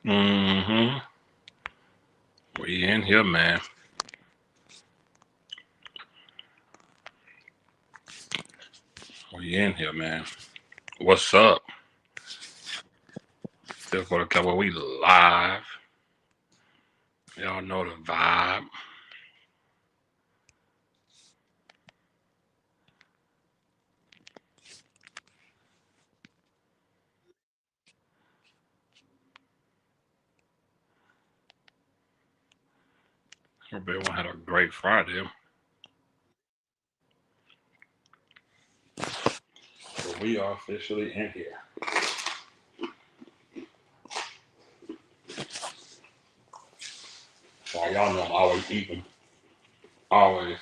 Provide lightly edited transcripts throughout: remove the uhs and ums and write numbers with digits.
Mm-hmm. We in here, man. We in here, man. What's up? Still for the couple. We live. Y'all know the vibe. Hope everyone had a great Friday. So we are officially in here. So y'all know I'm always eating. Always.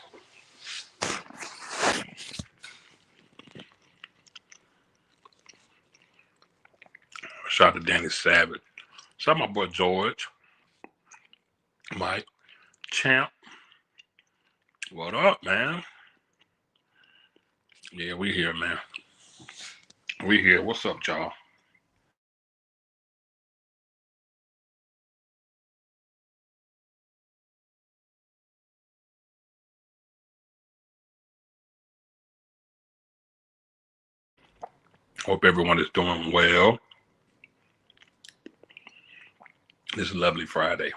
Shout out to Danny Savage. Shout out my boy George. Mike. Champ. What up, man? Yeah, we here, man. We here. What's up, y'all? Hope everyone is doing well. This lovely Friday.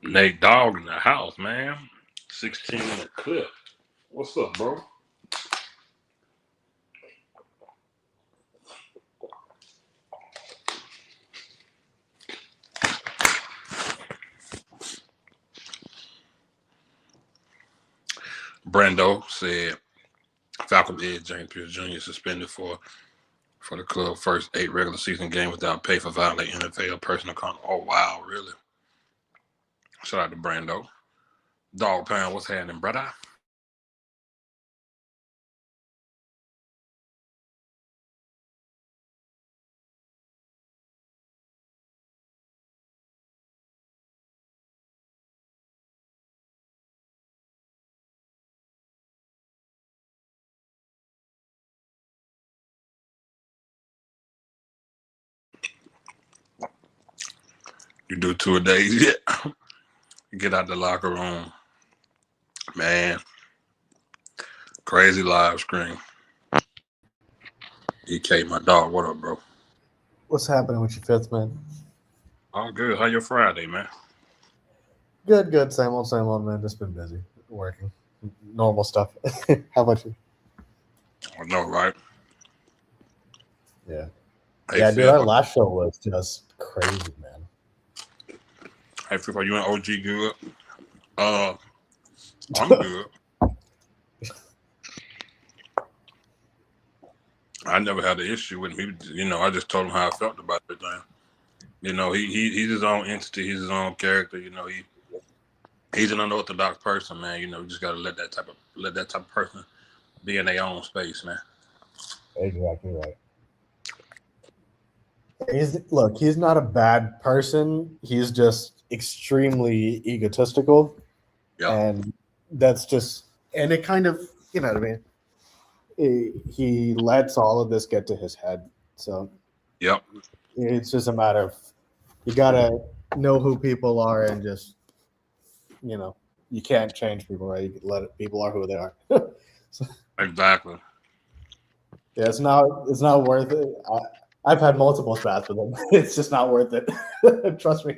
Nate Dogg in the house, man. 16 in the clip. What's up, bro? Brando said Falcons Ed James Pierce Jr. suspended for the club first 8 regular season game without pay for violating NFL personal conduct. Oh wow, really? Shout out to Brando. Dog Pound, what's happening, brother? You do 2 days yet? Get out the locker room, man. Crazy live screen. EK, my dog. What up, bro? What's happening with you, Fifth man? All good. How your Friday, man? Good, good. Same old, man. Just been busy working, normal stuff. How about you? I know, right? Yeah, Hey, yeah, dude. Phil. Our last show was just crazy, man. Hey, Phil, are you and OG good? Uh, I'm good. I never had an issue with him. I just told him how I felt about everything. He's his own entity. He's his own character. He's an unorthodox person, man. You just gotta let that type of person be in their own space, man. Exactly right. He's not a bad person. He's just extremely egotistical, Yep, and that's just and it kind of you know what I mean. He lets all of this get to his head, so yep, it's just a matter of you gotta know who people are and just you know you can't change people, right? You let it, people are who they are. So, exactly. yeah, it's not worth it. I've had multiple spats with them. It's just not worth it. Trust me.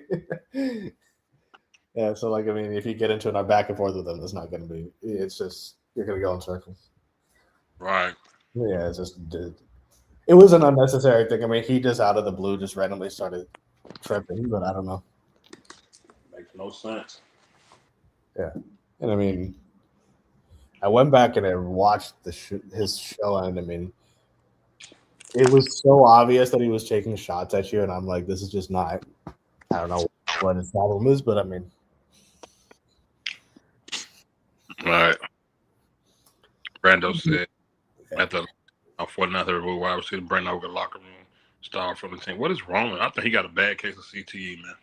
Yeah, so like I mean, if you get into a back and forth with them, it's not going to be. It's just you're gonna go in circles. Right. Yeah, it was an unnecessary thing. I mean, he just out of the blue just randomly started tripping, but I don't know. Makes no sense. Yeah, and I mean, I went back and I watched his show, and I mean, it was so obvious that he was taking shots at you, and I'm like, this is just not. I don't know what his problem is, but I mean, Right. Brando said at the 49th rule, I was sitting bring over the locker room star from the team. What is wrong with him? I think he got a bad case of CTE, man.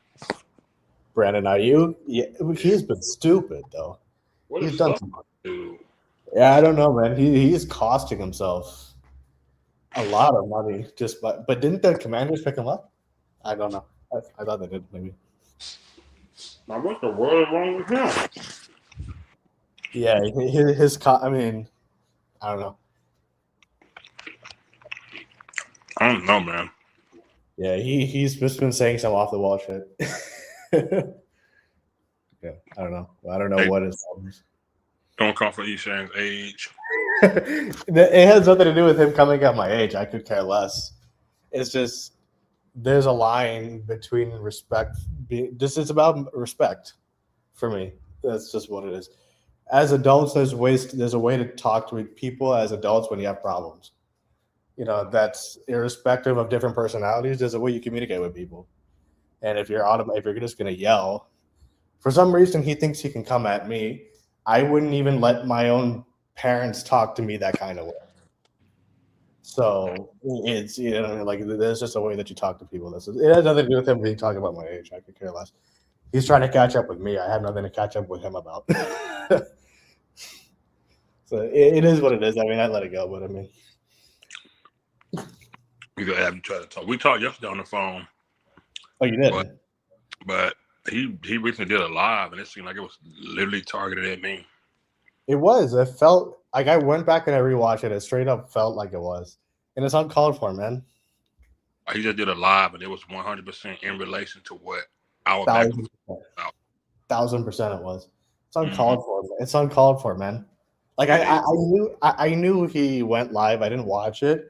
Brandon Ayuk, yeah, he's been stupid though. What He's is done up, some. dude? Yeah, I don't know, man. He's costing himself a lot of money but didn't the Commanders pick him up? I don't know. I thought they did maybe. Now, what the world is wrong with him? Yeah, I mean, I don't know. I don't know, man. Yeah, he's just been saying some off the wall shit. Yeah, I don't know. I don't know what his problem is. Don't come for Eshan's age. It has nothing to do with him coming at my age. I could care less. It's just there's a line between respect. It's about respect for me. That's just what it is. As adults, there's a way to talk to people as adults when you have problems. You know, that's irrespective of different personalities. There's a way you communicate with people. And if you're just gonna yell, for some reason he thinks he can come at me. I wouldn't even let my own parents talk to me that kind of way. So it's like there's just a way that you talk to people. It has nothing to do with him being talking about my age. I could care less. He's trying to catch up with me. I have nothing to catch up with him about. So it is what it is. I mean, I let it go, but I mean, We gotta have you try to talk. We talked yesterday on the phone. Oh, you did? But he recently did a live, and it seemed like it was literally targeted at me. It was. It felt like I went back and I rewatched it. It straight up felt like it was, and it's uncalled for, man. He just did a live, and it was 100% in relation to what our 1,000%. 1,000% it was. It's uncalled for. It's uncalled for, man. Like I knew he went live. I didn't watch it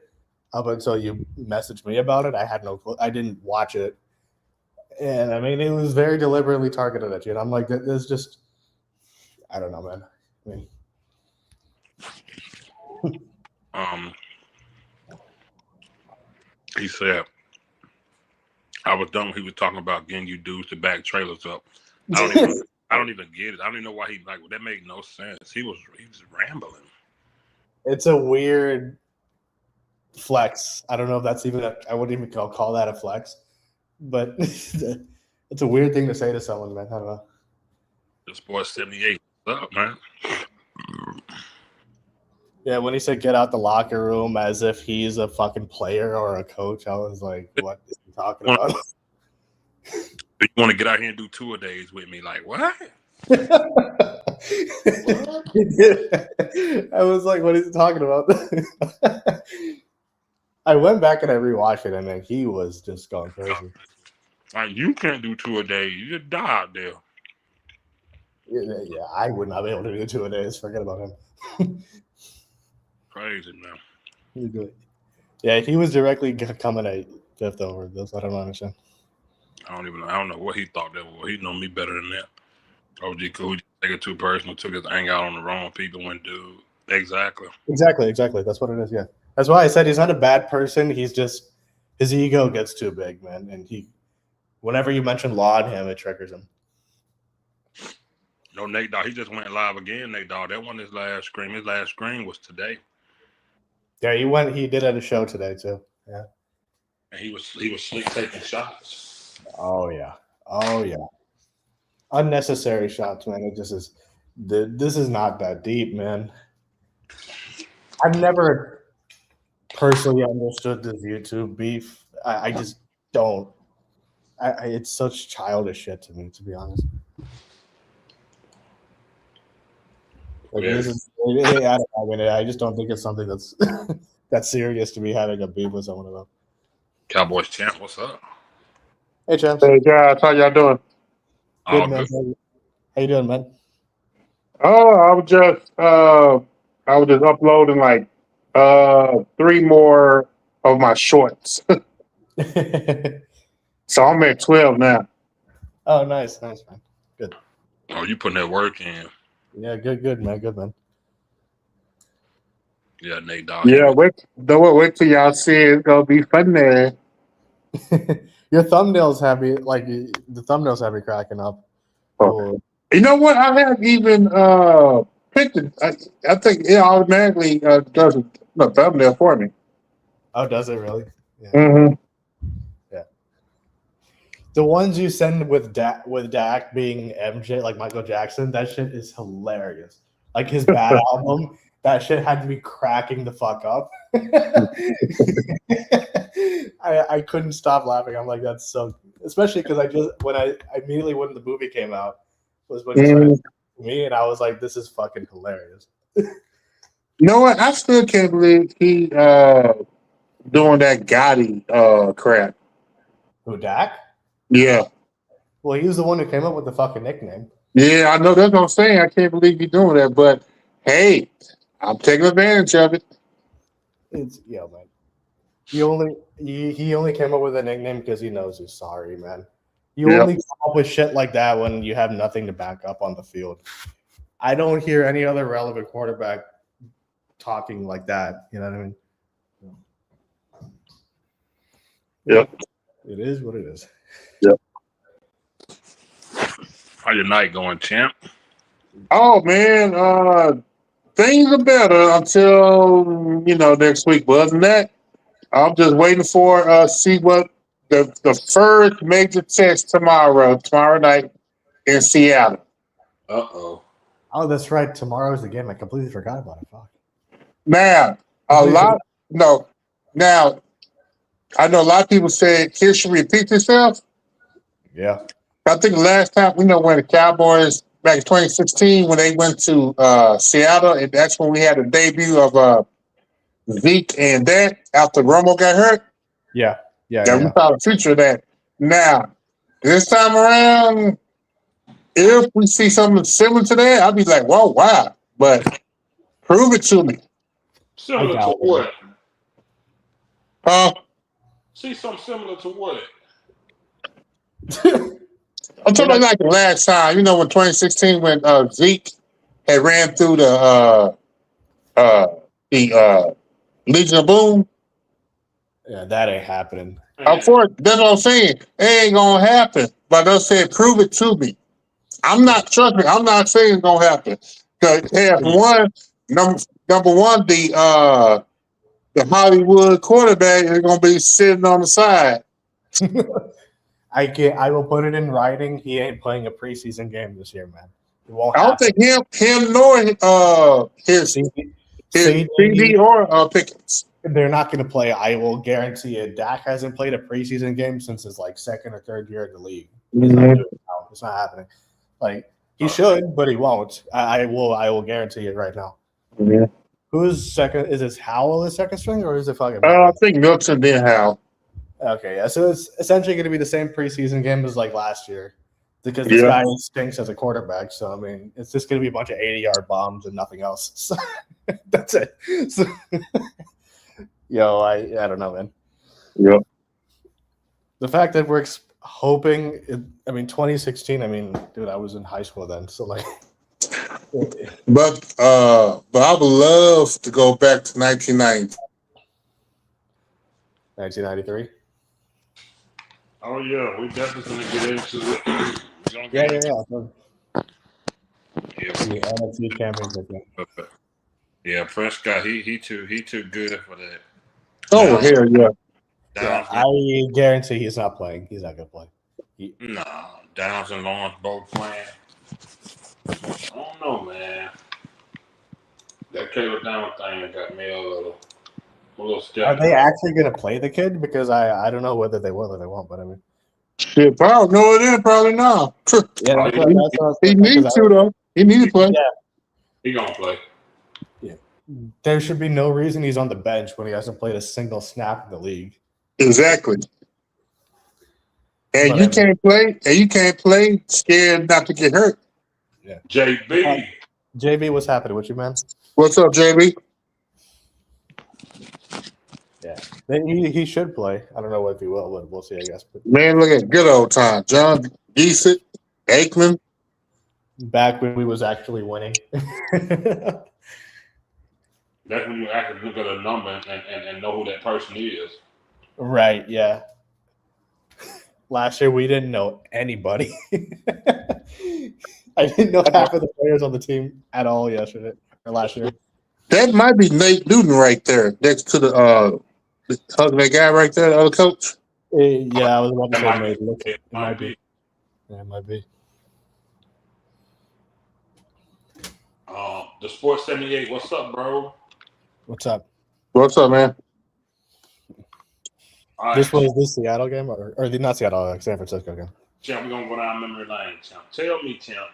up until you messaged me about it. I had no clue. I didn't watch it, and I mean it was very deliberately targeted at you. And I'm like, there's just, I don't know, man. I mean, he said, I was done when he was talking about getting you dudes to back trailers up. I don't even get it. I don't even know why that made no sense. He was rambling. It's a weird flex. I don't know if that's I wouldn't even call that a flex, but it's a weird thing to say to someone, man. I don't know. The Sports 78. What's up, man? Yeah, when he said get out the locker room as if he's a fucking player or a coach, I was like, what is he talking about? You want to get out here and do tour days with me? Like, what? I was like, what is he talking about? I went back and I rewatched it, and then he was just going crazy. Like, you can't do tour days. You just die out there. Yeah, I would not be able to do 2 days. Forget about him. Crazy, man. Yeah, he was directly coming at fifth over this. I don't understand. I don't know what he thought that was. He know me better than that. OG cool. Take it too personal. Took his anger out on the wrong people. When dude, exactly. That's what it is. Yeah, that's why I said he's not a bad person. He's just his ego gets too big, man. And whenever you mention law on him, it triggers him. No, Nate Dogg. He just went live again. Nate Dogg. That wasn't his last scream. His last scream was today. Yeah, he did at a show today too. Yeah. And he was sleep taking shots. Oh yeah. Unnecessary shots, man. It just is. This is not that deep, man. I've never personally understood this YouTube beef. I just don't. It's such childish shit to me, to be honest. Like, I just don't think it's something that's that serious to be having a beef with someone about. Cowboys champ, what's up? Hey, champs. Hey guys, how y'all doing? Good, man. How you doing, man? Oh, I was just I was just uploading like 3 more of my shorts. So I'm at 12 now. Oh, nice, man. Good. Oh, you putting that work in. Yeah, good, man. Good, man. Yeah, Nate Dogg. Yeah, wait till y'all see it. It's gonna be fun there. Your thumbnails have me the thumbnails have me cracking up. Oh. You know what? I have even picked it. I think it automatically does a thumbnail for me. Oh, does it really? Yeah. Mm-hmm. Yeah. The ones you send with Dak being MJ, like Michael Jackson, that shit is hilarious. Like his Bad album, that shit had to be cracking the fuck up. I couldn't stop laughing. I'm like, that's so, especially because I immediately when the movie came out was when he started me, and I was like, this is fucking hilarious. You know what? I still can't believe he doing that Gotti crap. Who, Dak? Yeah. Well, he was the one who came up with the fucking nickname. Yeah, I know that's what I'm saying. I can't believe he's doing that, but hey, I'm taking advantage of it. It's man. He only came up with a nickname because he knows he's sorry, man. You only come up with shit like that when you have nothing to back up on the field. I don't hear any other relevant quarterback talking like that. You know what I mean? Yep. It is what it is. Yep. How your night going, champ? Oh man, things are better until next week. But other than that, I'm just waiting for see what the first major test tomorrow night in Seattle. Uh-oh. Oh, that's right. Tomorrow's the game. I completely forgot about it. Fuck. Now, Now, I know a lot of people said history repeats itself. Yeah. I think the last time when the Cowboys back in 2016 when they went to Seattle, and that's when we had the debut of Zeke and Dak after Romo got hurt. Yeah. We saw the future of that. Now, this time around, if we see something similar to that, I'll be like, whoa, wow. But prove it to me. Similar to what? See something similar to what? I'm talking about like the last time, when 2016 when Zeke had ran through the Legion of Boom. Yeah, that ain't happening. Of course, that's what I'm saying. It ain't gonna happen. But they'll say, prove it to me. Trust me, I'm not saying it's gonna happen. Because number one, the Hollywood quarterback is gonna be sitting on the side. I will put it in writing. He ain't playing a preseason game this year, man. It won't I don't think him nor his CD or Pickens. They're not going to play. I will guarantee it. Dak hasn't played a preseason game since his second or third year in the league. It's not happening. He should, but he won't. I will guarantee it right now. Yeah. Who's second? Is this Howell the second string, or is it fucking? I think Milton then Howell. Okay, yeah. So it's essentially going to be the same preseason game as last year, because this guy stinks as a quarterback. So I mean, it's just going to be a bunch of 80-yard bombs and nothing else. So, that's it. So, I don't know, man. Yep. The fact that we're hoping, 2016. I mean, dude, I was in high school then, so But I would love to go back to 1990. 1993. Oh yeah, we definitely gonna get into it. Yeah. The NFC championship. Yeah, Prescott, he too good for that. Oh hell yeah! I guarantee he's not playing. He's not gonna play. Downs and Lawrence both playing. I don't know, man. That Caleb Down thing got me a little skeptical. Are they actually gonna play the kid? Because I don't know whether they will or they won't. But I mean, shit, probably no, it is probably not. Yeah, he needs to though. He needs to play. Yeah, he gonna play. Yeah, there should be no reason he's on the bench when he hasn't played a single snap in the league. Exactly. And you can't play. And you can't play scared not to get hurt. Yeah. JB, what's happening with you, man? What's up, JB? Yeah, he should play. I don't know if he will, but we'll see. I guess. But Man, look at good old time. John Geesick, Aikman. back when we was actually winning. That's when you actually look at a number and know who that person is. Right. Yeah. Last year we didn't know anybody. I didn't know half of the players on the team at all last year. That might be Nate Newton right there, next to the hugging that guy right there, the other coach. Yeah, I was about to say Might maybe. be. It might be. Yeah, it might be. The Sports 78. What's up, bro? What's up? What's up, man? All right, This was the Seattle game, or not Seattle, San Francisco game. Champ, we're gonna go down memory lane, Champ. Tell me, Champ,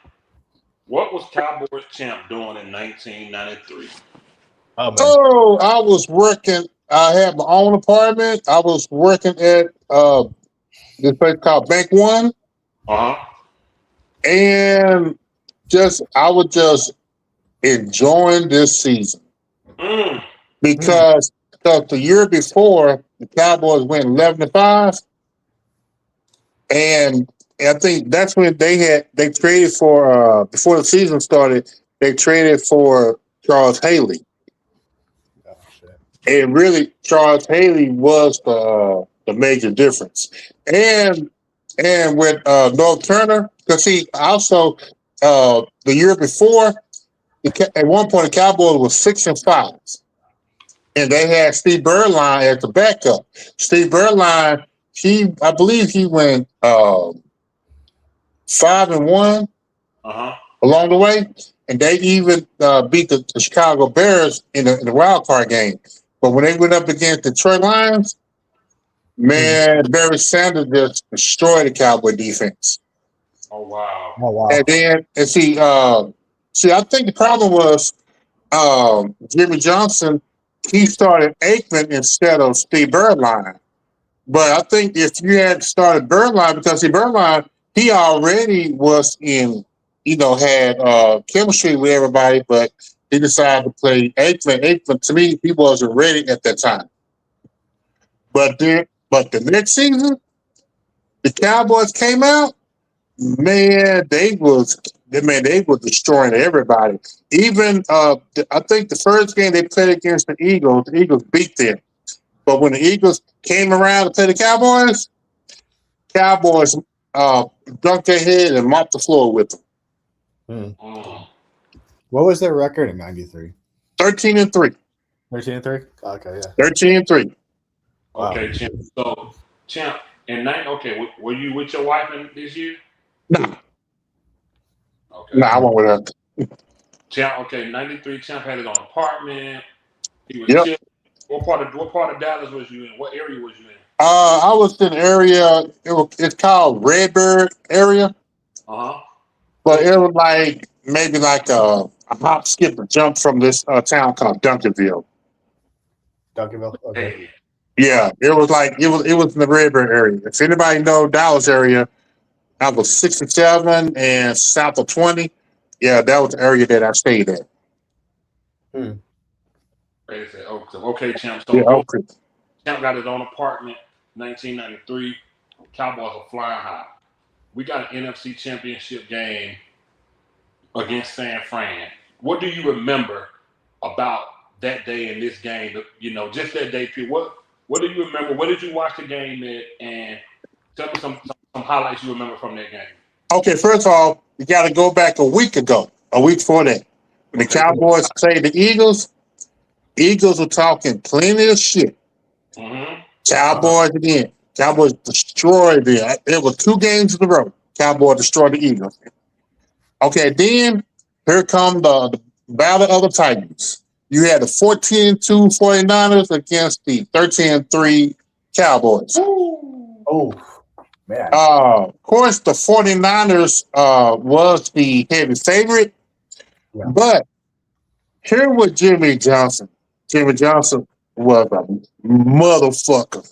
what was Cowboys Champ doing in 1993? Oh man. Oh, I was working. I had my own apartment. I was working at this place called Bank One, and I was just enjoying this season because the year before the Cowboys went 11-5, and I think that's when they traded for before the season started. They traded for Charles Haley. Oh, shit. And really, Charles Haley was the major difference. And with North Turner, because he also the year before, at one point the Cowboys was 6-5, and they had Steve Berline as the backup. Steve Berline, I believe he went 5-1 along the way, and they even beat the Chicago Bears in the wild card game. But when they went up against the Detroit Lions, man, Barry Sanders just destroyed the Cowboy defense. Oh wow! And then see, I think the problem was Jimmy Johnson. He started Aikman instead of Steve Berline. But I think if you had started Berline, because Berline, he already was in, had chemistry with everybody, but he decided to play Aikman. Aikman, to me, he wasn't ready at that time. But the next season, the Cowboys came out. Man, they was destroying everybody. Even I think the first game they played against the Eagles beat them. But when the Eagles came around to play the Cowboys dunked their head and mopped the floor with them. What was their record in '93? 13-3. 13-3. Okay, yeah. 13-3. Wow. Okay, Champ. So, Champ, were you with your wife this year? No. Okay. No, I went with her. Champ, 93. Champ had his own apartment. He was Yep. What part of Dallas was you in? What area was you in? I was in an area. It's called Redbird area. But it was maybe a hop, skip, and jump from this town called Duncanville. Duncanville. Okay. Hey. Yeah, it was in the Redbird area. If anybody know Dallas area, I was 67 and south of 20. Yeah, that was the area that I stayed at. Okay, Champ. So yeah, okay. Champ got his own apartment, 1993. Cowboys are flying high. We got an NFC Championship game against San Fran. What do you remember about that day in this game? Just that day. What do you remember? Where did you watch the game at? And tell me some highlights you remember from that game. Okay, first of all, you got to go back a week before that. When the Cowboys played the Eagles were talking plenty of shit. Cowboys again. Cowboys destroyed them. It was 2 games in a row. Cowboys destroyed the Eagles. Okay, then here come the Battle of the Titans. You had the 14-2 49ers against the 13-3 Cowboys. Oh, man. Of course, the 49ers was the heavy favorite. Yeah. But here was Jimmy Johnson. Jimmy Johnson was a motherfucker.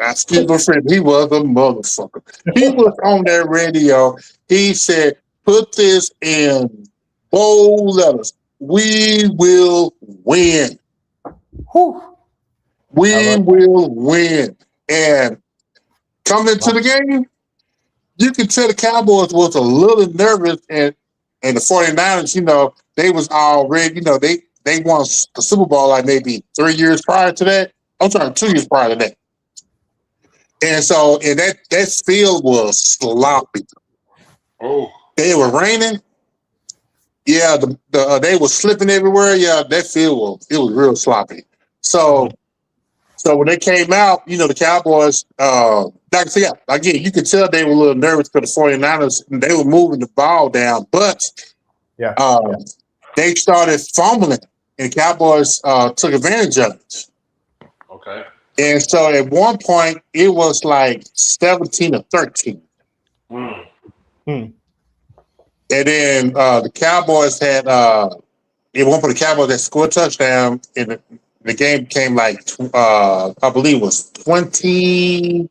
Excuse my friend. He was a motherfucker. He was on that radio. He said, put this in bold letters. we will win. Whew. We will win. And coming into the game, you can tell the Cowboys was a little nervous, and the 49ers, they was already, they won the Super Bowl like maybe 3 years prior to that. I'm sorry, 2 years prior to that. And so, that field was sloppy. Oh, It was raining. Yeah, they were slipping everywhere. Yeah, that field was real sloppy. So when they came out, the Cowboys, like I said, again, you could tell they were a little nervous because the 49ers, they were moving the ball down, but they started fumbling, and Cowboys took advantage of it. okay. And so at one point, it was like 17-13. Mm. And then the Cowboys had at one point the Cowboys had scored a touchdown, and the game became like I believe it was 24-13.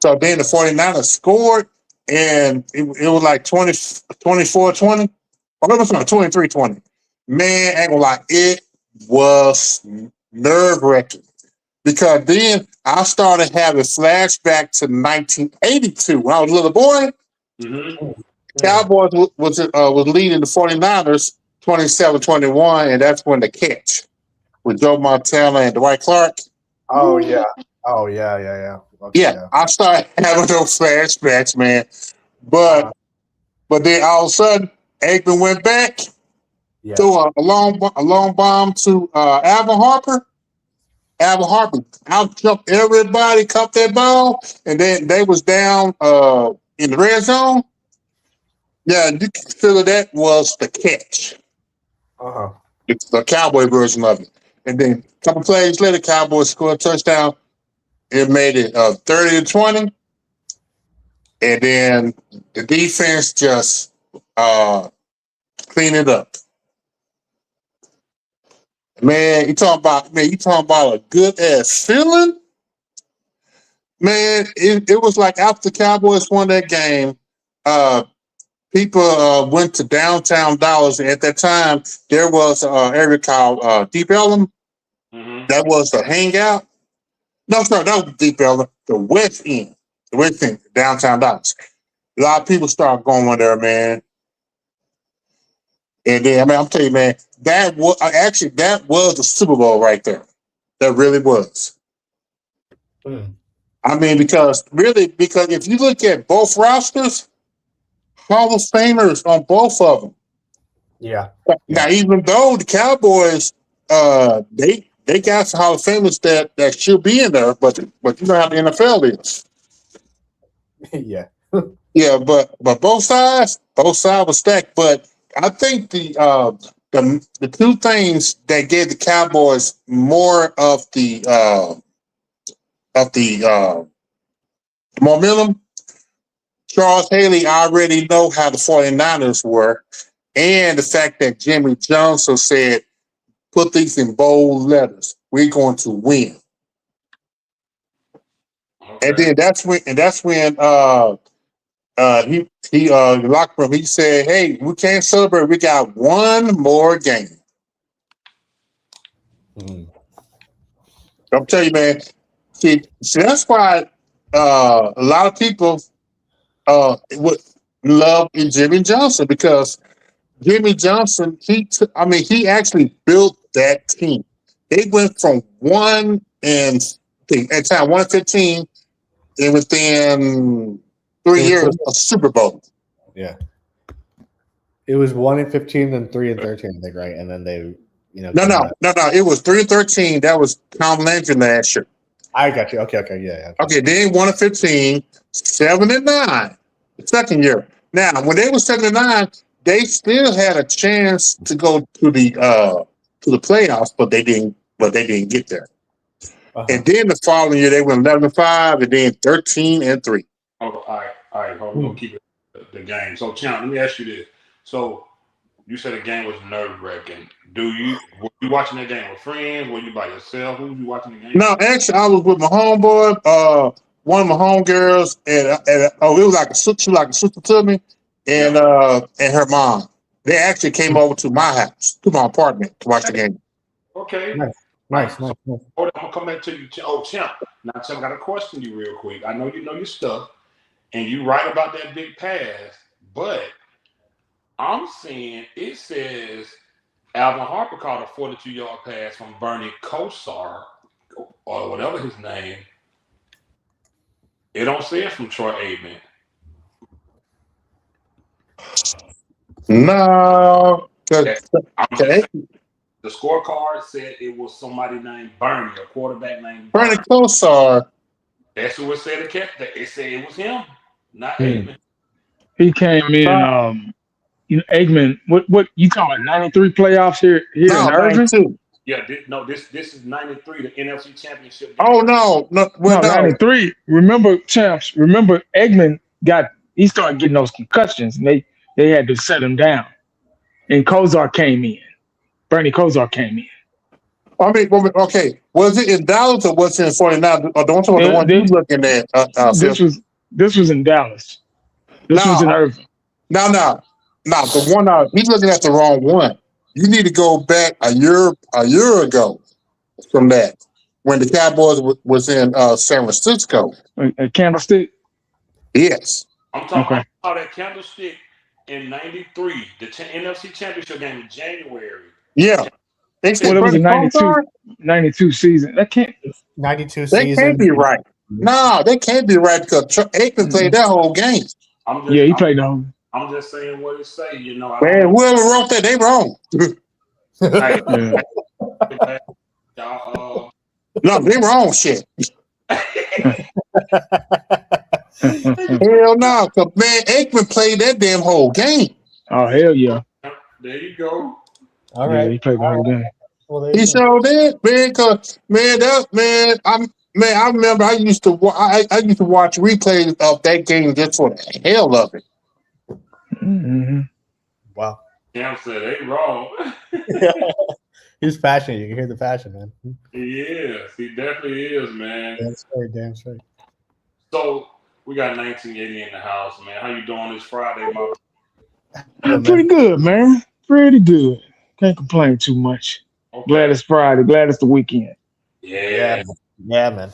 So then the 49ers scored, and it was like 24-20. Oh, no, sorry, 23-20. Man, ain't gonna lie, it was nerve-wracking. Because then I started having flashback to 1982 when I was a little boy. Mm-hmm. Cowboys was leading the 49ers 27-21, and that's when the catch with Joe Montana and Dwight Clark. Oh yeah. Okay, Yeah, I started having those flashbacks, man. But then all of a sudden, Aikman went back, threw a long bomb to Alvin Harper. Alvin Harper out-jumped everybody, caught that ball, and then they was down in the red zone. Yeah, you consider that was the catch. It's the Cowboy version of it. And then a couple plays later, Cowboys scored a touchdown. It made it 30-20. And then the defense just cleaned it up. Man, you talking about a good ass feeling? Man, it was like after the Cowboys won that game, people went to downtown Dallas. At that time, there was an area called Deep Ellum. Mm-hmm. That was the hangout. No, sorry, that was Deep Ellum. The West End, downtown Dallas. A lot of people started going there, man. And then, I'm telling you, man, that was the Super Bowl right there. That really was. Because if you look at both rosters, Hall of Famers on both of them. Yeah. Now, even though the Cowboys, they got some Hall of Famers that should be in there, but you know how the NFL is. Yeah. Yeah, but both sides were stacked. But I think the two things that gave the Cowboys more of the momentum. Charles Haley already know how the 49ers were, and the fact that Jimmy Johnson said, put these in bold letters, we're going to win. Okay. And then that's when he in the locker room, he said, hey, we can't celebrate, we got one more game. I'm telling you, man, see that's why a lot of people would love Jimmy Johnson, because Jimmy Johnson, he actually built that team. They went from 1-15, and within 3 years, a Super Bowl. Yeah. It was 1-15 and 3-13, I think, right? And then they, No. It was 3-13. That was Tom Landry last year. I got you. Okay, yeah. Okay, then 1-15, 7-9, the second year. Now, when they were 7-9, they still had a chance to go to the playoffs, but they didn't get there. And then the following year they went 11-5, and then 13-3. Oh, all right. Hold on. We'll keep it the game. So, Champ, let me ask you this. So, you said the game was nerve-wracking. Were you watching that game with friends? Were you by yourself? Who was you watching the game? No, actually, I was with my homeboy, one of my homegirls, and it was like a sister to me. and her mom. They actually came over to my house, to my apartment, to watch the game. Okay. Nice. Hold on, I'm gonna come back to you. Oh, Champ. Now, Champ, I got to question you real quick. I know you know your stuff, and you right about that big pass, but I'm seeing it says Alvin Harper caught a 42-yard pass from Bernie Kosar or whatever his name. It don't say it from Troy Aikman. No. Okay. Okay. The scorecard said it was somebody named Bernie, a quarterback named Bernie Bernie. Kosar. That's who it said it kept. It said it was him, not Aikman. He came in. Eggman. What you call it? 93 playoffs here in Irving. 92. Yeah, this is 93, the NFC Championship game. Oh no, 93. Remember, champs. Remember, Eggman he started getting those concussions, and they had to set him down. And Kosar came in. Bernie Kosar came in. I mean, okay. Was it in Dallas or was it in 49? Or don't you want the one you looking at? This was in Dallas. This was in Irving. No. The one he's looking at the wrong one. You need to go back a year ago from that when the Cowboys was in San Francisco. A Candlestick. Yes. I'm talking about that Candlestick in 93, the NFC Championship game in January. Yeah. It was a 92 season. That can't 92 season. They can't be right. No, they can't be right because Aikman played that whole game. He played the whole. I'm just saying what it say, Man, whoever wrote that, they wrong. No, they wrong shit. Hell no, because man, Aikman played that damn whole game. Oh hell yeah! There you go. All right, yeah, he played the whole game. Well, he sure did, man. Cause I remember I used to watch replays of that game just for the hell of it. Mm-hmm. Wow. Cam said they wrong. He's passionate. You can hear the passion, man. He is. He definitely is, man. That's right. Damn straight. So we got 1980 in the house, man. How you doing this Friday, Mo? Pretty good, man. Pretty good. Can't complain too much. Okay. Glad it's Friday. Glad it's the weekend. Yeah, man.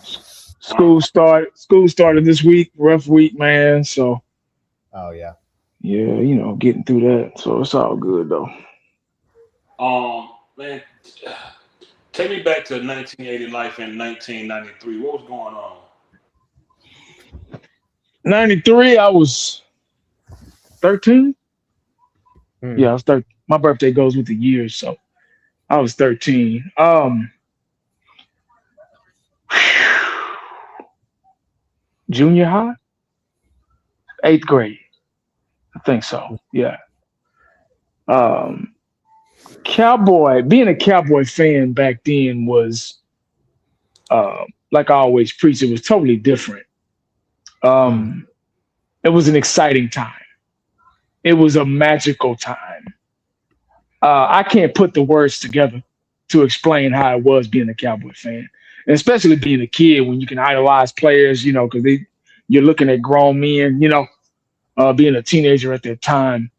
School started this week. Rough week, man. So. Oh yeah. Yeah, getting through that. So it's all good though. Man, take me back to 1980 life in 1993. What was going on? 93, I was 13. Yeah, I was 13. My birthday goes with the years, so I was 13. Junior high? 8th grade. I think so. Yeah. Being a Cowboy fan back then was, like I always preach, it was totally different. It was an exciting time. It was a magical time. I can't put the words together to explain how it was being a Cowboy fan, and especially being a kid when you can idolize players, because you're looking at grown men, being a teenager at that time.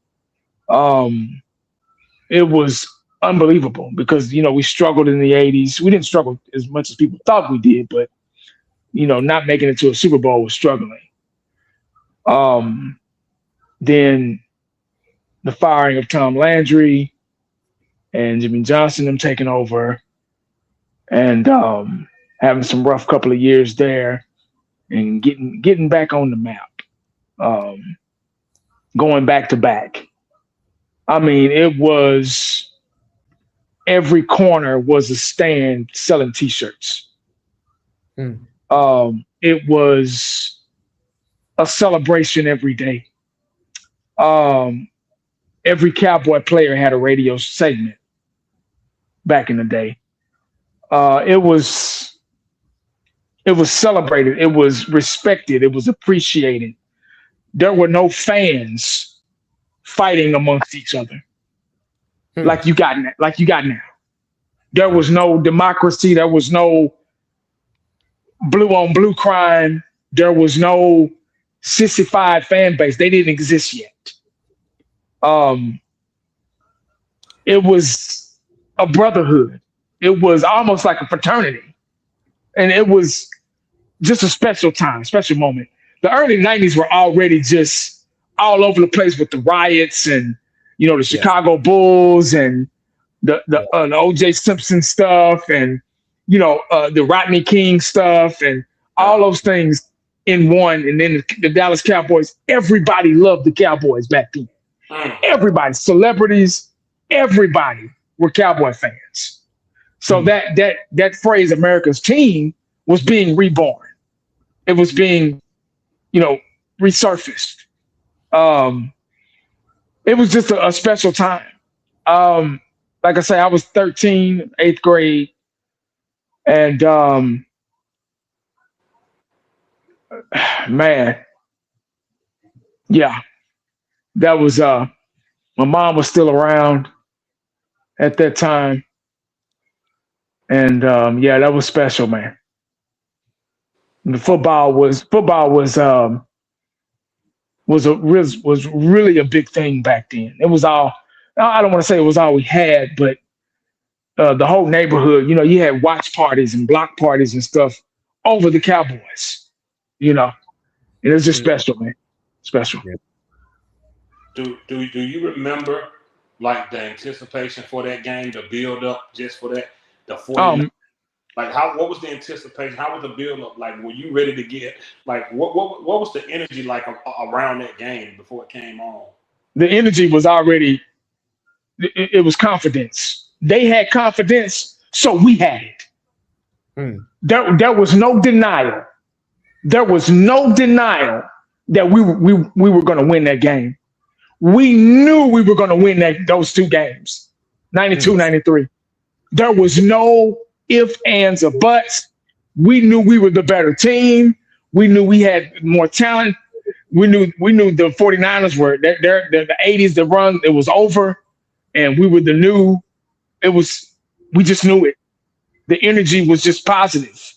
It was unbelievable because, we struggled in the 80s. We didn't struggle as much as people thought we did, but, not making it to a Super Bowl was struggling. Then the firing of Tom Landry and Jimmy Johnson, them taking over and having some rough couple of years there and getting back on the map, going back to back. I mean, it was every corner was a stand selling T-shirts. It was a celebration every day. Every Cowboy player had a radio segment back in the day. It was celebrated. It was respected. It was appreciated. There were no fans fighting amongst each other like you got now. There was no democracy. There was no blue on blue crime. There was no sissified fan base. They didn't exist yet. Um, it was a brotherhood. It was almost like a fraternity, and it was just a special time, special moment. The early '90s were already just all over the place with the riots and the Chicago Bulls and the O.J. Simpson stuff and the Rodney King stuff and all those things in one. And then the Dallas Cowboys. Everybody loved the Cowboys back then. Everybody, celebrities, everybody were Cowboy fans. So that phrase "America's team" was being reborn. It was being, resurfaced. It was just a special time. Like I say, I was 13, 8th grade, and man, yeah, that was my mom was still around at that time, and that was special, man. The football was really a big thing back then. It was all, I don't want to say it was all we had, but the whole neighborhood, you had watch parties and block parties and stuff over the Cowboys, and it was just special, man. Special. Do you remember like the anticipation for that game, the build up just for that, the 40? Like what was the anticipation? How was the build up? Like, were you ready to get like what was the energy like around that game before it came on? The energy was already. It was confidence. They had confidence, so we had it. There was no denial. There was no denial that we were going to win that game. We knew we were going to win those two games, 92, 93. There was no ifs, ands, or buts. We knew we were the better team. We knew we had more talent. We knew the 49ers were the 80s, the run, it was over. And we were the new, we just knew it. The energy was just positive.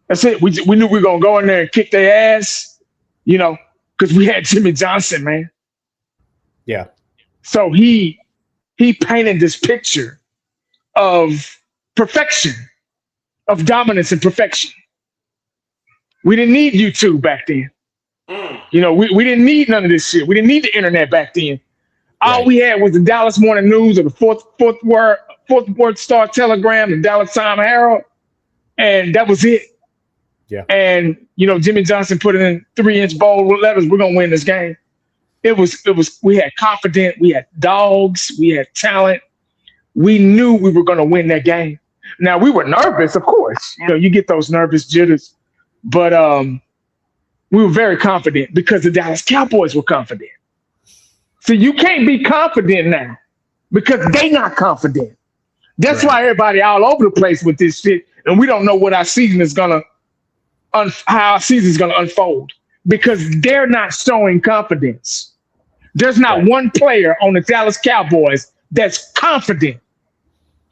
That's it. We knew we were going to go in there and kick their ass, because we had Jimmy Johnson, man. Yeah. So he painted this picture of perfection, of dominance and perfection. We didn't need YouTube back then. We didn't need none of this shit. We didn't need the internet back then. All we had was the Dallas Morning News or the Fourth Word Star Telegram, the Dallas Time Herald, and that was it. Yeah. And Jimmy Johnson put it in 3-inch bold letters. We're gonna win this game. It was. We had confidence. We had dogs. We had talent. We knew we were gonna win that game. Now we were nervous, of course. You get those nervous jitters, but we were very confident because the Dallas Cowboys were confident. So you can't be confident now because they not confident. That's why everybody all over the place with this shit, and we don't know what our season is gonna, how our season is gonna unfold because they're not showing confidence. There's not one player on the Dallas Cowboys that's confident.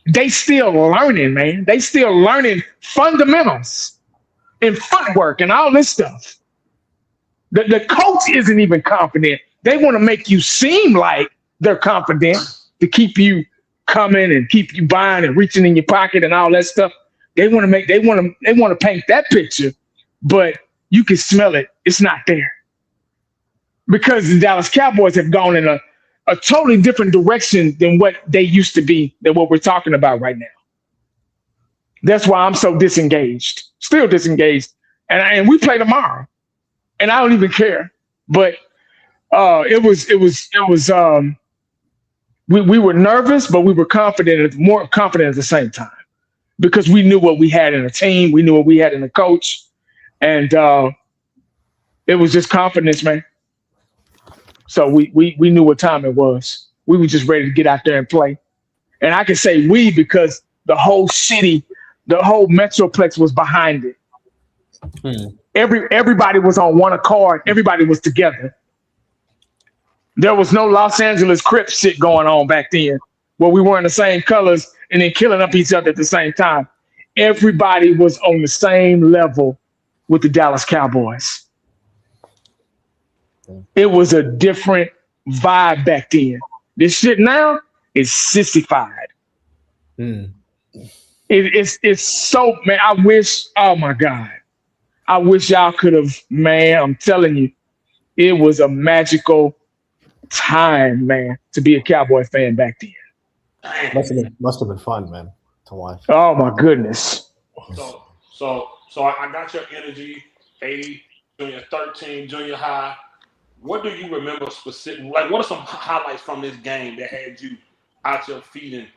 They still learning, man. They still learning fundamentals and footwork and all this stuff. The coach isn't even confident. They want to make you seem like they're confident to keep you coming and keep you buying and reaching in your pocket and all that stuff. They want to paint that picture, but you can smell it. It's not there because the Dallas Cowboys have gone in a totally different direction than what they used to be, than what we're talking about right now. That's why I'm so disengaged, still disengaged. And we play tomorrow, and I don't even care. But we were nervous, but we were confident, more confident at the same time, because we knew what we had in a team, we knew what we had in a coach, and it was just confidence, man. So we knew what time it was. We were just ready to get out there and play. And I can say we because the whole city, the whole Metroplex was behind it. Everybody was on one accord. Everybody was together. There was no Los Angeles Crips shit going on back then where we wearing the same colors and then killing up each other at the same time. Everybody was on the same level with the Dallas Cowboys. It was a different vibe back then. This shit now is sissified. It's so, man. I wish. Oh my god. I wish y'all could have. Man, I'm telling you, it was a magical time, man, to be a Cowboy fan back then. Must have been fun, man, to watch. Oh my goodness. So I got your energy, 80, junior 13, junior high. What do you remember specific? Like, what are some highlights from this game that had you out your feet and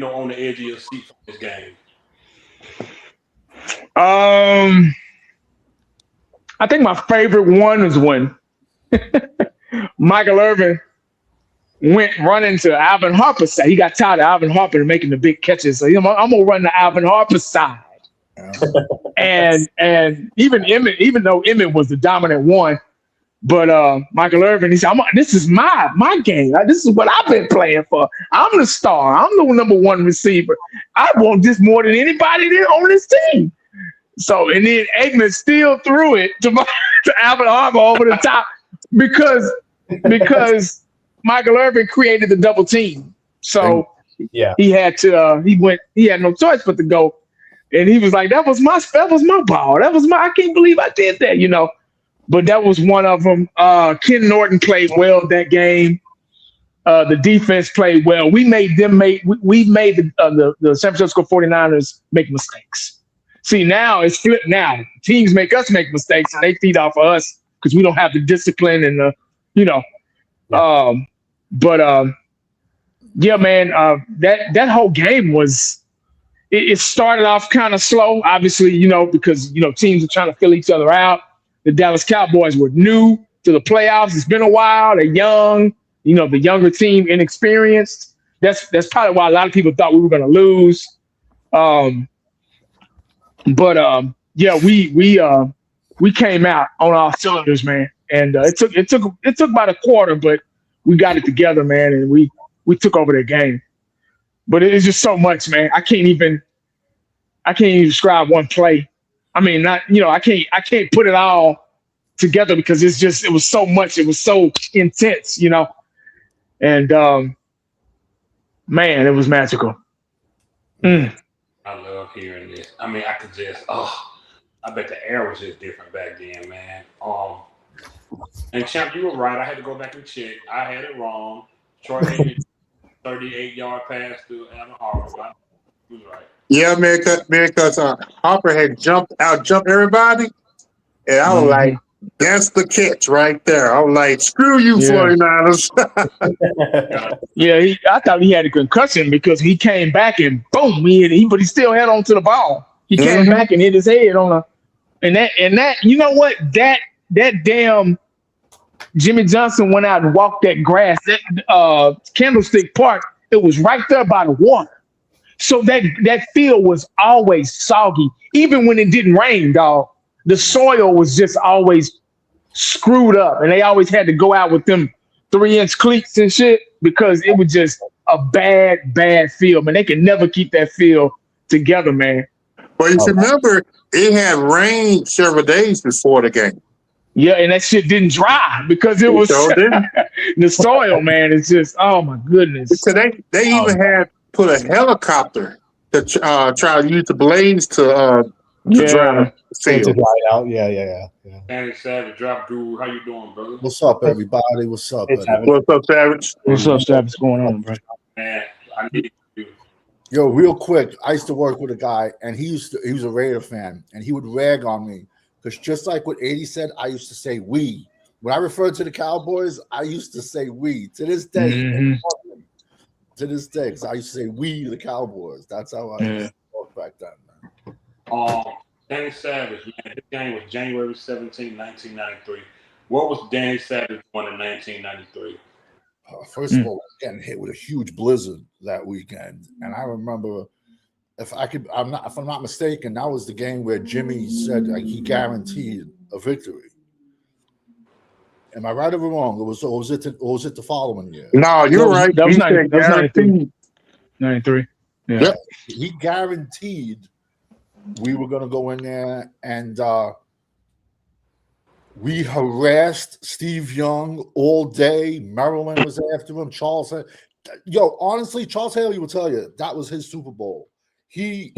on the edge of your seat from this game? I think my favorite one was when Michael Irvin went running to Alvin Harper's side. He got tired of Alvin Harper making the big catches, so I'm gonna run to Alvin Harper's side. And even Emmett, even though Emmett was the dominant one, but Michael Irvin, he said, "This is my game. This is what I've been playing for. I'm the star. I'm the number one receiver. I want this more than anybody on this team." So, and then Aikman still threw it to Alvin Harper over the top because Michael Irvin created the double team. So he had to he had no choice but to go. And he was like, that was my ball. I can't believe I did that, But that was one of them. Ken Norton played well that game. The defense played well. We made the San Francisco 49ers make mistakes. See, now it's flipped now. Teams make us make mistakes and they feed off of us because we don't have the discipline and yeah, man, that whole game was, it started off kind of slow, obviously, because, teams are trying to fill each other out. The Dallas Cowboys were new to the playoffs. It's been a while. They're young, the younger team, inexperienced. That's probably why a lot of people thought we were going to lose. We came out on all cylinders, man. And it took about a quarter, but we got it together, man, and we took over the game. But it's just so much, man. I can't even describe one play. I mean, I can't put it all together because it was so much. It was so intense, And man, it was magical. I love hearing this. I mean, I could just I bet the air was just different back then, man. And Champ, you were right. I had to go back and check. I had it wrong. Troy Aikman 38-yard pass to Alvin Harper. He was right. Yeah, man, because Harper had jumped everybody, and I was like, that's the catch right there. I was like, screw you, 49ers. I thought he had a concussion because he came back and boom, but he still held on to the ball. He came back and hit his head on and that you know what, that damn Jimmy Johnson went out and walked that grass, that Candlestick Park. It was right there by the water. So that field was always soggy. Even when it didn't rain, dog, the soil was just always screwed up. And they always had to go out with them 3-inch cleats and shit because it was just a bad field. Man, they could never keep that field together, man. Well, you should remember, it had rained several days before the game. Yeah, and that shit didn't dry because it was the soil, man. It's just, oh my goodness. So they even had put a helicopter to try to use the blades to dry the field. To dry it out. Yeah. Danny Savage, Drop Guru. How you doing, brother? What's up, everybody? What's up, buddy? What's up, Savage? What's up, Savage? What's going on, bro? Man, I need you. Yo, real quick, I used to work with a guy, and he was a Raider fan, and he would rag on me because just like what 80 said, I used to say we. When I referred to the Cowboys, I used to say we. To this day, because I used to say we, the Cowboys. That's how I used to talk back then, man. Danny Savage, man. This game was January 17, 1993. What was Danny Savage doing in 1993? First of all, getting hit with a huge blizzard that weekend, and I remember, if I'm not mistaken, that was the game where Jimmy said he guaranteed a victory. Am I right or wrong? Or was it the following year? No, you're right. That was 93. Yeah. Yep. He guaranteed we were going to go in there and We harassed Steve Young all day. Maryland was after him. Honestly, Charles Haley will tell you that was his Super Bowl. He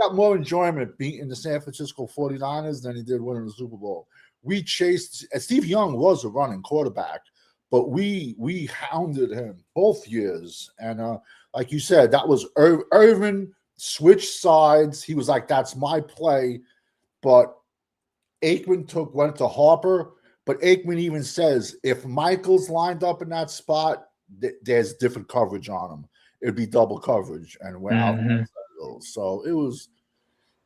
got more enjoyment beating the San Francisco 49ers than he did winning the Super Bowl. We chased, and Steve Young was a running quarterback, but we hounded him both years. And like you said, that was Irvin switched sides. He was like, that's my play. But Aikman went to Harper, but Aikman even says if Michael's lined up in that spot, there's different coverage on him. It'd be double coverage, and went out. So it was,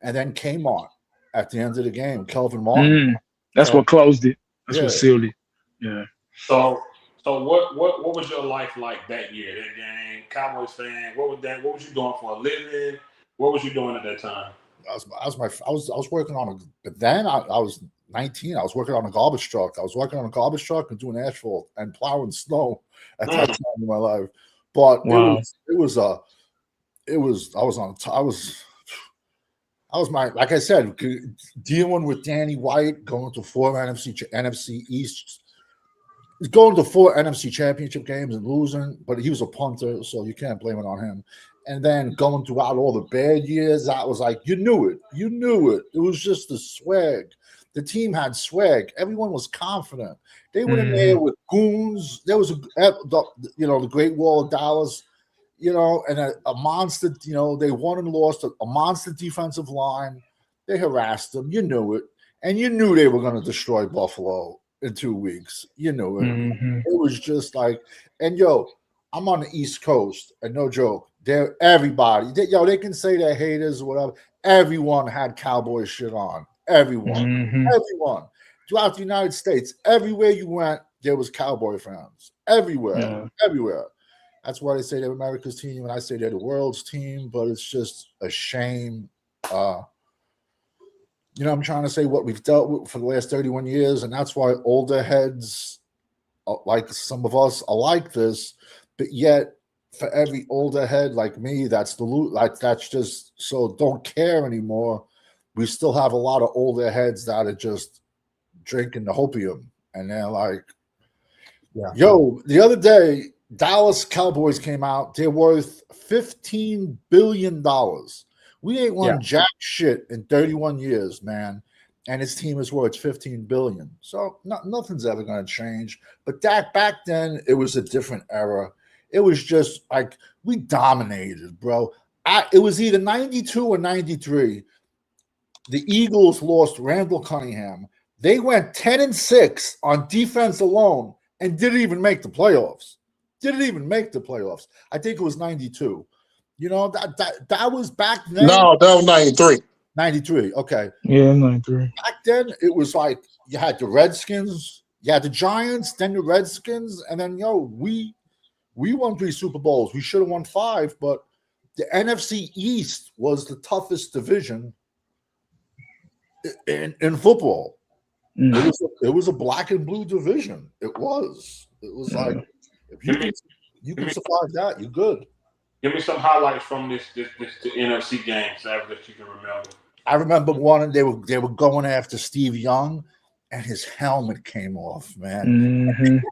and then Kmart at the end of the game, Kelvin Martin. That's what closed it. That's what sealed it. Yeah. So what was your life like that year? That game, Cowboys fan. What was you doing for a living? What was you doing at that time? I was working on I was 19. I was working on a garbage truck. I was working on a garbage truck and doing asphalt and plowing snow at that time in my life. But I was like I said, dealing with Danny White, going to 4 NFC East, going to 4 NFC championship games and losing, but he was a punter, so you can't blame it on him. And then going throughout all the bad years, that was like, you knew it. It was just the swag. The team had swag. Everyone was confident. They went in there with goons. There was the Great Wall of Dallas, and a monster. They won and lost a monster defensive line. They harassed them. You knew it, and you knew they were going to destroy Buffalo in 2 weeks. You knew it. It was just like, and I'm on the East Coast, and no joke. Everybody, they can say they're haters or whatever. Everyone had Cowboy shit on. Everyone. Throughout the United States, everywhere you went, there was Cowboy fans. Everywhere. That's why they say they're America's team, and I say they're the world's team. But it's just a shame. I'm trying to say what we've dealt with for the last 31 years, and that's why older heads, like some of us, are like this. But yet, for every older head like me, that's just so don't care anymore. We still have a lot of older heads that are just drinking the hopium, and they're like, the other day, Dallas Cowboys came out. They're worth $15 billion. We ain't won jack shit in 31 years, man. And his team is worth $15 billion. So nothing's ever going to change. But back then, it was a different era. It was just like we dominated, bro. It was either 92 or 93. The Eagles lost Randall Cunningham. They went 10-6 on defense alone and didn't even make the playoffs. I think it was 92. That was back then. No, that was 93. 93. Okay. Yeah, 93. Back then, it was like you had the Redskins, you had the Giants, then the Redskins, and then we won 3 Super Bowls. We should have won 5, but the NFC East was the toughest division in football. It was a black and blue division. It was like if you can survive that, you're good. Give me some highlights from this NFC game, that you can remember. I remember one. They were going after Steve Young, and his helmet came off, man.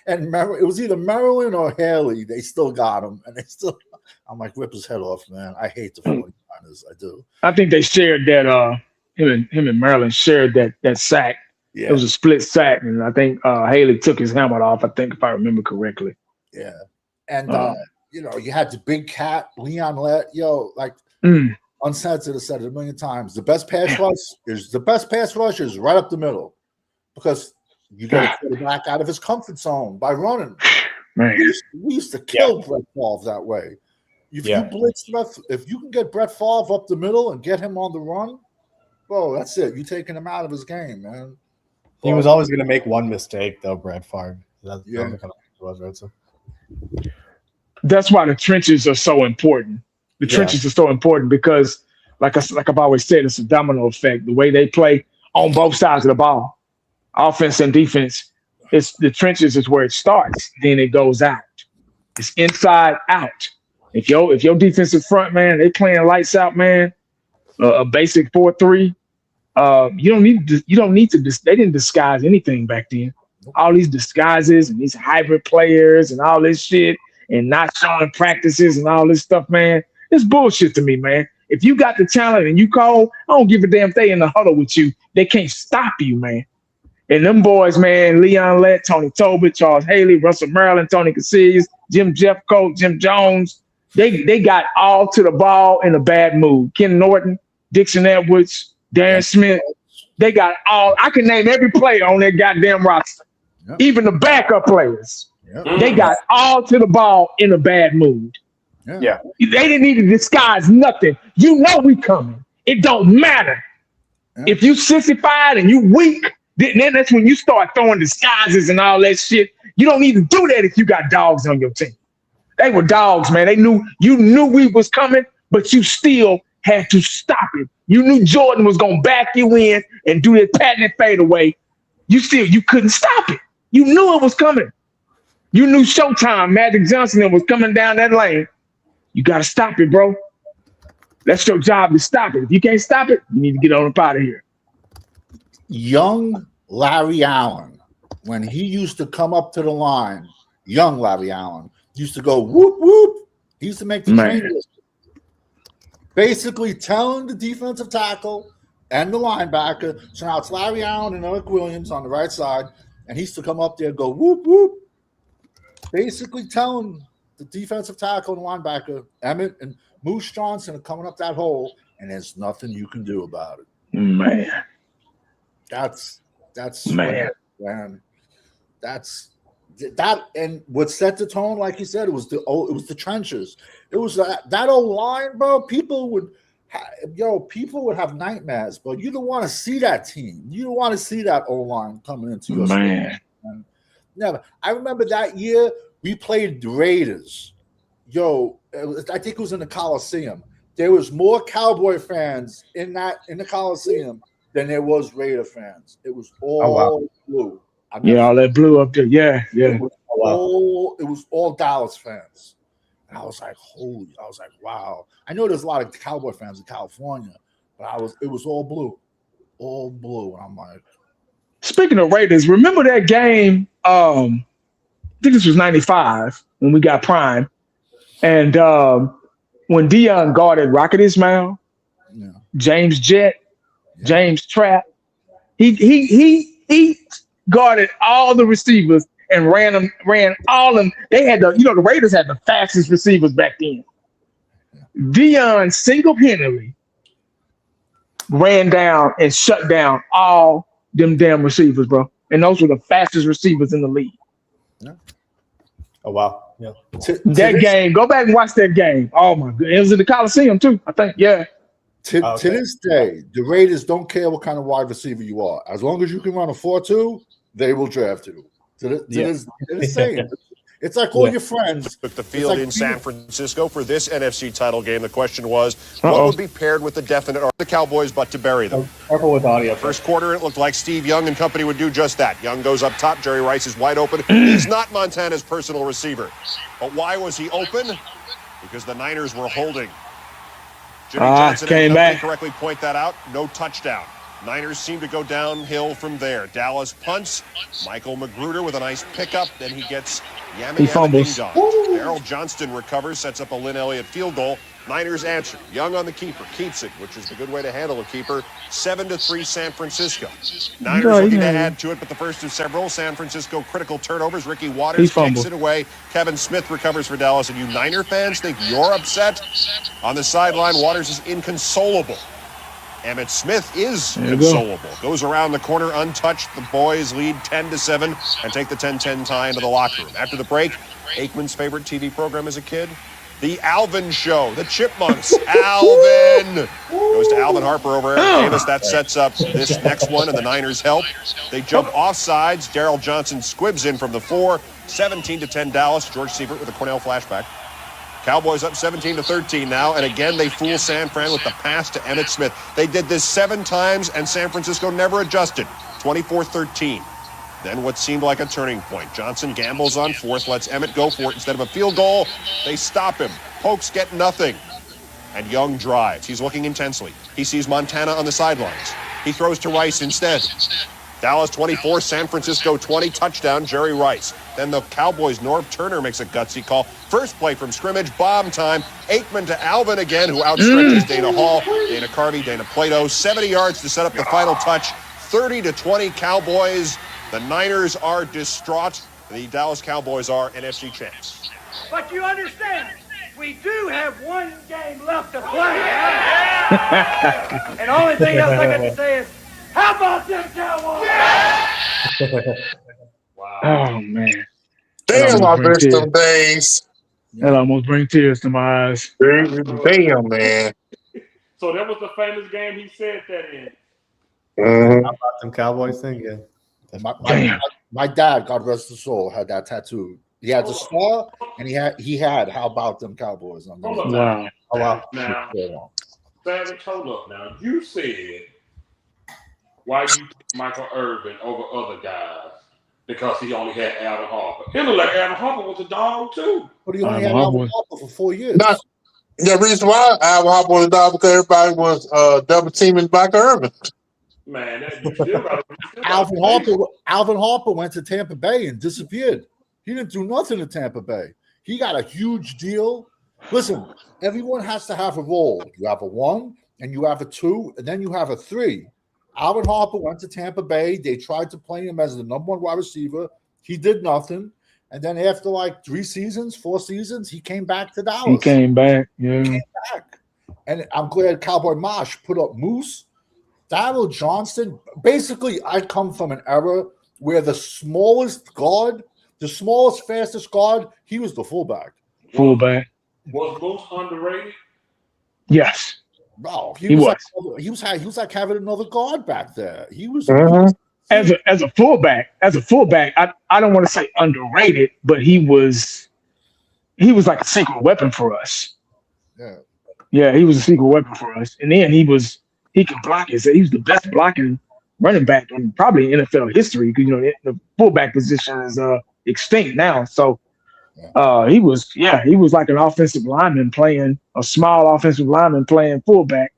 And it was either Maryland or Haley. They still got him, and I'm like, rip his head off, man. I hate the 49ers. I do. I think they shared that. Him and Maryland shared that sack. Yeah. It was a split sack, and I think Haley took his helmet off. I think if I remember correctly. Yeah, and you had the big cat Leon Lett. Uncensored has said it a million times. The best pass rush is right up the middle, because you get a quarterback out of his comfort zone by running. Right. We used to kill Brett Favre that way. If you can get Brett Favre up the middle and get him on the run, bro, that's it. You're taking him out of his game, man. He was always going to make one mistake, though, Brett Favre. That's why the trenches are so important. The trenches are so important because, like I've always said, it's a domino effect. The way they play on both sides of the ball, offense and defense, it's the trenches is where it starts. Then it goes out. It's inside out. If your defensive front, man, they playing lights out, man, a basic 4-3, You don't need to. They didn't disguise anything back then. All these disguises and these hybrid players and all this shit and not showing practices and all this stuff, man. It's bullshit to me, man. If you got the talent and you cold, I don't give a damn if they in the huddle with you. They can't stop you, man. And them boys, man, Leon Lett, Tony Tobit, Charles Haley, Russell Maryland, Tony Casillas, Jim Jeffcoat, Jim Jones, they got all to the ball in a bad mood. Ken Norton, Dixon Edwards, Darren Smith, they got all. I can name every player on their goddamn roster, even the backup players. They got all to the ball in a bad mood. Yeah. They didn't need to disguise nothing. You know we coming. It don't matter. If you sissified and you weak, then that's when you start throwing disguises and all that shit. You don't need to do that if you got dogs on your team. They were dogs, man. You knew we was coming, but you still had to stop it. You knew Jordan was gonna back you in and do that patent fadeaway. You couldn't stop it. You knew it was coming. You knew Showtime, Magic Johnson, was coming down that lane. You gotta stop it, bro. That's your job to stop it. If you can't stop it, you need to get on up out of here. Young Larry Allen, when he used to come up to the line, young Larry Allen used to go whoop whoop. He used to make the changes, basically telling the defensive tackle and the linebacker. So now it's Larry Allen and Eric Williams on the right side, and he used to come up there and go whoop whoop, basically telling the defensive tackle and linebacker, Emmett and Moose Johnson, are coming up that hole, and there's nothing you can do about it. Man. That's man. That's that, and what set the tone, like you said, it was the trenches. It was that old line, bro. People would have nightmares, but you don't want to see that team. You don't want to see that old line coming into your man. School. Never. I remember that year we played the Raiders. I think it was in the Coliseum. There was more Cowboy fans in the Coliseum than there was Raider fans. It was all blue. All that blue up there. Yeah. It was all Dallas fans. And I was like, wow. I know there's a lot of Cowboy fans in California, but it was all blue. All blue. And I'm like, speaking of Raiders, remember that game? I think this was 95 when we got Prime. And when Dion guarded Rocket Ismail, James Jett, James Trapp, he guarded all the receivers and ran all of them. They had the Raiders had the fastest receivers back then. Dion single-handedly ran down and shut down all them damn receivers, bro. And those were the fastest receivers in the league. Yeah. Oh, wow. Yeah. That game, go back and watch that game. Oh, my God. It was in the Coliseum, too, I think. Yeah. To this day, the Raiders don't care what kind of wide receiver you are. As long as you can run a 4.2, they will draft you. This saying. It's like all your friends took the field in San Francisco for this NFC title game. The question was, what would be paired with the definite or the Cowboys, but to bury them? Careful with audio. First quarter, it looked like Steve Young and company would do just that. Young goes up top. Jerry Rice is wide open. He's not Montana's personal receiver. But why was he open? Because the Niners were holding. Jimmy Johnson came back. Correctly point that out. No touchdown. Niners seem to go downhill from there. Dallas punts. Michael Magruder with a nice pickup. Then he gets Yammy fumbles. Darryl Johnston recovers, sets up a Lynn Elliott field goal. Niners answer. Young on the keeper, keeps it, which is the good way to handle a keeper. 7-3 San Francisco. Niners looking to add to it, but the first of several San Francisco critical turnovers. Ricky Waters takes it away. Kevin Smith recovers for Dallas. And you Niner fans think you're upset? On the sideline, Waters is inconsolable. Emmitt Smith is consolable. Goes around the corner untouched. The boys lead 10-7 and take the 10-10 tie into the locker room. After the break, Aikman's favorite TV program as a kid, The Alvin Show, the Chipmunks. Alvin goes to Alvin Harper over Eric Davis. That sets up this next one, and the Niners help. They jump offsides. Darryl Johnson squibs in from the 4. 17-10 Dallas. George Seibert with a Cornell flashback. Cowboys up 17-13 now, and again they fool San Fran with the pass to Emmitt Smith. They did this 7 times, and San Francisco never adjusted. 24-13. Then what seemed like a turning point. Johnson gambles on 4th, lets Emmitt go for it instead of a field goal. They stop him. Pokes get nothing. And Young drives. He's looking intensely. He sees Montana on the sidelines. He throws to Rice instead. Dallas 24, San Francisco 20, touchdown, Jerry Rice. Then the Cowboys' Norv Turner makes a gutsy call. First play from scrimmage, bomb time. Aikman to Alvin again, who outstretches Dana Hall. Dana Carvey, Dana Plato, 70 yards to set up the final touch. 30-20 Cowboys. The Niners are distraught. The Dallas Cowboys are NFC champs. But you understand, we do have one game left to play. And the only thing else I got to say is, how about them Cowboys? Wow. Oh man, Damn, I missed them days. that almost brings tears to my eyes. Damn, man. So that was the famous game he said that in. Mhm. How about them Cowboys thing? Yeah. My dad, God rest his soul, had that tattoo. He had the star, and he had how about them Cowboys on Hold up the Wow. Oh wow. Now, Savage, hold up now. You said why you pick Michael Irvin over other guys because he only had Alvin Harper. It looked like Alvin Harper was a dog too. But he only Alvin had Harper. Alvin Harper for 4 years. Not- The reason why Alvin Harper was down because everybody was double teaming Michael Irvin. Man, that you still got Alvin Harper went to Tampa Bay and disappeared. He didn't do nothing in Tampa Bay. He got a huge deal. Listen, everyone has to have a role. You have a 1, and you have a 2, and then you have a 3. Alvin Harper went to Tampa Bay. They tried to play him as the number 1 wide receiver. He did nothing. And then after like 4 seasons, he came back to Dallas. He came back. Yeah. Back. And I'm glad Cowboy Mosh put up Moose. Darryl Johnston. Basically, I come from an era where the smallest guard, the smallest, fastest guard, he was the fullback. Fullback. Was Moose underrated? Yes. No, He was. He was like having another guard back there. He was. As a fullback, I don't want to say underrated, but he was like a secret weapon for us. Yeah. Yeah, he was a secret weapon for us. And then he could block it. So he was the best blocking running back in probably in NFL history because the fullback position is extinct now. So he was like an offensive lineman playing a small offensive lineman playing fullback.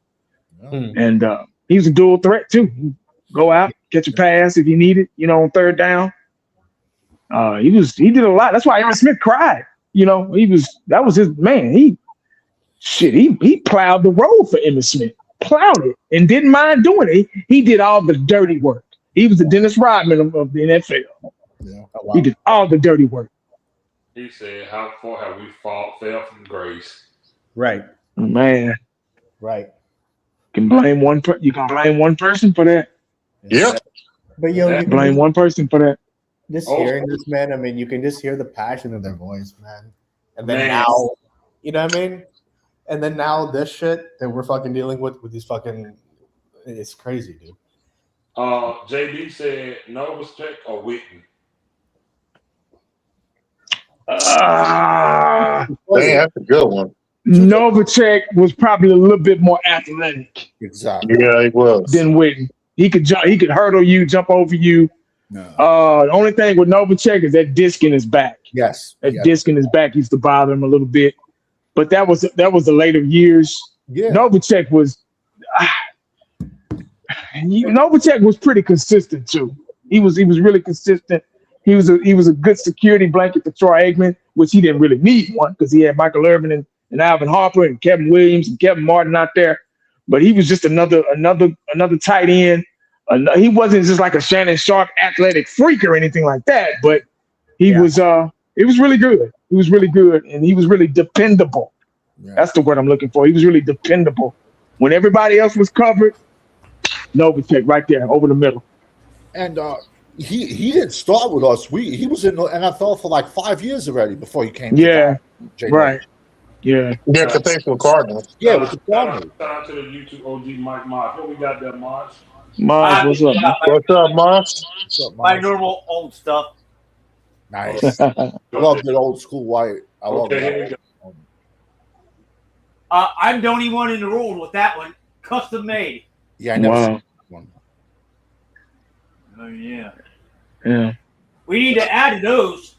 And he was a dual threat too. He'd go out, catch a pass if he needed, on third down. He did a lot. That's why Aaron Smith cried. That was his man. He plowed the road for Emmitt Smith. Plowed it and didn't mind doing it. He did all the dirty work. He was the Dennis Rodman of the NFL. Yeah. Oh, wow. He did all the dirty work. He said, "How far have we fell from grace?" Right. Man, Right. you can blame one person for that. Yep. But you Blame one person for that. just Oh. hearing this, man, I mean, you can just hear the passion in their voice, man. And then Man. now, you know what I mean? And then now this shit that we're fucking dealing with these fucking, it's crazy, dude. JB said Novacek or Whitney. Man, that's a good one. Novacek was probably a little bit more athletic Exactly. Yeah, he was. than Whitney. He could hurdle you, jump over you. No. The only thing with Novacek is that disc in his back. Yes. That Yes. disc in his back used to bother him a little bit. But that was the later years. Yeah. Novacek was Novacek was pretty consistent too. He was really consistent. He was a good security blanket for Troy Aikman, which he didn't really need one because he had Michael Irvin and Alvin Harper and Kevin Williams and Kevin Martin out there. But he was just another tight end. He wasn't just like a Shannon Sharp athletic freak or anything like that. But he was it was really good. He was really good and he was really dependable. Yeah. That's the word I'm looking for. He was really dependable. When everybody else was covered, Novacek right there over the middle. And he didn't start with us. He was in the NFL for like 5 years already before he came. Yeah, to right. Yeah. Yeah, because they were Cardinals. Yeah, with the Shout Cardinals. out to the YouTube OG Mike Moss. What we got there, Moss? Mars, what's up, man? What's up, Moss? What's up, My Mike? normal old stuff. Nice. I love the old school white. I love Okay, here we that. go. I'm the only one in the room with that one. Custom made. Yeah, I never Wow. seen that one. Oh, yeah. Yeah. We need to add to those.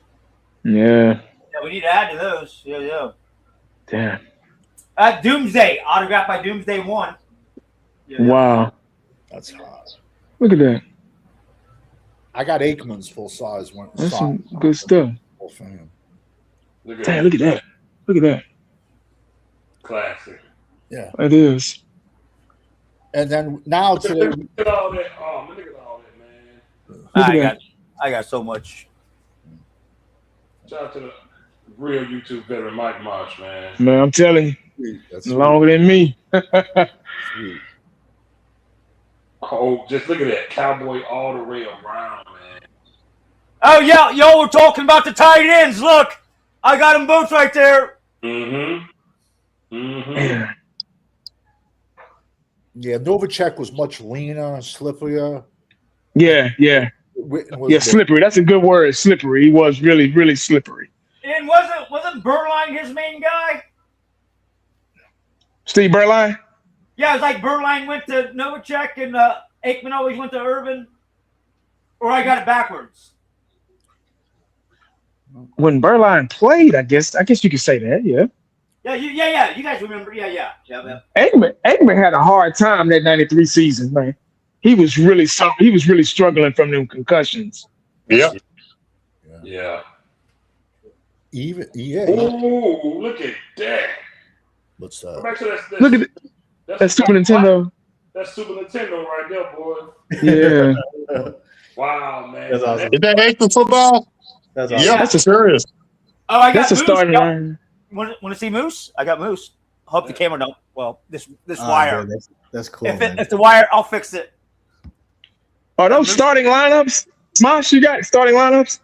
Yeah. Yeah, we need to add to those. Yeah. Damn. Doomsday. Autographed by Doomsday 1. Yeah. Wow. That's hard. Look at that. I got Aikman's full size one. That's some good stuff. Full fan. Damn, look at that. Look at that. Classic. Yeah. It is. And then now today, Look at all that. Oh, man, look at all that, man. Look at that. I got so much. Shout out to the real YouTube veteran Mike Marsh, man. Man, I'm telling you, that's longer than me. sweet. Oh, just look at that. Cowboy all the way around, man. Oh, yeah. Y'all were talking about the tight ends. Look, I got them both right there. Mm-hmm. Mm-hmm. Man. Yeah, Novacek was much leaner, slipperier. Yeah. Witten was Yeah, slippery. That's a good word. Slippery. He was really, really slippery. And wasn't Berline his main guy? Steve Berline? Yeah, it was like Berline went to Novacek and Aikman always went to Irvin. Or I got it backwards. When Berline played, I guess you could say that, yeah. Yeah. You guys remember? Yeah. Aikman had a hard time that 93 season, man. He was really struggling from them concussions. Yeah. Yeah. Oh, look at that. What's Go that? back to that. Look at that Super Nintendo. That's Super Nintendo right there, boy. Yeah. Wow, man. That's awesome. Is that Aikman football? That's awesome. Yeah, that's serious. Oh, I got That's a Moose. starting line. Want to see Moose? I got Moose. Hope the camera don't. Well, this Oh, wire. dude, that's cool. If the wire, I'll fix it. Are those starting lineups? Smosh, you got starting lineups?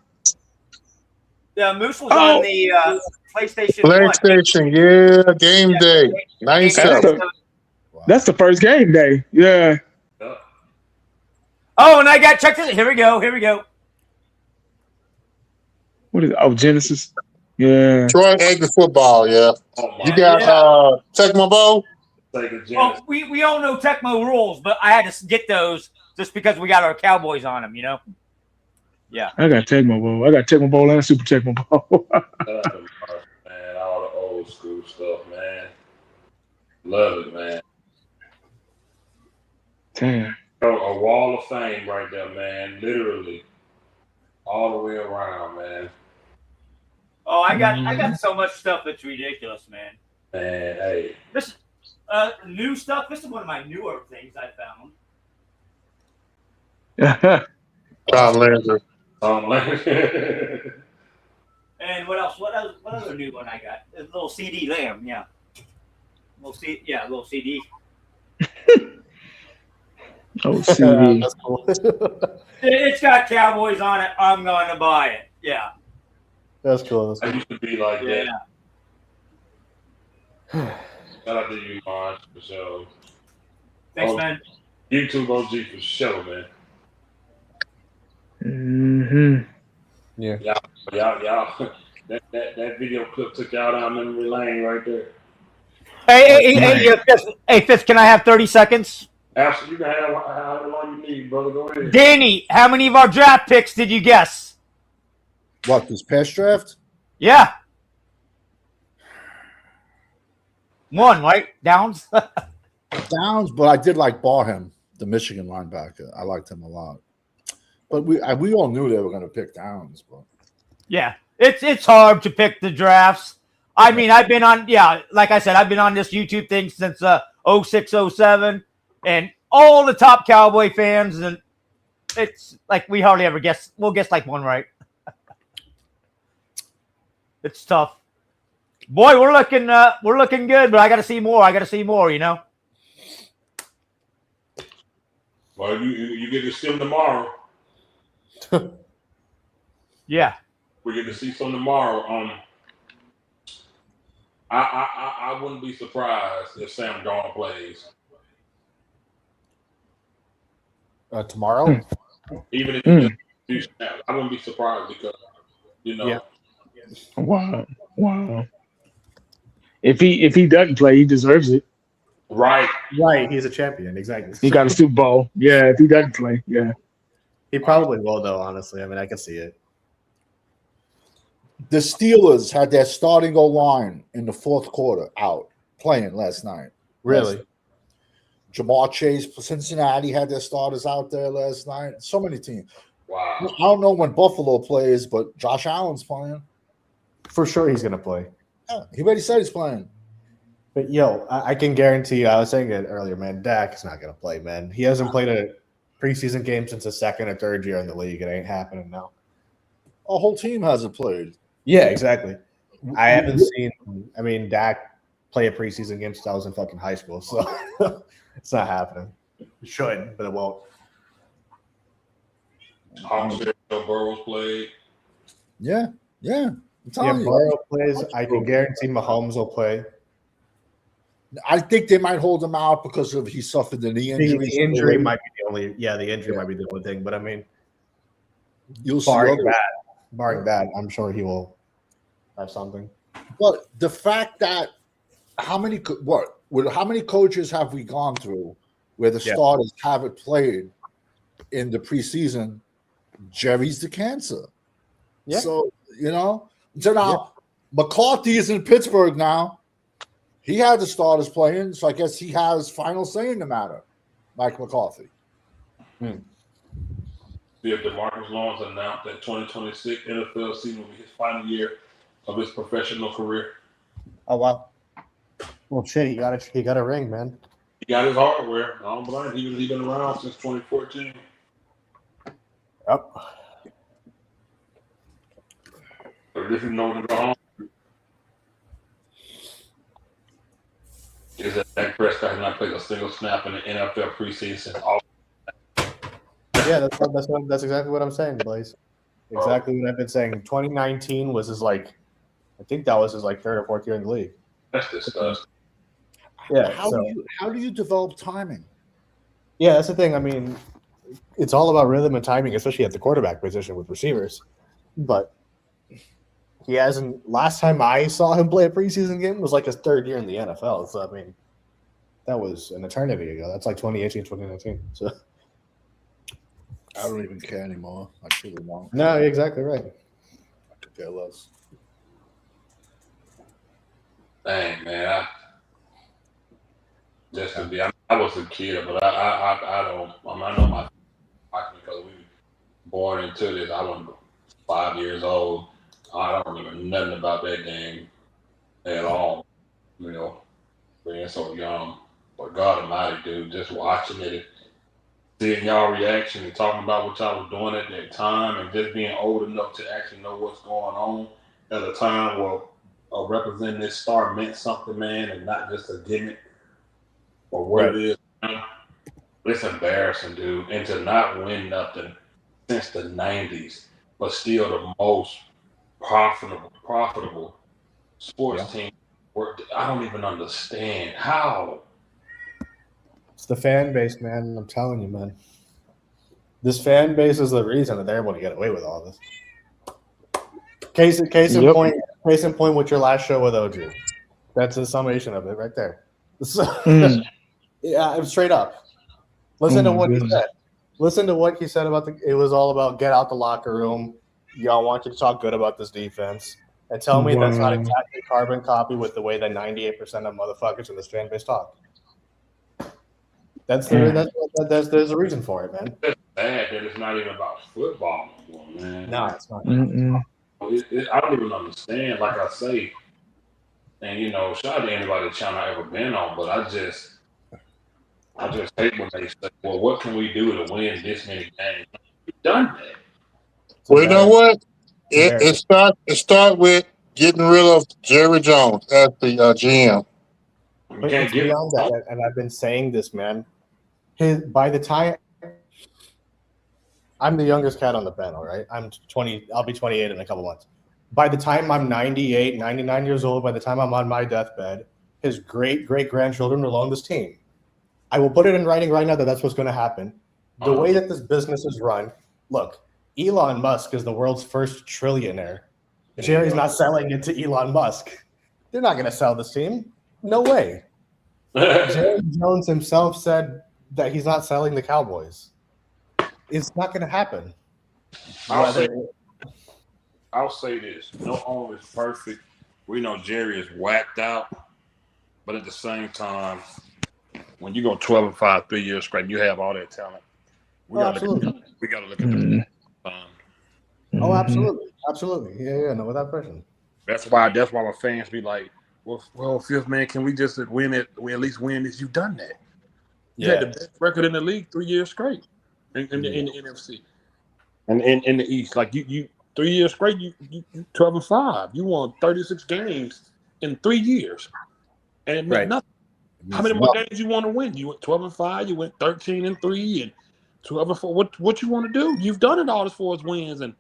Yeah, Moose was on the PlayStation. PlayStation, yeah, game day. 97. That's the first game day. Yeah. Oh, and I got check this. Here we go. What is it? Oh, Genesis. Yeah. Troy Aikman football, yeah. Oh, You got Tecmo Bowl? Well, we all know Tecmo rules, but I had to get those just because we got our Cowboys on them, you know? Yeah. I got Tecmo Bowl. I got Tecmo Bowl and Super Tecmo Bowl. Man, all the old school stuff, man. Love it, man. Damn. A wall of fame right there, man. Literally. All the way around, man. Oh, I got so much stuff that's ridiculous, man. Man, hey. This new stuff. This is one of my newer things I found. Tom Landry. And what else? What other new one I got? A little CD Lamb, yeah. Little CD. Oh, CD. That's cool. It's got Cowboys on it. I'm going to buy it. Yeah. That's cool. I used to be like that. Yeah. Shout out to you, Marge, for sure. Thanks, man. YouTube OG for sure, man. Mm-hmm. Yeah. Y'all. That video clip took y'all down memory lane right there. Hey, Fifth, can I have 30 seconds? Absolutely, you can have however long you need, brother. Go ahead. Danny, how many of our draft picks did you guess? What, this past draft? Yeah. One, right? Downs? Downs, but I did like Barham, the Michigan linebacker. I liked him a lot. But we all knew they were going to pick Downs. But Yeah. It's hard to pick the drafts. I mean, I've been on, like I said, I've been on this YouTube thing since 06, 07, and all the top Cowboy fans, and it's like we hardly ever guess. We'll guess like one right. It's tough. Boy, we're looking good, but I got to see more. You know. Well, you get to see them tomorrow. Yeah. We get to see some tomorrow. I wouldn't be surprised if Sam Darnold plays. Tomorrow? Even if he just do snaps, I wouldn't be surprised because Yeah. Wow. If he doesn't play, he deserves it. Right. Right. He's a champion. Exactly. He got a Super Bowl. Yeah, if he doesn't play, yeah. He probably will, though, honestly. I mean, I can see it. the Steelers had their starting O-line in the fourth quarter out playing last night. Really? Jamar Chase for Cincinnati had their starters out there last night. So many teams. Wow. I don't know when Buffalo plays, but Josh Allen's playing. For sure, he's gonna play. Yeah, he already said he's playing. But yo, I can guarantee you. I was saying it earlier, man. Dak is not gonna play, man. He hasn't played a preseason game since his second or third year in the league. It ain't happening now. A whole team hasn't played. Yeah, exactly. I haven't seen. I mean, Dak play a preseason game since I was in fucking high school, so it's not happening. It should, but it won't. Joe Burrow's played. Yeah. I'm Yeah, telling you. Burrow plays. I can guarantee Mahomes will play. I think they might hold him out because of he suffered the knee injury. The injury might be the only. Yeah, the injury might be the only thing. But I mean, You'll see. barring that, I'm sure he will have something. But the fact that how many coaches have we gone through where the starters haven't played in the preseason? Jerry's the cancer. Yeah. So so now McCarthy is in Pittsburgh now. He had the starters playing, so I guess he has final say in the matter. Mike McCarthy. See if DeMarcus Lawrence announced that 2026 NFL season will be his final year of his professional career. Oh wow. Well, shit, he got a ring, man. He got his hardware. I don't blame him. He's been around since 2014. Yep. But this is no to go home. Is that Dak Prescott has not played a single snap in the NFL preseason? Yeah, that's exactly what I'm saying, Blaze. Exactly what I've been saying. 2019 was his I think that was his third or fourth year in the league. That's disgusting. Yeah. How do you develop timing? Yeah, that's the thing. I mean, it's all about rhythm and timing, especially at the quarterback position with receivers. But he hasn't. Last time I saw him play a preseason game was his third year in the NFL. So I mean, that was an eternity ago. That's 2018, 2019. So I don't even care anymore. I truly won't. no, you're exactly right. I could care less. Dang, man. I was a kid, but I don't. I know my because we were born into this. I was 5 years old. I don't remember nothing about that game at all. Being so young. But God Almighty, dude, just watching it, and seeing y'all reaction and talking about what y'all was doing at that time, and just being old enough to actually know what's going on at a time where representing this star meant something, man, and not just a gimmick or what it is. It's embarrassing, dude. And to not win nothing since the 90s, but still the most profitable sports team. I don't even understand how. It's the fan base, man. I'm telling you, man. This fan base is the reason that they're able to get away with all this. Case in point with your last show with OG. That's a summation of it right there. So, yeah, straight up. Listen to what he said. Listen to what he said about it was all about get out the locker room. Y'all want you to talk good about this defense. And tell me that's not exactly carbon copy with the way that 98% of motherfuckers in this fan base talk. There's a reason for it, man. It's sad that it's not even about football anymore, man. No, it's not. I don't even understand, like I say, and shout out to anybody channel I've ever been on, but I just hate when they say, well, what can we do to win this many games? We've done that. Well, you know what? It start with getting rid of Jerry Jones as the GM. But it's beyond that, and I've been saying this, man. By the time I'm the youngest cat on the panel, right? I'm 20. I'll be 28 in a couple months. By the time I'm 98, 99 years old, by the time I'm on my deathbed, his great-great-grandchildren will own this team. I will put it in writing right now that that's what's going to happen. The way that this business is run, look, Elon Musk is the world's first trillionaire. Jerry's not selling it to Elon Musk. They're not going to sell this team. No way. Jerry Jones himself said that he's not selling the Cowboys. It's not going to happen. I'll say this. No owner is perfect. We know Jerry is whacked out. But at the same time, when you go 12-5, 3 years straight, you have all that talent. We gotta look at the Oh, absolutely. Yeah, no, without question. That's why my fans be like, well, fifth man, can we just win it? We at least win this. You've done that. You had the best record in the league 3 years straight in the NFC and in the East. Like you 3 years straight, you 12-5. You won 36 games in 3 years, and it meant nothing. How many more games you want to win? You went 12-5. You went 13-3 and 12-4. What you want to do? You've done it all as far as wins, and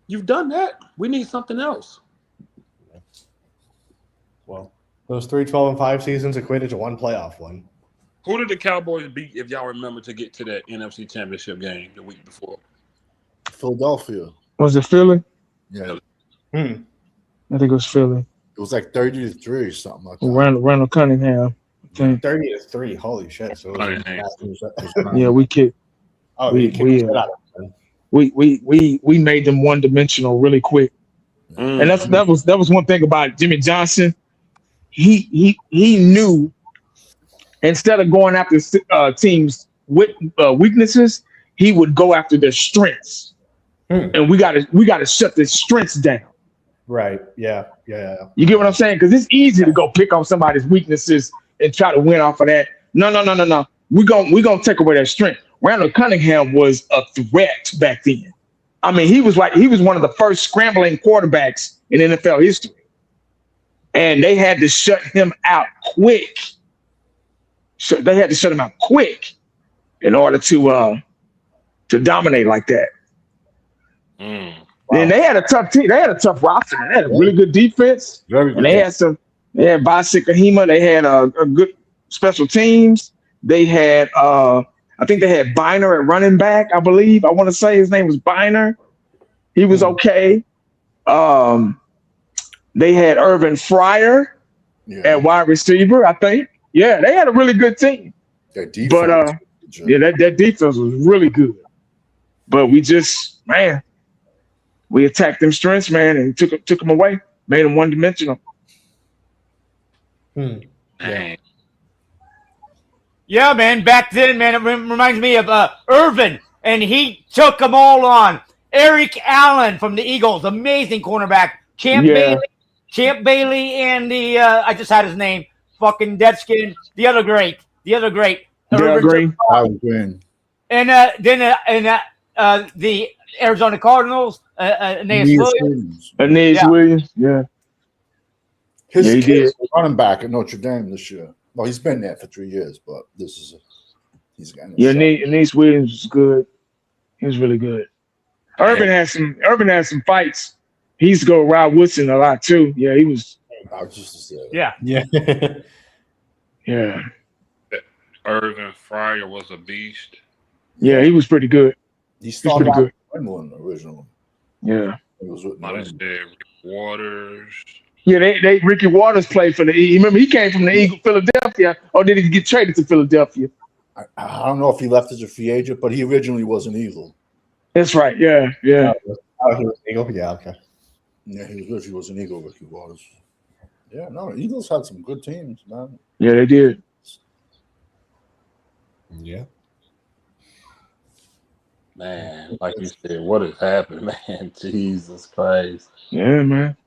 you've done that. We need something else. Well, those 3 12-5 seasons equated to one playoff win. Who did the Cowboys beat, if y'all remember, to get to that NFC Championship game the week before? Philadelphia. Was it Philly? Yeah. I think it was Philly. It was like 30-3 or something like that. Randall Cunningham. 30-3. Holy shit! So yeah, we kicked. Oh, we made them one dimensional really quick, and that was one thing about Jimmy Johnson. He knew instead of going after teams with weaknesses, he would go after their strengths, and we got to shut their strengths down. Right? Yeah. You get what I'm saying? Because it's easy to go pick on somebody's weaknesses and try to win off of that. No. We're gonna take away their strength. Randall Cunningham was a threat back then. I mean, he was one of the first scrambling quarterbacks in NFL history. And they had to shut him out quick. So they had to shut him out quick in order to dominate like that. Wow. And they had a tough team. They had a tough roster. They had a really good defense. Very good. And they had Basi Kahima. They had a good special teams. They had I think they had Biner at running back, I believe. I want to say his name was Biner. He was okay. They had Irvin Fryer at wide receiver, I think. Yeah, they had a really good team. Their defense. But that defense was really good. But we just, we attacked them strengths, man, and took them away, made them one dimensional. Yeah, man. Back then, man, it reminds me of Irvin, and he took them all on. Eric Allen from the Eagles, amazing cornerback. Champ Bailey, and the I just had his name, fucking Deadskin. The other great. Green. And then the Arizona Cardinals, Aeneas Williams. Yeah. His kid's running back at Notre Dame this year. Well, he's been there for 3 years, but he's getting Aeneas Williams was good. He was really good. Urban has some fights. He used to go with Rod Woodson a lot too. Yeah, he was. I was just to say that. Yeah. Irvin Fryer was a beast. Yeah, he was pretty good. He started out in England originally. Yeah. He was with Rick Waters. Yeah, Ricky Waters played for the Eagles. Remember, he came from the Eagles, Philadelphia, or did he get traded to Philadelphia? I don't know if he left as a free agent, but he originally was an Eagle. That's right. Yeah. Oh, he was an Eagle? Yeah, okay. Yeah, he was an Eagle, Ricky Waters. Yeah, no, the Eagles had some good teams, man. Yeah, they did. Yeah. Man, like you said, what has happened, man? Jesus Christ. Yeah, man.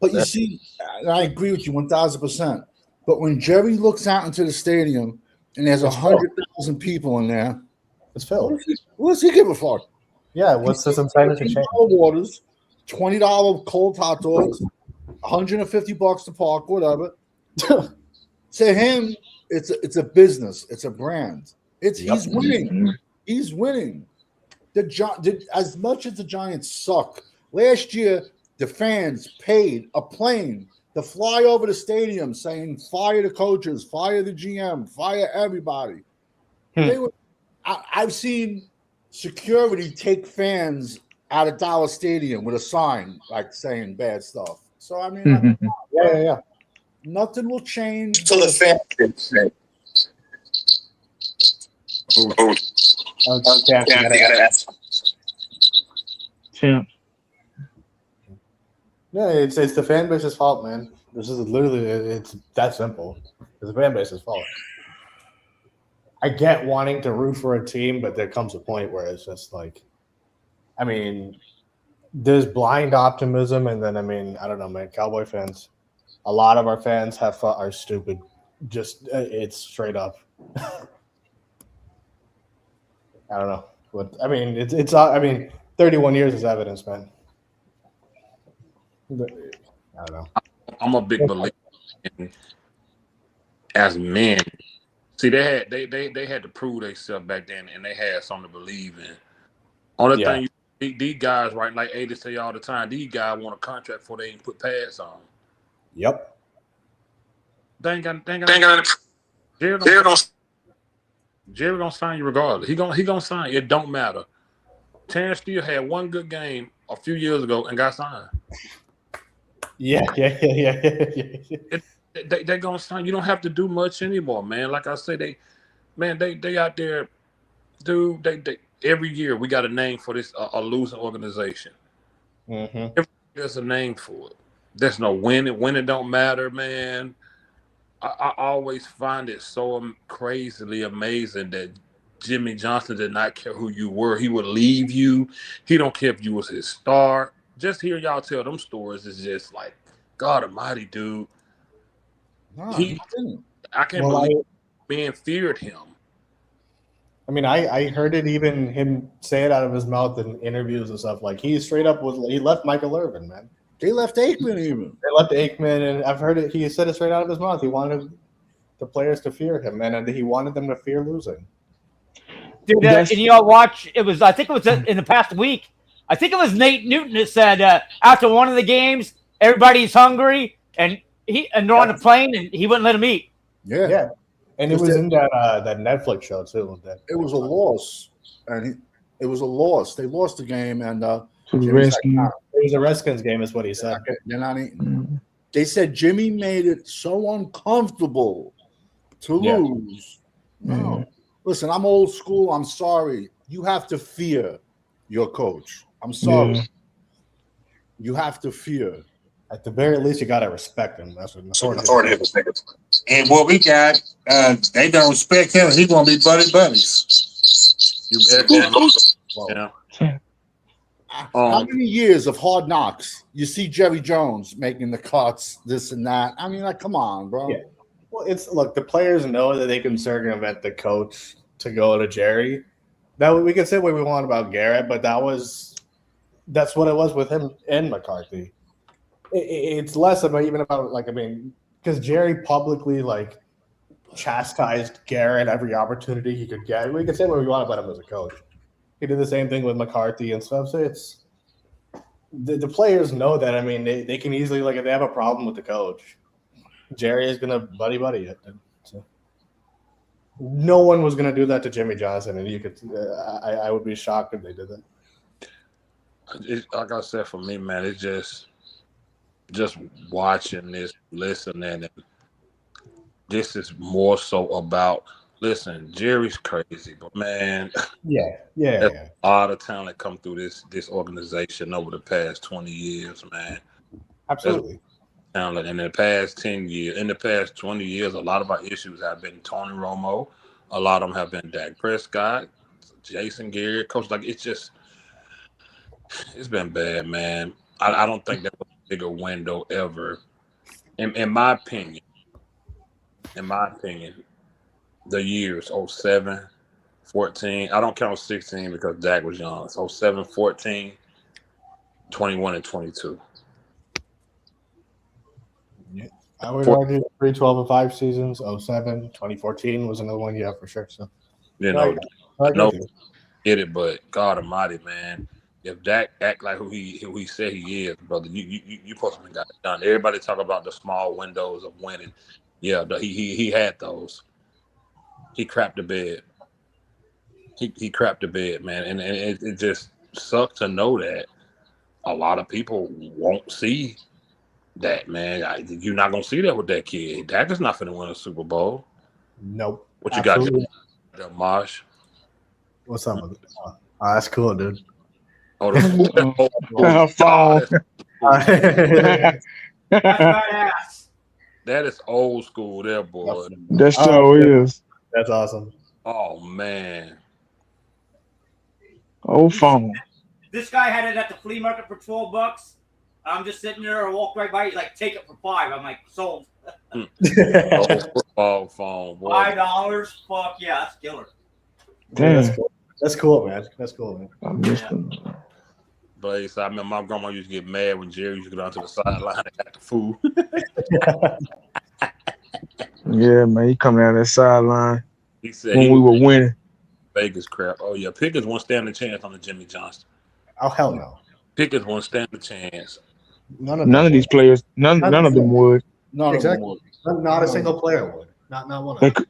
But you see, I agree with you 1,000%. But when Jerry looks out into the stadium and there's 100,000 people in there, it's filled. What does he give a fuck? Yeah, what's this incentive to change? Waters, $20 cold hot dogs, $150 to park, whatever. To him, it's a business. It's a brand. He's winning. He's winning. As much as the Giants suck, last year the fans paid a plane to fly over the stadium saying, fire the coaches, fire the GM, fire everybody. I've seen security take fans out of Dallas Stadium with a sign like saying bad stuff. So, I mean, yeah. Nothing will change To the fans. Champ. No, it's the fan base's fault, man. This is literally it's that simple. It's the fan base's fault. I get wanting to root for a team, but there comes a point where it's just like, I mean, there's blind optimism, and then I mean, I don't know, man. Cowboy fans, a lot of our fans are stupid. Just it's straight up. I don't know. What I mean, it's. I mean, 31 years is evidence, man. But, I don't know. I'm a big believer in, as men. See, they had to prove themselves back then, and they had something to believe in. Only thing these guys, right, like Ada say all the time, these guys want a contract before they even put pads on. Yep. They ain't got Jerry gonna sign you regardless. He gonna sign you. It don't matter. Terrence Steele had one good game a few years ago and got signed. Yeah. They gonna sign. You don't have to do much anymore, man. Like I say, they out there, dude. They every year we got a name for this a losing organization. Mm-hmm. There's a name for it. There's no winning. Winning don't matter, man. I always find it so crazily amazing that Jimmy Johnson did not care who you were. He would leave you. He don't care if you was his star. Just hear y'all tell them stories is just like, God Almighty, dude. No, I can't believe man feared him. I mean, I heard it even him say it out of his mouth in interviews and stuff. Like he straight up he left Michael Irvin, man. They left Aikman even. They left Aikman, and I've heard it. He said it straight out of his mouth. He wanted the players to fear him, and he wanted them to fear losing. Dude, and you all watch. It was. I think it was in the past week. I think it was Nate Newton that said after one of the games, everybody's hungry, and they're on the plane, and he wouldn't let them eat. Yeah. And it was in that Netflix show too. It was a loss, and it was a loss. They lost the game, and it was a Redskins game, is what he said. They're not eating. They said Jimmy made it so uncomfortable to lose. No, listen, I'm old school. I'm sorry. You have to fear your coach. I'm sorry. Yeah. You have to fear. At the very least, you gotta respect him. That's what authority is. And what we got, they don't respect him. He's gonna be buddies. Yeah. How many years of hard knocks? You see Jerry Jones making the cuts, this and that. I mean, like, come on, bro. Yeah. Well, look, the players know that they can circumvent the coach to go to Jerry. That we can say what we want about Garrett, but that's what it was with him and McCarthy. It's less about because Jerry publicly chastised Garrett every opportunity he could get. We can say what we want about him as a coach. He did the same thing with McCarthy and stuff. So it's the players know that. I mean, they can easily if they have a problem with the coach, Jerry is gonna buddy it. So no one was gonna do that to Jimmy Johnson, and you could. I would be shocked if they did that. Like I said, for me, man, it's just watching this, listening, and this is more so about. Listen, Jerry's crazy, but man, yeah. A lot of talent come through this organization over the past 20 years, man. Absolutely. Talent in the past 10 years, in the past 20 years, a lot of our issues have been Tony Romo. A lot of them have been Dak Prescott, Jason Garrett, coach. It's been bad, man. I don't think that was a bigger window ever, in my opinion. The years 07, 14. I don't count 16 because Dak was young. It's 07, 14, 21, and 22. Yeah. I would argue 3, 12, and 5 seasons. 07, 2014 was another one, for sure. So get it, but God Almighty, man. If Dak act like who he said he is, brother, you possibly got it done. Everybody talk about the small windows of winning. Yeah, he had those. He crapped the bed. He crapped the bed, man, and it just sucks to know that a lot of people won't see that, man. You're not gonna see that with that kid. Dak is not gonna win a Super Bowl. Nope. What you got, Marsh? What's up with it? Oh, that's cool, dude. Oh, That's that is old school, there, boy. That's how it is. That's awesome. Oh man. Oh, phone. This guy had it at the flea market for $12. I'm just sitting there. I walked right by. He's like, take it for $5. I'm like, sold. Oh, football phone, boy. $5. Fuck yeah, that's killer. Dude, that's Damn. cool. That's cool, man. That's cool, man. I missed them. Blaze, I remember my grandma used to get mad when Jerry used to go down to the sideline and got the food. Yeah, man. He coming out that sideline He said when he we was were winning. Vegas crap. Oh yeah, Pickens won't stand a chance on the Jimmy Johnson. Oh hell no. Pickens won't stand a chance. None Of these players, none of them would. No, Exactly. Not a single player would. Not one of They them. could,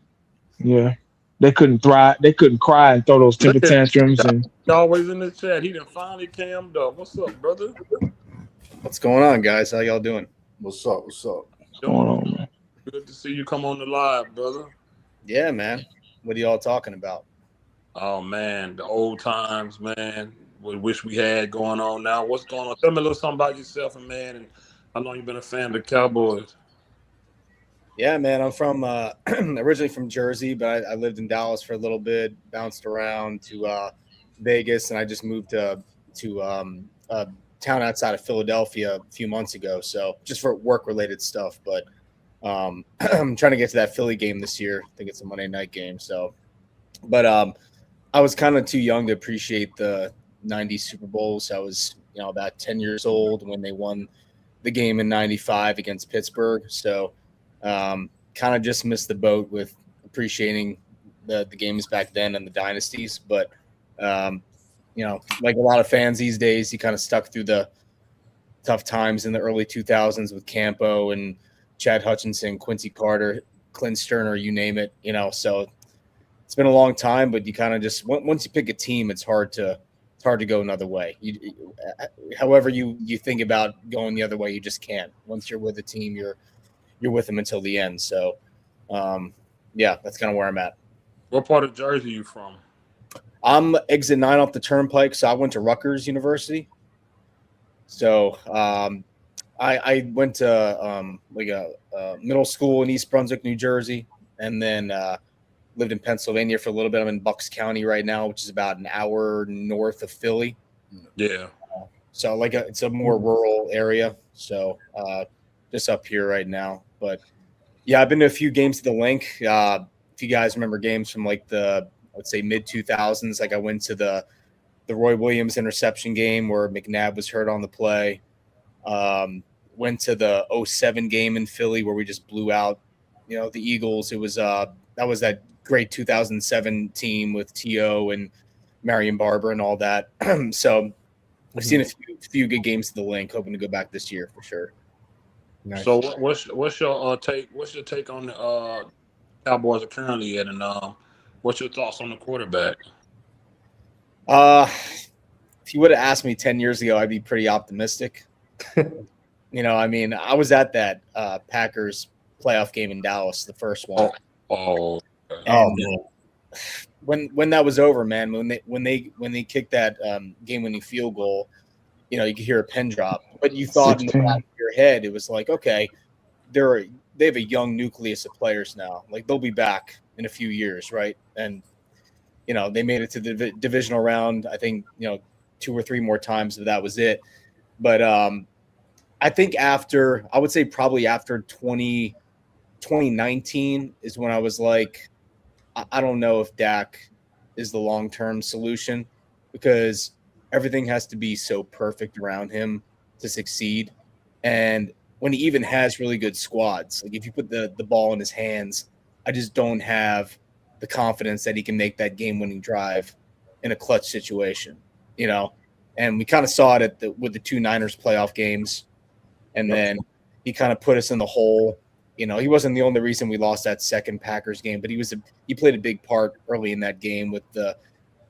yeah, they couldn't thrive. They couldn't cry and throw those temper tantrums. And He always in the chat. He done finally cammed up. What's up, brother? What's going on, guys? How y'all doing? What's up? What's up? what's going on, man? Good to see you come on the live, brother. Yeah, man. What are y'all talking about? Oh man, the old times, man. We wish we had going on now. What's going on? Tell me a little something about yourself, and man, and how long you been a fan of the Cowboys? Yeah, man. I'm from originally from Jersey, but I lived in Dallas for a little bit, bounced around to Vegas, and I just moved to a town outside of Philadelphia a few months ago. So just for work-related stuff. But I'm trying to get to that Philly game this year. I think it's a Monday night game. So, but I was kind of too young to appreciate the '90s Super Bowls. I was, about 10 years old when they won the game in '95 against Pittsburgh. So kind of just missed the boat with appreciating the games back then and the dynasties. But, like a lot of fans these days, he kind of stuck through the tough times in the early 2000s with Campo and Chad Hutchinson, Quincy Carter, Clint Sterner, you name it, so it's been a long time, but you kind of just, once you pick a team, it's hard to go another way. However you think about going the other way, you just can't. Once you're with a team, you're with them until the end. So, that's kind of where I'm at. What part of Jersey you from? I'm exit 9 off the turnpike. So I went to Rutgers University. So, I went to a middle school in East Brunswick, New Jersey, and then lived in Pennsylvania for a little bit. I'm in Bucks County right now, which is about an hour north of Philly. Yeah. So it's a more rural area. So just up here right now. But yeah, I've been to a few games at the Link. If you guys remember games from I would say mid 2000s, I went to the Roy Williams interception game where McNabb was hurt on the play. Went to the 07 game in Philly where we just blew out, the Eagles. It was that was that great 2007 team with T.O. and Marion Barber and all that. So I've seen a few good games to the Link. Hoping to go back this year for sure. Nice. So what's your take? What's your take on the Cowboys are currently at, and what's your thoughts on the quarterback? If you would have asked me 10 years ago, I'd be pretty optimistic. I was at that Packers playoff game in Dallas, the first one. Man. When that was over, man, when they kicked that game-winning field goal, you could hear a pin drop. But you thought 16. In the back of your head, it was like, okay, they have a young nucleus of players now. They'll be back in a few years, right? And they made it to the divisional round. I think 2 or 3 more times, but that was it. But I think I would say probably after 2019 is when I was like, I don't know if Dak is the long-term solution because everything has to be so perfect around him to succeed. And when he even has really good squads, if you put the ball in his hands, I just don't have the confidence that he can make that game-winning drive in a clutch situation, And we kind of saw it with the 2 Niners playoff games. And then he kind of put us in the hole. He wasn't the only reason we lost that second Packers game, but he played a big part early in that game with the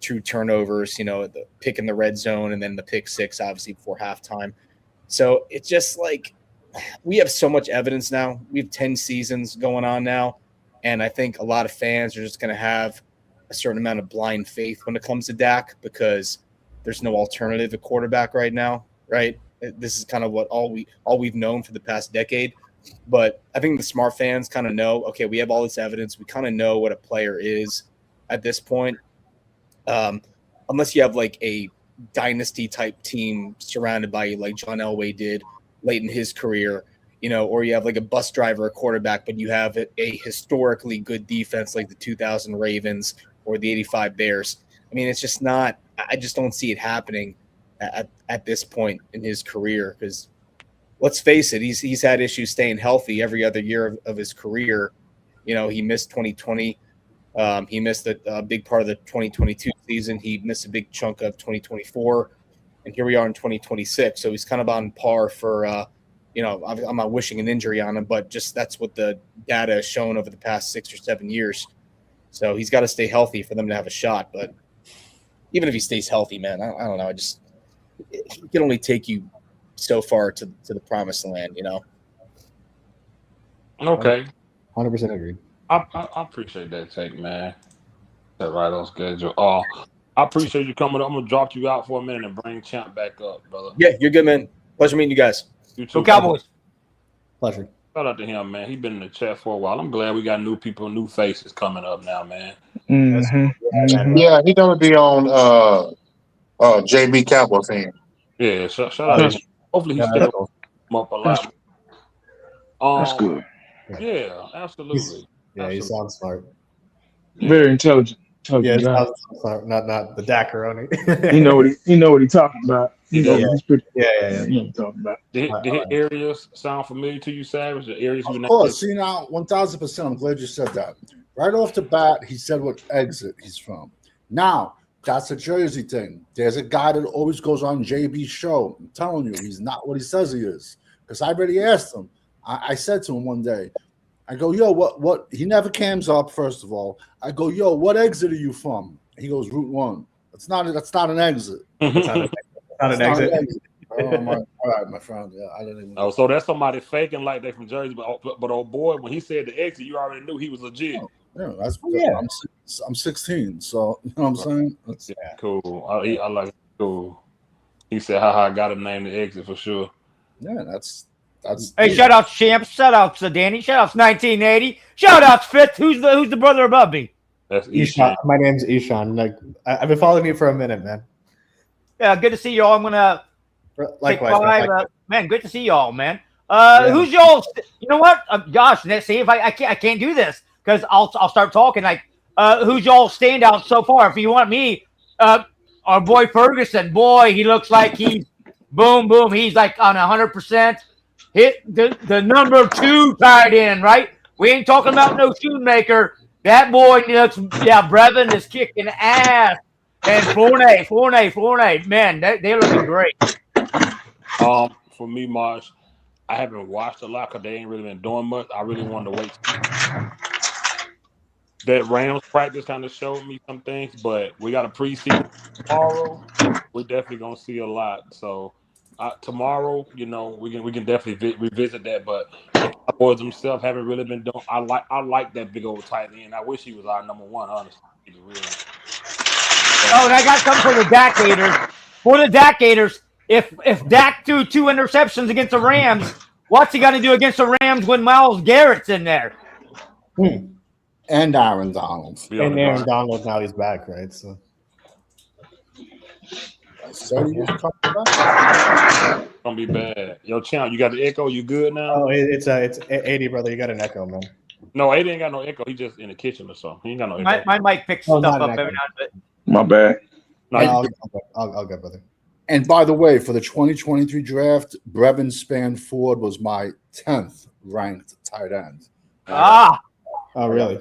2 turnovers, the pick in the red zone and then the pick 6, obviously, before halftime. So it's just we have so much evidence now. We have 10 seasons going on now. And I think a lot of fans are just going to have a certain amount of blind faith when it comes to Dak because there's no alternative at quarterback right now, right? This is kind of what all we've known for the past decade. But I think the smart fans kind of know, okay, we have all this evidence. We kind of know what a player is. at this point, unless you have like a dynasty type team surrounded by you, like John Elway did late in his career, or you have like a bus driver, a quarterback, but you have a historically good defense like the 2000 Ravens or the 85 Bears. I mean, it's just not. I just don't see it happening at this point in his career, because let's face it, he's had issues staying healthy every other year of his career. He missed 2020. He missed a big part of the 2022 season. He missed a big chunk of 2024, and here we are in 2026. So he's kind of on par for, I'm not wishing an injury on him, but just that's what the data has shown over the past 6 or 7 years. So he's got to stay healthy for them to have a shot. But even if he stays healthy, man, I don't know. He can only take you so far to the promised land, Okay. 100% agree. I appreciate that take, man. That right on schedule. I appreciate you coming up. I'm gonna drop you out for a minute and bring Champ back up, brother. Yeah, you're good, man. Pleasure meeting you guys. You too. Go Cowboys. Pleasure. Shout out to him, man. He's been in the chat for a while. I'm glad we got new people, new faces coming up now, man. Yeah, he's gonna be on JB Cowboy fan. Yeah, shout out to him. Hopefully he stays up a lot. That's good. Yeah, absolutely. He sounds smart. Very intelligent. Yeah, Guy. it sounds smart. Not the Dackaroni. He know what he's talking about. He's pretty. Yeah. You know what I'm talking about. Did his areas sound familiar to you, Savage? The areas you Of course. See, now, 1,000%. I'm glad you said that. Right off the bat, he said what exit he's from. Now, that's a Jersey thing. There's a guy that always goes on JB's show. I'm telling you, he's not what he says he is. Because I already asked him. I said to him one day, I go, yo, what? He never cams up, first of all. I go, yo, what exit are you from? He goes, Route 1. That's not an exit. That's not an exit. Oh, all right, my friend. Yeah, I didn't even. Oh, so that's somebody faking like they from Jersey, but oh boy, when he said the exit, you already knew he was legit. Yeah, that's yeah. I'm 16, so you know what I'm saying. Cool. I like it. Cool. He said, "Haha, I got to name the exit for sure." Yeah, that's. Hey, shout out Champs, shout out to Danny, shout out 1980, shout out Fifth. Who's the brother above me? That's Ishan. My name's Ishan. Like I've been following you for a minute, man. Yeah, good to see y'all. I'm gonna likewise. Man, good to see y'all, man. Who's y'all? You know what, Josh? Let's see if I can't do this because I'll start talking. Like, who's y'all standout so far? If you want me, our boy Ferguson, boy, he looks like he's boom. He's like on 100%. Hit the number 2 tight end, right? We ain't talking about no Shoemaker. That boy looks, Brevin is kicking ass. And Fournette, man, they're looking great. For me, Marsh, I haven't watched a lot because they ain't really been doing much. I really wanted to wait. That Rams practice kind of showed me some things, but we got a preseason tomorrow. We're definitely gonna see a lot. So tomorrow, we can definitely revisit that. But the Cowboys themselves haven't really been doing. I like that big old tight end. I wish he was our number 1, honestly. Oh, and I got something for the Dak haters. For the Dak haters, if Dak threw 2 interceptions against the Rams, what's he got to do against the Rams when Myles Garrett's in there? And Aaron Donald. And Aaron Donald, now he's back, right? So. Gonna be bad. Yo, Champ, you got the echo? You good now? Oh, it's 80, brother. You got an echo, man. No, 80 ain't got no echo. He just in the kitchen or something. He ain't got no echo. My mic picks stuff up every now and then. My bad. No, I'll go, brother. And by the way, for the 2023 draft, Brevin Spanford was my 10th ranked tight end. Oh, really?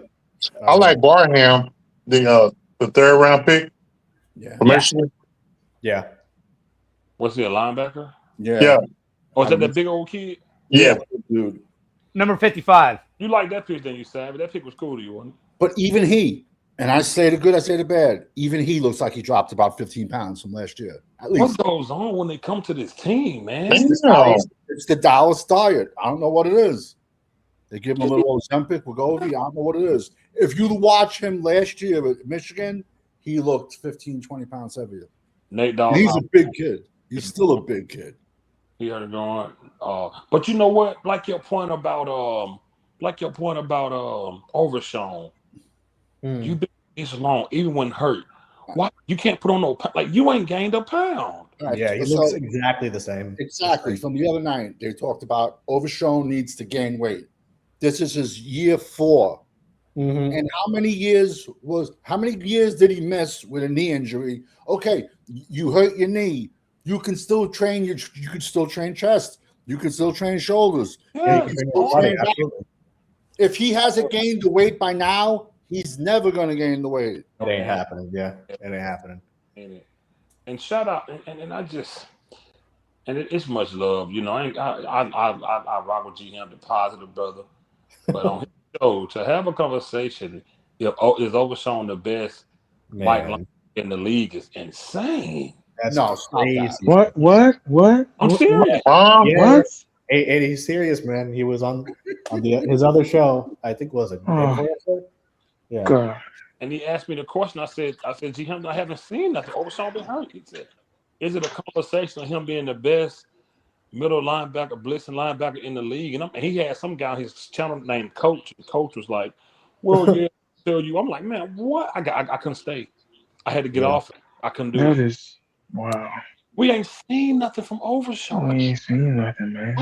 I like Barham, the 3rd round pick. Yeah. Michigan. Yeah. What's he, a linebacker? Yeah. Oh, is that the big old kid? Yeah. Dude. number 55. You like that pick, then you Savage. That pick was cool to you, wasn't it? But even he, and I say the good, I say the bad, even he looks like he dropped about 15 pounds from last year. At least. What goes on when they come to this team, man? It's the Dallas diet. I don't know what it is. They give him a little Ozempic, Wegovy. I don't know what it is. If you watch him last year at Michigan, he looked 15, 20 pounds heavier. Nate Dogg. He's a big kid. He's still a big kid. He had it going. But you know what? Like your point about Overshown. You've this long, even when hurt. Why you can't put on no like you ain't gained a pound? Right, Yeah, he so- looks exactly the same. Exactly. From the other night, they talked about Overshown needs to gain weight. This is his year 4. Mhm. And how many years did he miss with a knee injury? Okay, you hurt your knee. You can still train you can still train chest. You can still train shoulders. Yeah, Yeah, he can train his body, absolutely. If he hasn't gained the weight by now, he's never gonna gain the weight. It ain't happening. Yeah, it ain't happening. and shout out and I just and it's much love, you know. I rock with G Ham, the positive brother, but on his show to have a conversation if is Overshown the best white Man, line in the league is insane. that's No, stop crazy. What? I'm serious. Yeah, What? and he's serious, man. He was on his other show. I think was it? Yeah. God. And he asked me the question. I said, G Ham, I haven't seen nothing. Overshown been hurt. He said, is it a conversation of him being the best middle linebacker, blitzing linebacker in the league? And he had some guy on his channel named Coach. And Coach was like, well, yeah, I'll tell you. I'm like, man, what? I couldn't stay. I had to get off. I couldn't do That it. is wow. We ain't seen nothing from Overshown. We ain't seen nothing, man.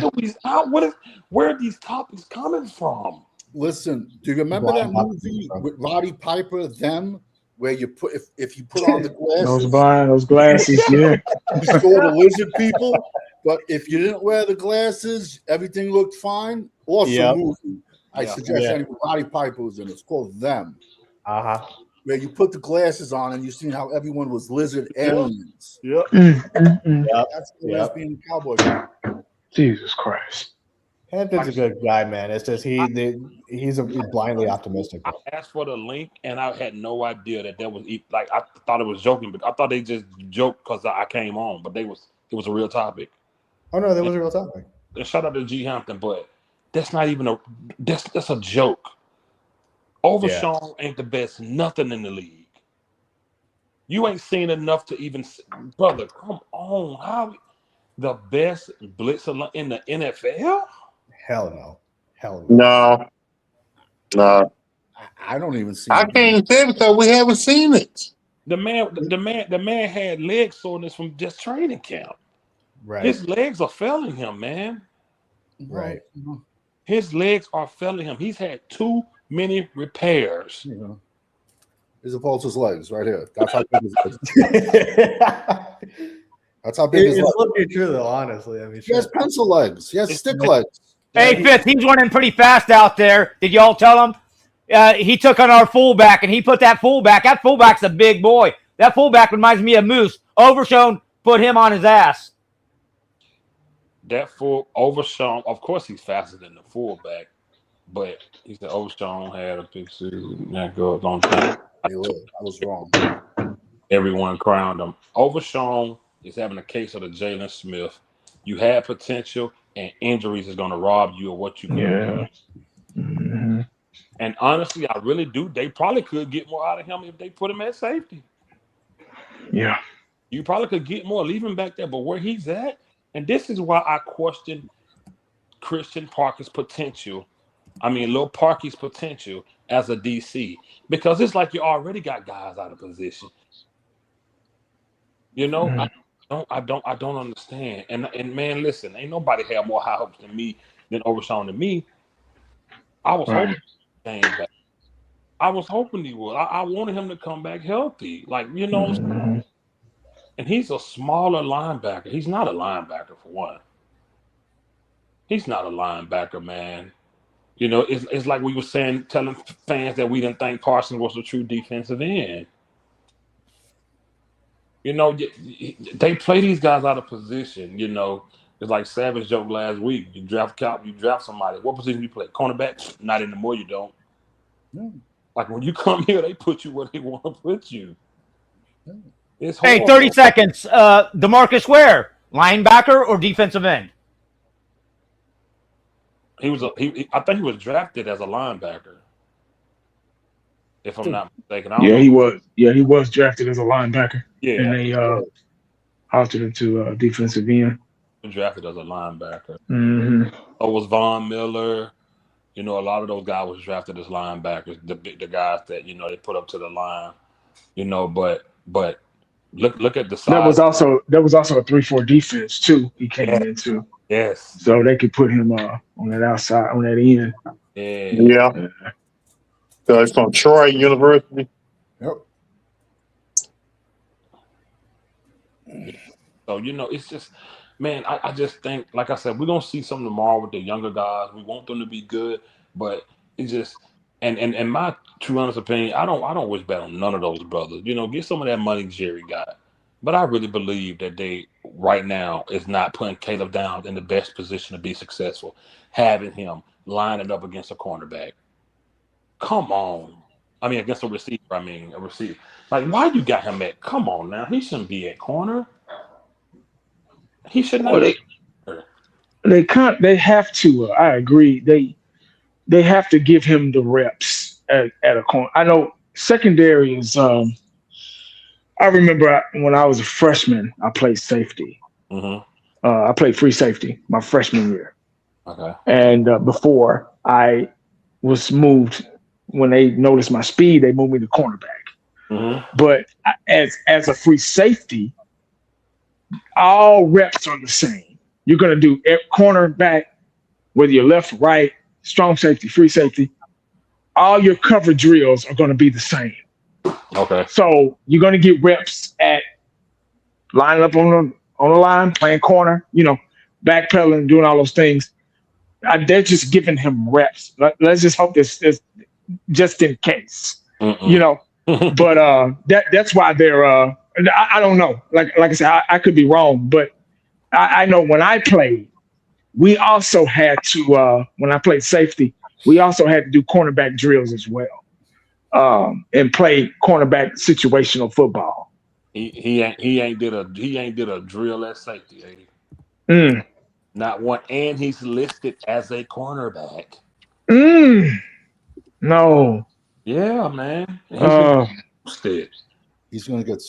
Where are these topics coming from? Listen, do you remember that movie with Roddy Piper, Them, where you put if you put on the glasses, Those glasses, yeah. you saw the lizard people, but if you didn't wear the glasses, everything looked fine. Awesome movie. I suggest anyone. Roddy Piper was in it. It's called Them. Where you put the glasses on and you seen how everyone was lizard aliens. Yep. That's the lesbian cowboy guy. Jesus Christ. Hampton's a good guy, man. It's just he's blindly optimistic. I asked for the link, and I had no idea that was like I thought it was joking, but I thought they just joked because I came on, but it was a real topic. Oh no, that was a real topic. And shout out to G Hampton, but that's not even that's a joke. Overshown ain't the best nothing in the league. You ain't seen enough to even, brother. Come on, how the best blitzer in the NFL? Hell no. No. I don't even see. I can't say it because we haven't seen it. The man had leg soreness from just training camp. Right. His legs are failing him, man. Right. His legs are failing him. He's had too many repairs. Here's a Pulse's legs right here. That's how big his legs. That's how big his legs. It's looking true though, honestly. I mean, He has pencil legs. He has stick legs. Hey, Fifth, he's running pretty fast out there. Did y'all tell him? He took on our fullback, and he put that fullback. That fullback's a big boy. That fullback reminds me of Moose. Overshown put him on his ass. That full Overshown, of course, he's faster than the fullback, but he said Overshown had a big suit. That goes on time. I was wrong. Everyone crowned him. Overshown is having a case of the Jalen Smith. You had potential, and injuries is going to rob you of what you can do. Mm-hmm. And honestly, I really do. They probably could get more out of him if they put him at safety. Yeah. You probably could get more, leave him back there. But where he's at, and this is why I question Christian Parker's potential. I mean, Lil Parky's potential as a DC, because it's like you already got guys out of position. You know, I don't understand. And man, listen, ain't nobody had more high hopes than me than Overshown to me. I was hoping he came back. I was hoping he would. I wanted him to come back healthy, like you know. Mm-hmm. And he's a smaller linebacker. He's not a linebacker for one. He's not a linebacker, man. You know, it's like we were saying, telling fans that we didn't think Parsons was a true defensive end. You know, they play these guys out of position. You know, it's like Savage joked last week. You draft somebody. What position you play? Cornerback? Not anymore. You don't. Like when you come here, they put you where they want to put you. It's Hey, horrible. 30 seconds. DeMarcus Ware, linebacker or defensive end? I think he was drafted as a linebacker, if I'm not mistaken. He was. Yeah, he was drafted as a linebacker. Yeah, and they altered him to defensive end. Drafted as a linebacker. Mm-hmm. So was Von Miller. You know, a lot of those guys was drafted as linebackers, the guys that they put up to the line. You know, but look at the That size. was also a 3-4 defense too. He came Yeah. into, Yes. so they could put him on that outside, on that end. Yeah. So it's from Troy University. Yep. So it's just, man, I just think, like I said, we're gonna see something tomorrow with the younger guys. We want them to be good, but it's just, and my true honest opinion, I don't wish bad on none of those brothers. Get some of that money Jerry got, but I really believe that they right now is not putting Caleb Downs in the best position to be successful, having him lining up against a cornerback. Come on. I mean, against a receiver. A receiver. Like, why you got him at? Come on now. He shouldn't be at corner. He should not. Well, they have to. I agree. They have to give him the reps at a corner. I know secondary is. I remember when I was a freshman, I played safety. Mm-hmm. I played free safety my freshman year. Okay. And before I was moved, when they noticed my speed, they moved me to cornerback. Mm-hmm. But as a free safety, all reps are the same. You're going to do cornerback, whether you're left, right, strong safety, free safety. All your cover drills are going to be the same. Okay. So you're going to get reps at lining up on the line, playing corner, backpedaling, doing all those things. They're just giving him reps. Let's just hope this is just in case, But that's why they're. I don't know. Like I said, I could be wrong, but I know when I played, we also had to. When I played safety, we also had to do cornerback drills as well, and play cornerback situational football. He ain't did a drill at safety. Not one, and he's listed as a cornerback. No. Yeah, man. He's going to get.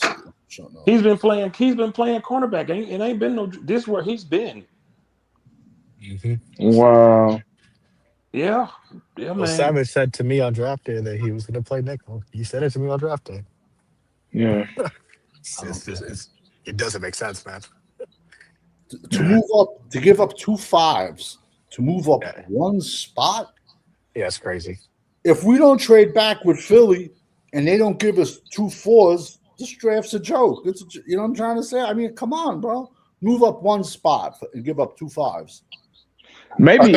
He's been playing cornerback. It ain't been no. This is where he's been. Mm-hmm. Wow. Yeah, well, man. Savage said to me on draft day that he was going to play nickel. He said it to me on draft day. Yeah. It doesn't make sense, man. To move up, to give up 2 5s, to move up one spot. Yeah, it's crazy. If we don't trade back with Philly and they don't give us 2 4s, this draft's a joke. You know what I'm trying to say? I mean, come on, bro. Move up one spot and give up 2 5s. Maybe.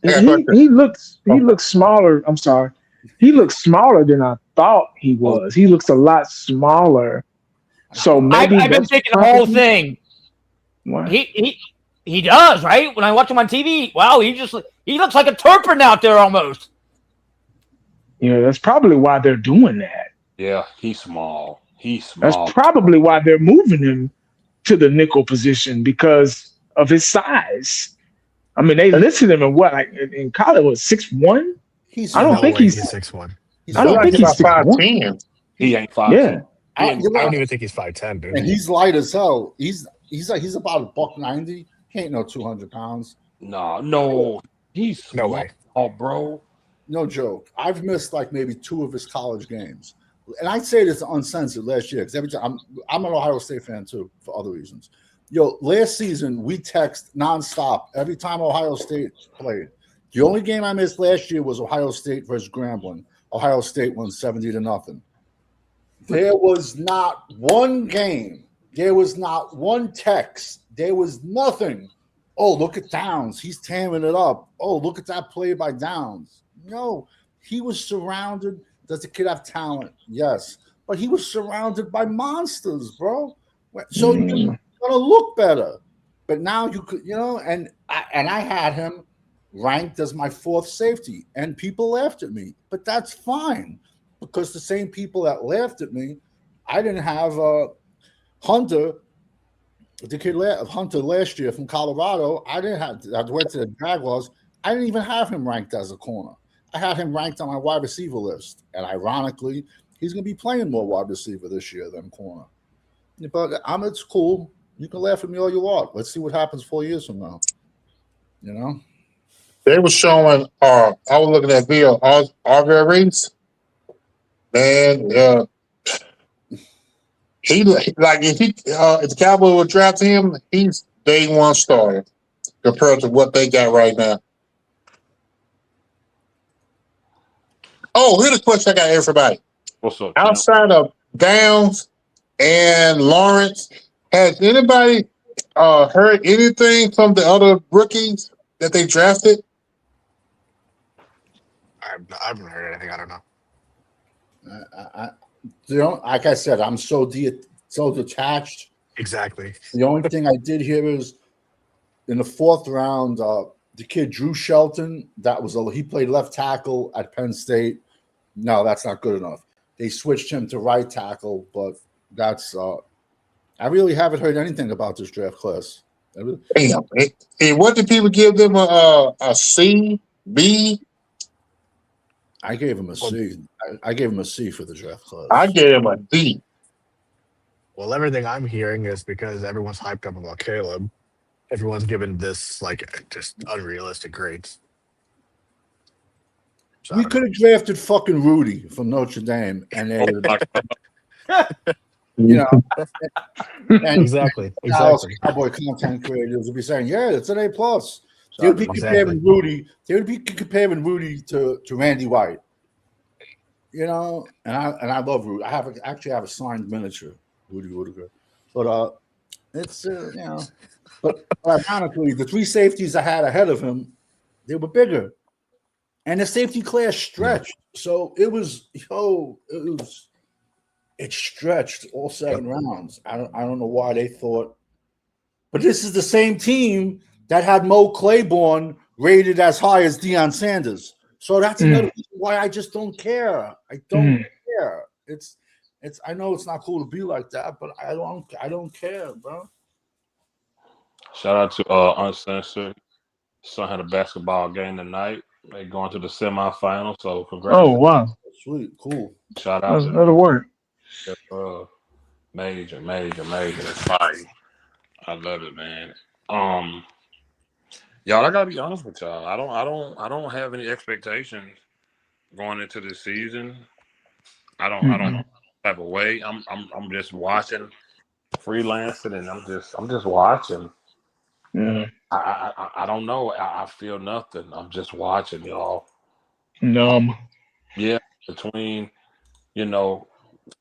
He looks smaller. I'm sorry. He looks smaller than I thought he was. He looks a lot smaller. So maybe I've been thinking the whole thing. What? He does, right? When I watch him on TV, wow, he looks like a Turpin out there almost. Yeah, that's probably why they're doing that. Yeah, he's small. That's probably why they're moving him to the nickel position, because of his size. I mean, they listed him in what, like in college, was 6'1"? I don't think he's 6'1". I don't think he's 5'10". He ain't 5'10". Yeah. I don't even think he's 5'10", dude. And he's light as hell. He's about $190. He ain't no 200 pounds. No, he's small. No way. Oh, bro. No joke. I've missed like maybe 2 of his college games. And I say this uncensored last year because every time I'm an Ohio State fan too for other reasons. Yo, last season we text nonstop every time Ohio State played. The only game I missed last year was Ohio State versus Grambling. Ohio State won 70-0. There was not one game. There was not one text. There was nothing. Oh, look at Downs. He's tearing it up. Oh, look at that play by Downs. No, he was surrounded. Does the kid have talent? Yes. But he was surrounded by monsters, bro. So you're going to look better. But now you could, and I had him ranked as my 4th safety, and people laughed at me. But that's fine, because the same people that laughed at me, I didn't have Hunter, the kid Hunter last year from Colorado. I went to the Jaguars. I didn't even have him ranked as a corner. I had him ranked on my wide receiver list. And ironically, he's going to be playing more wide receiver this year than corner. But it's cool. You can laugh at me all you want. Let's see what happens 4 years from now. They were showing. I was looking at video. Arvell Reese. Man, he like if the Cowboys would draft him, he's day one starter compared to what they got right now. Oh, here's a question I got everybody. What's up, champ? Outside of Downs and Lawrence, has anybody heard anything from the other rookies that they drafted? I haven't heard anything. I don't know. Like I said, I'm so detached. Exactly. The only thing I did hear is in the 4th round, the kid Drew Shelton. He played left tackle at Penn State. No, that's not good enough. They switched him to right tackle, but that's. I really haven't heard anything about this draft class. Damn. Hey, what did people give them a C, B? I gave him a C. I gave him a C for the draft class. I gave him a D. Well, everything I'm hearing is because everyone's hyped up about Caleb. Everyone's given this like just unrealistic grades. So We could have drafted fucking Rudy from Notre Dame, and they would have, and exactly. Dallas Cowboy content creators would be saying, "Yeah, it's an A+." They would be comparing Rudy. They would be comparing Rudy to Randy White. And I love Rudy. I actually have a signed miniature, Rudy Rudiger. But it's But ironically, the 3 safeties I had ahead of him, they were bigger, and the safety class stretched. So it stretched all 7 rounds. I don't know why they thought, but this is the same team that had Mo Claiborne rated as high as Deion Sanders. So that's another reason why I just don't care. I don't care. It's. I know it's not cool to be like that, but I don't care, bro. Shout out to Uncensored. Son had a basketball game tonight. They going to the semifinals, so congrats. Oh wow, sweet, cool. Shout out. Another word. Major. That's fire. I love it, man. Y'all, I gotta be honest with y'all. I don't have any expectations going into this season. I don't know type of way. I'm just watching, freelancing, and I'm just watching. Yeah. I don't know. I feel nothing. I'm just watching, y'all. Numb. Yeah, between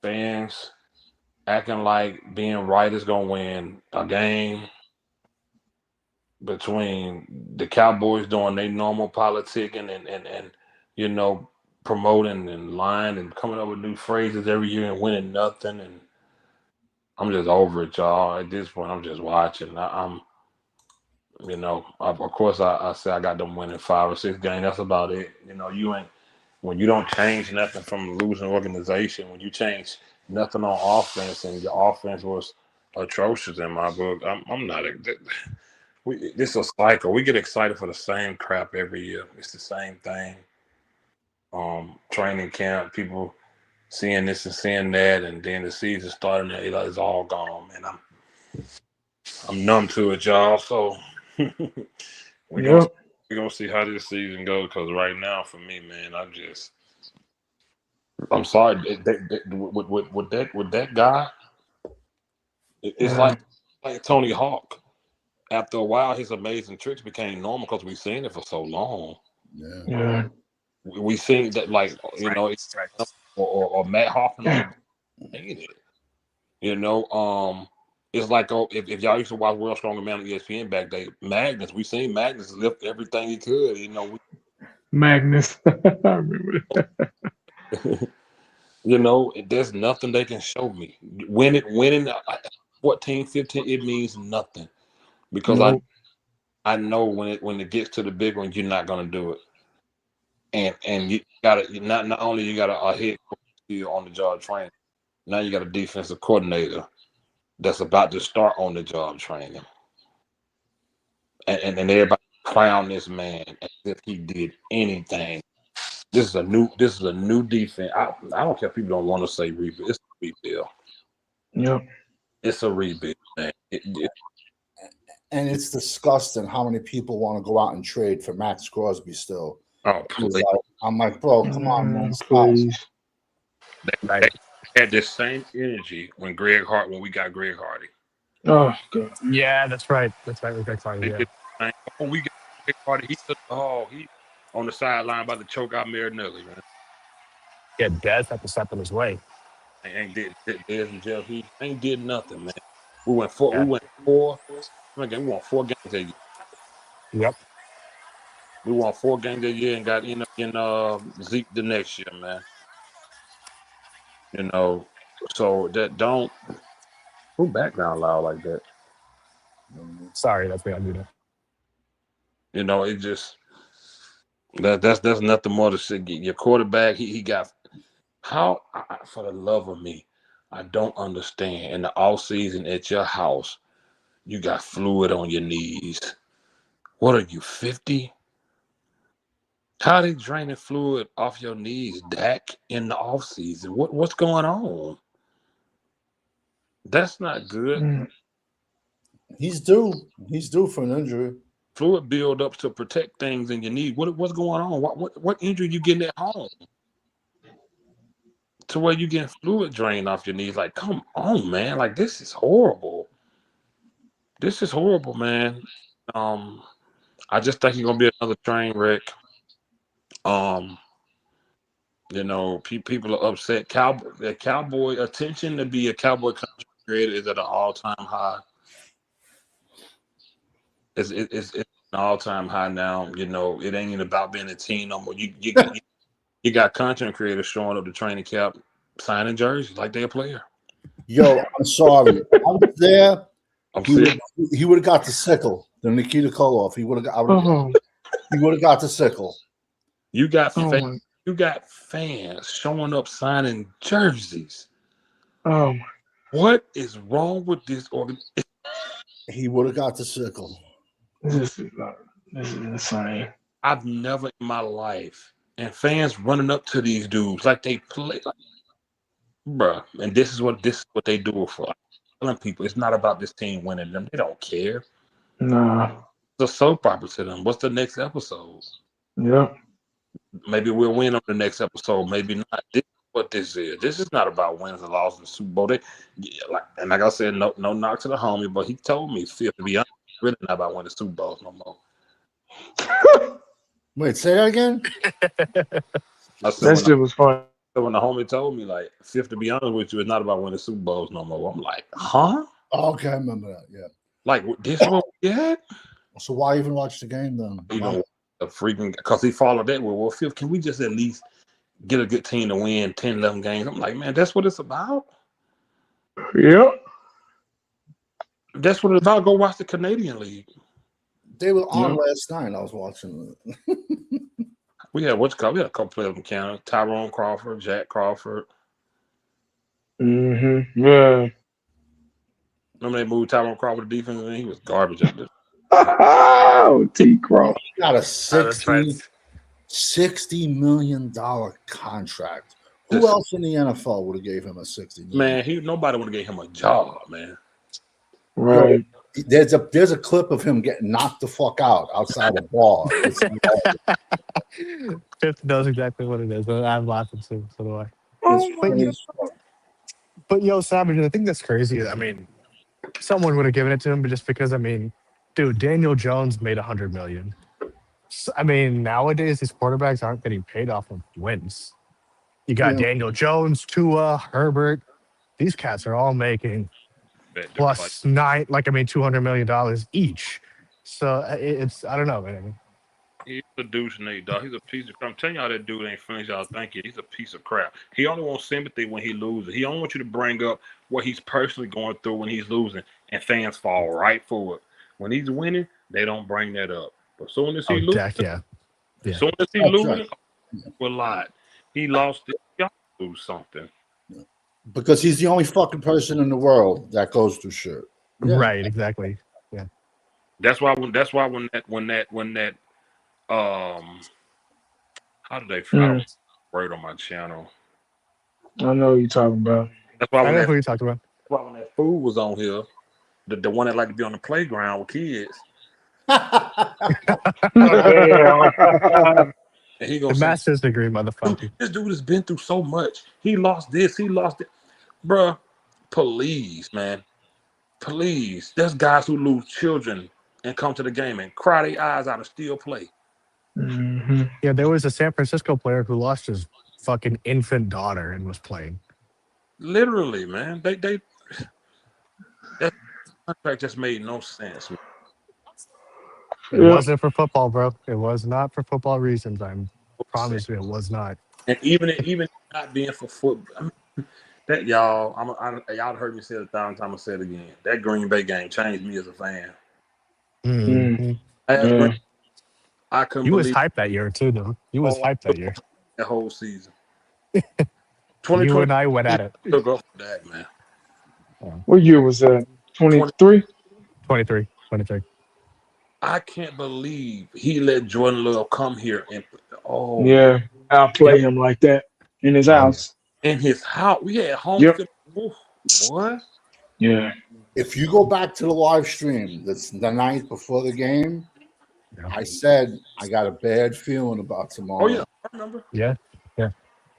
fans acting like being right is gonna win a game, between the Cowboys doing their normal politicking and promoting and lying and coming up with new phrases every year and winning nothing, and I'm just over it, y'all. At this point, I'm just watching. Of course, I say I got them winning 5 or 6 games. That's about it. When you don't change nothing from a losing organization, when you change nothing on offense, and your offense was atrocious in my book, I'm not. This is a cycle. We get excited for the same crap every year. It's the same thing. Training camp, people seeing this and seeing that, and then the season starting, it's all gone, man. I'm numb to it, y'all. So we're gonna see how this season goes. Because right now, for me, man, I'm sorry. With that guy, it's like Tony Hawk. After a while, his amazing tricks became normal because we've seen it for so long. Yeah. We seen that, or Matt Hoffman. It's like if y'all used to watch World Stronger Man on ESPN back day, Magnus. We seen Magnus lift everything he could. Magnus. I remember that. There's nothing they can show me. Winning 14, 15, it means nothing. Because I know when it gets to the big one, you're not gonna do it, and you gotta not only you got a head coach on the job training, now you got a defensive coordinator that's about to start on the job training, and everybody clown this man as if he did anything. This is a new defense. I don't care if people don't want to say rebuild. It's a rebuild. Yep. It's a rebuild, man. And it's disgusting how many people want to go out and trade for Max Crosby still. Oh, please. I'm like, bro, come on, man. Stop. Please. They had this same energy when we got Greg Hardy. Oh God. Yeah, that's right. That's right. That's right. They Yeah. did the same. When we got Greg Hardy, he on the sideline about to choke out Marinelli, man. Yeah, Dez had to step in his way. Ain't did Dez and Jeff. He ain't did nothing, man. We went four. Yeah. We won 4 games that year. Yep. We won 4 games that year and got in Zeke the next year, man. So that don't who background loud like that. Sorry, that's me. I do that. It just that's nothing more to say. Your quarterback, he got for the love of me, I don't understand. In the off season at your house, you got fluid on your knees. What are you, 50? How they draining fluid off your knees, Dak, in the off season? What's going on? That's not good. He's due. He's due for an injury. Fluid build up to protect things in your knee. What's going on? What injury you getting at home? To where you getting fluid drained off your knees? Like, come on, man! Like, this is horrible. This is horrible, man. I just think it's gonna be another train wreck. People are upset. Cowboy attention to be a Cowboy country creator is at an all-time high. It's an all-time high now. It ain't even about being a team no more. You got content creators showing up to training camp, signing jerseys like they're a player. Yo, I'm sorry. I was there. I'm He would have got the sickle. The Nikita Koloff. He would have got the sickle. You got fans showing up signing jerseys. Oh my. What is wrong with this organization? He would have got the sickle. This is insane. I've never in my life, and fans running up to these dudes like they play, bruh. And this is what they do it for. I'm telling people, it's not about this team winning them. They don't care. Nah. It's a soap opera to them. What's the next episode? Yep. Maybe we'll win on the next episode. Maybe not. This is what this is. This is not about wins and losses in the Super Bowl. Like I said, no knock to the homie, but he told me, Phil, to be honest, really not about winning the Super Bowls no more. Wait, say that again? I said, that shit was fun. When the homie told me, like, Fifth, to be honest with you, it's not about winning Super Bowls no more. I'm like, huh? Oh, okay, I remember that. Yeah. Like, this one we get? So why even watch the game then? Even a freaking, because he followed that with, well, Fifth, can we just at least get a good team to win 10, 11 games? I'm like, man, that's what it's about? Yep. That's what it's about. Go watch the Canadian League. They were on last night. I was watching it. We had we had a couple players from Canada. Tyrone Crawford, Jack Crawford. Mm-hmm. Yeah. Remember they moved Tyrone Crawford to defense and he was garbage at this. Oh, T. Crawford. He got a $60 million contract. Who else in the NFL would have gave him a $60 million? Man, nobody would have gave him a job, man. Right. There's a clip of him getting knocked the fuck out outside the bar. Fifth knows exactly what it is. I'm laughing too. So do I. But yo, Savage, the thing that's crazy is, I mean, someone would have given it to him, but just because, I mean, dude, Daniel Jones made $100 million. So, I mean, nowadays these quarterbacks aren't getting paid off of wins. You got Daniel Jones, Tua, Herbert. These cats are all making plus $200 million each. So it's, I don't know, man. He's a douche, Nate, dog. He's a piece of crap. I'm telling y'all that dude ain't finished y'all thinking. He's a piece of crap. He only wants sympathy when he loses. He only wants you to bring up what he's personally going through when he's losing, and fans fall right for it. When he's winning, they don't bring that up. But as soon as he loses, as soon as he loses, a lot. He lost it. Y'all do something. Because he's the only fucking person in the world that goes through shit. Yeah. Right, exactly. Yeah. That's why when that how did they I don't word on my channel. I know what you're talking about. That's why I know who you're talking about. That's why when that fool was on here, the one that like to be on the playground with kids. And he The gonna say, master's degree, motherfucker. this dude has been through so much. He lost this, he lost it. Bruh, please, man. Please. There's guys who lose children and come to the game and cry their eyes out and still play. Mm-hmm. Yeah, there was a San Francisco player who lost his fucking infant daughter and was playing. Literally, man. That contract just made no sense, man. It wasn't for football, bro. It was not for football reasons. I promise you, it was not. And even not being for football, I mean, that y'all heard me say it 1,000 times. I say it again. That Green Bay game changed me as a fan. Mm-hmm. I couldn't You was believe hyped that year too, though. You was hyped that year. that whole season. You and I went at it. Took off that, man. What year was that? 23? 23. I can't believe he let Jordan Love come here and outplay him like that in his house. In his house, we had home. Yep. What? Yeah. If you go back to the live stream, that's the night before the game, I said I got a bad feeling about tomorrow. Oh yeah, I remember. Yeah.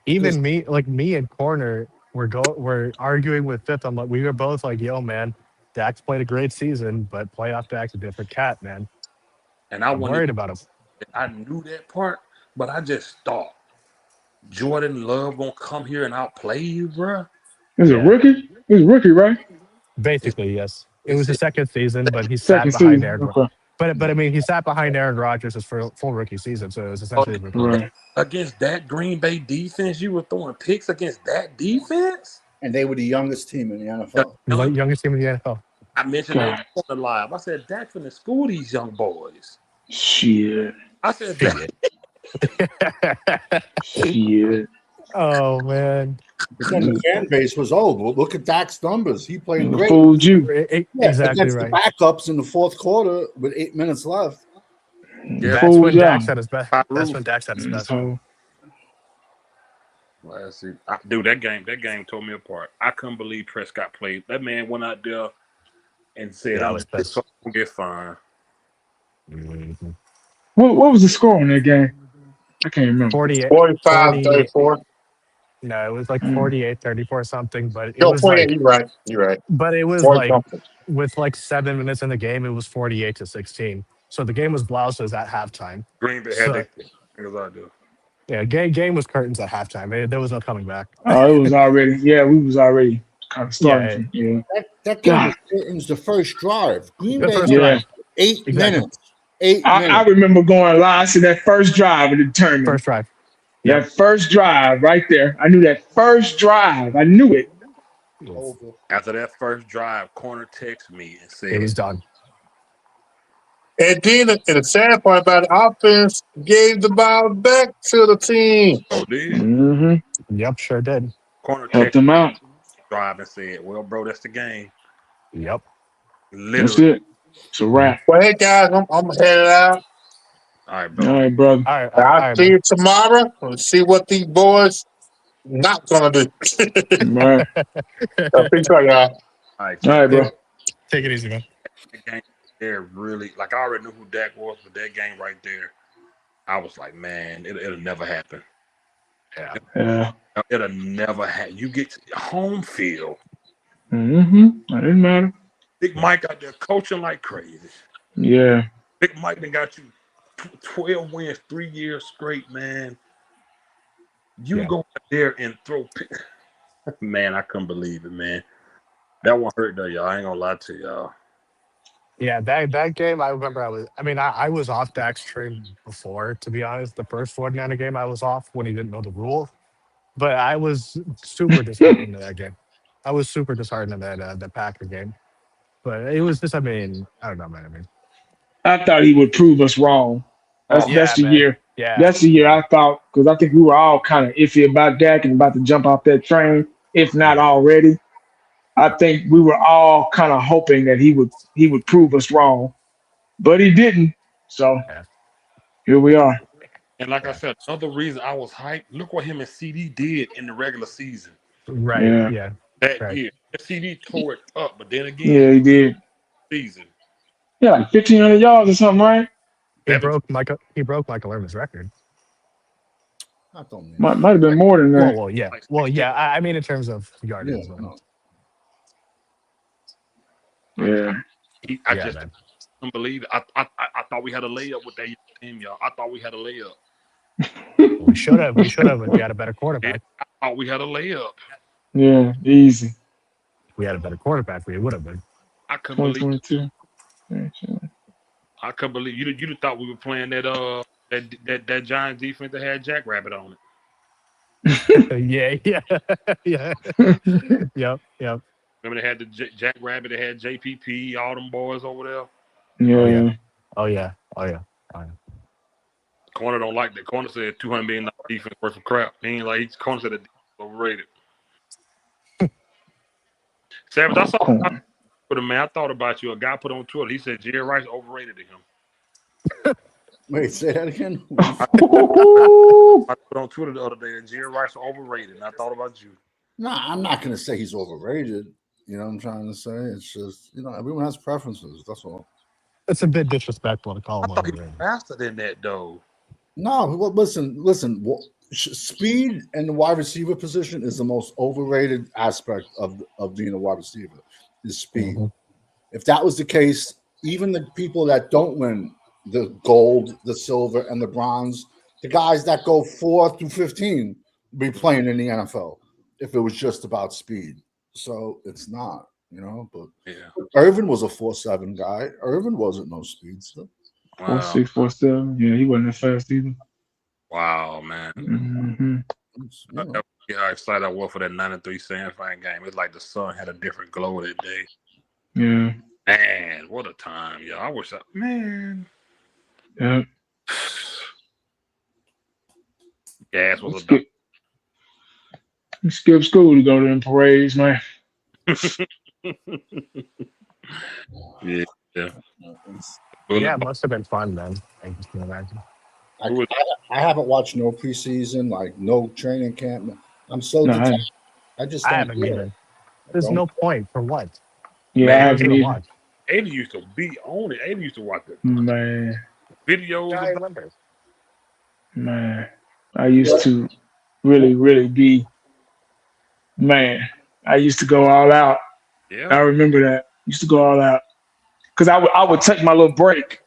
Even me and Corner were arguing with Fifth. I'm like, we were both like, yo, man, Dak's played a great season, but playoff Dak's a different cat, man. And I'm worried about him. I knew that part, but I just thought Jordan Love gonna come here and outplay you, bro. Is it rookie? He's a rookie, right? Basically, yes. It was the second season, but he sat behind Aaron. Okay. But I mean, he sat behind Aaron Rodgers for full rookie season, so it was essentially Right. Against that Green Bay defense, you were throwing picks against that defense, and they were the youngest team in the NFL. The youngest team in the NFL. I mentioned that on the live. I said Dak finna school these young boys. Shit. I said Dak. Shit. Oh man. Because the fan base was old. Well, look at Dak's numbers. He played great. Fooled you. Exactly against right. the backups in the fourth quarter with 8 minutes left. Yeah, That's when Dak's at his best. That's when Dak's at his best. Well, see, dude, that game tore me apart. I couldn't believe Prescott played. That man went out there and said, "I'm gonna get fined." Mm-hmm. What was the score on that game? I can't remember. 45-34. No, it was like 48-34 something, but it No, was 48. like, You're right. But it was like with like 7 minutes in the game, it was 48-16. So the game was blouses at halftime. Green Bay had that as I do. Yeah, game was curtains at halftime. There was no coming back. Oh, it was already. Yeah, we was already kind of starting. Yeah. That game was curtains the first drive. Green Bay drive. 8 minutes. I remember going live to that first drive of the tournament. First drive. That first drive right there. I knew that first drive. I knew it. After that first drive, Corner texted me and said, "It was done." And then the sad part about the offense gave the ball back to the team. Oh, did? Mm-hmm. Yep, sure did. Corner helped them out. Drive and said, "Well, bro, that's the game." Yep. Literally. That's it. It's a wrap. Well, hey guys, I'm headed out. All right, bro. All right, brother. I'll see you tomorrow. Let's see what these boys not gonna do. Right. Peace out, y'all. All right, bro. Take it easy, man. The game there really, like, I already knew who Dak was, but that game right there, I was like, man, it'll never happen. Yeah. It'll never happen. You get to home field. Mm-hmm. That didn't matter. Big Mike out there coaching like crazy. Yeah. Big Mike done got you 12 wins 3 years straight, man. You go out there and throw man, I couldn't believe it, man. That one hurt though, y'all. I ain't gonna lie to y'all. Yeah, that game, I remember I was off Dak's train before, to be honest. The first 49er game I was off when he didn't know the rule. But I was super disheartened in that game. I was super disheartened in that Packer game. But it was just, I don't know, man. I thought he would prove us wrong. That's the year. Yeah. That's the year I thought, because I think we were all kind of iffy about Dak and about to jump off that train, if not already. I think we were all kind of hoping that he would prove us wrong, but he didn't. So here we are. And like I said, another reason I was hyped. Look what him and CD did in the regular season. Right. Yeah. That year, the CD tore it up, but then again, yeah, he did. season. Yeah, like 1,500 yards or something, right? He broke Michael Irvin's record. I don't mean Might have been more than that. Well, yeah. Like Well, 60. yeah. I mean, in terms of yardage. Yeah, but- Yeah. I yeah, just man. couldn't believe it. I thought we had a layup with that team, y'all. I thought we had a layup. We should have if we had a better quarterback. I thought we had a layup. Yeah, easy. If we had a better quarterback, we would have been. I couldn't believe. 2022. I couldn't believe you thought we were playing that Giants defense that had Jackrabbit on it. yeah. Yep. Remember they had the Jackrabbit, they had JPP, all them boys over there. Yeah. Oh yeah. Corner don't like that. Corner said $200 million defense worth of crap. He ain't like Corner said the defense overrated. Savage, I saw Twitter, man. I thought about you. A guy put on Twitter. He said Jerry Rice overrated him. Wait, say that again. I put on Twitter the other day that Jerry Rice was overrated, and I thought about you. No, I'm not going to say he's overrated. You know what I'm trying to say? It's just, everyone has preferences. That's all. It's a bit disrespectful to call I him thought he was overrated. faster than that, though. No, well, listen. Speed and the wide receiver position is the most overrated aspect of being a wide receiver. Is speed. Mm-hmm. If that was the case, even the people that don't win the gold, the silver, and the bronze, the guys that go 4 through 15 be playing in the NFL if it was just about speed. So it's not, but Yeah. Irvin was a 4.7 guy. Irvin wasn't no speedster. Wow. 4.6, 4.7. Yeah, he wasn't that fast either. Wow, man. Mm-hmm. Yeah, how excited I was for that 93 San Fran game. It's like the sun had a different glow that day. Yeah. Man, what a time, y'all. I wish man. Yeah. Gas was a Skip school to go to them parades, man. Yeah. Yeah, it must have been fun, man. I just can imagine. I haven't watched no preseason, like no training camp. I'm so detached. I just I don't haven't care. either. There's no point for what. Yeah, Man, I haven't either. Watch. 80 used to be on it. 80 used to watch the Man, videos. Yeah, I about- remember. man. I used to really, really be, man. I used to go all out. I Yeah. remember that. Used to go all out. Because I would take my little break.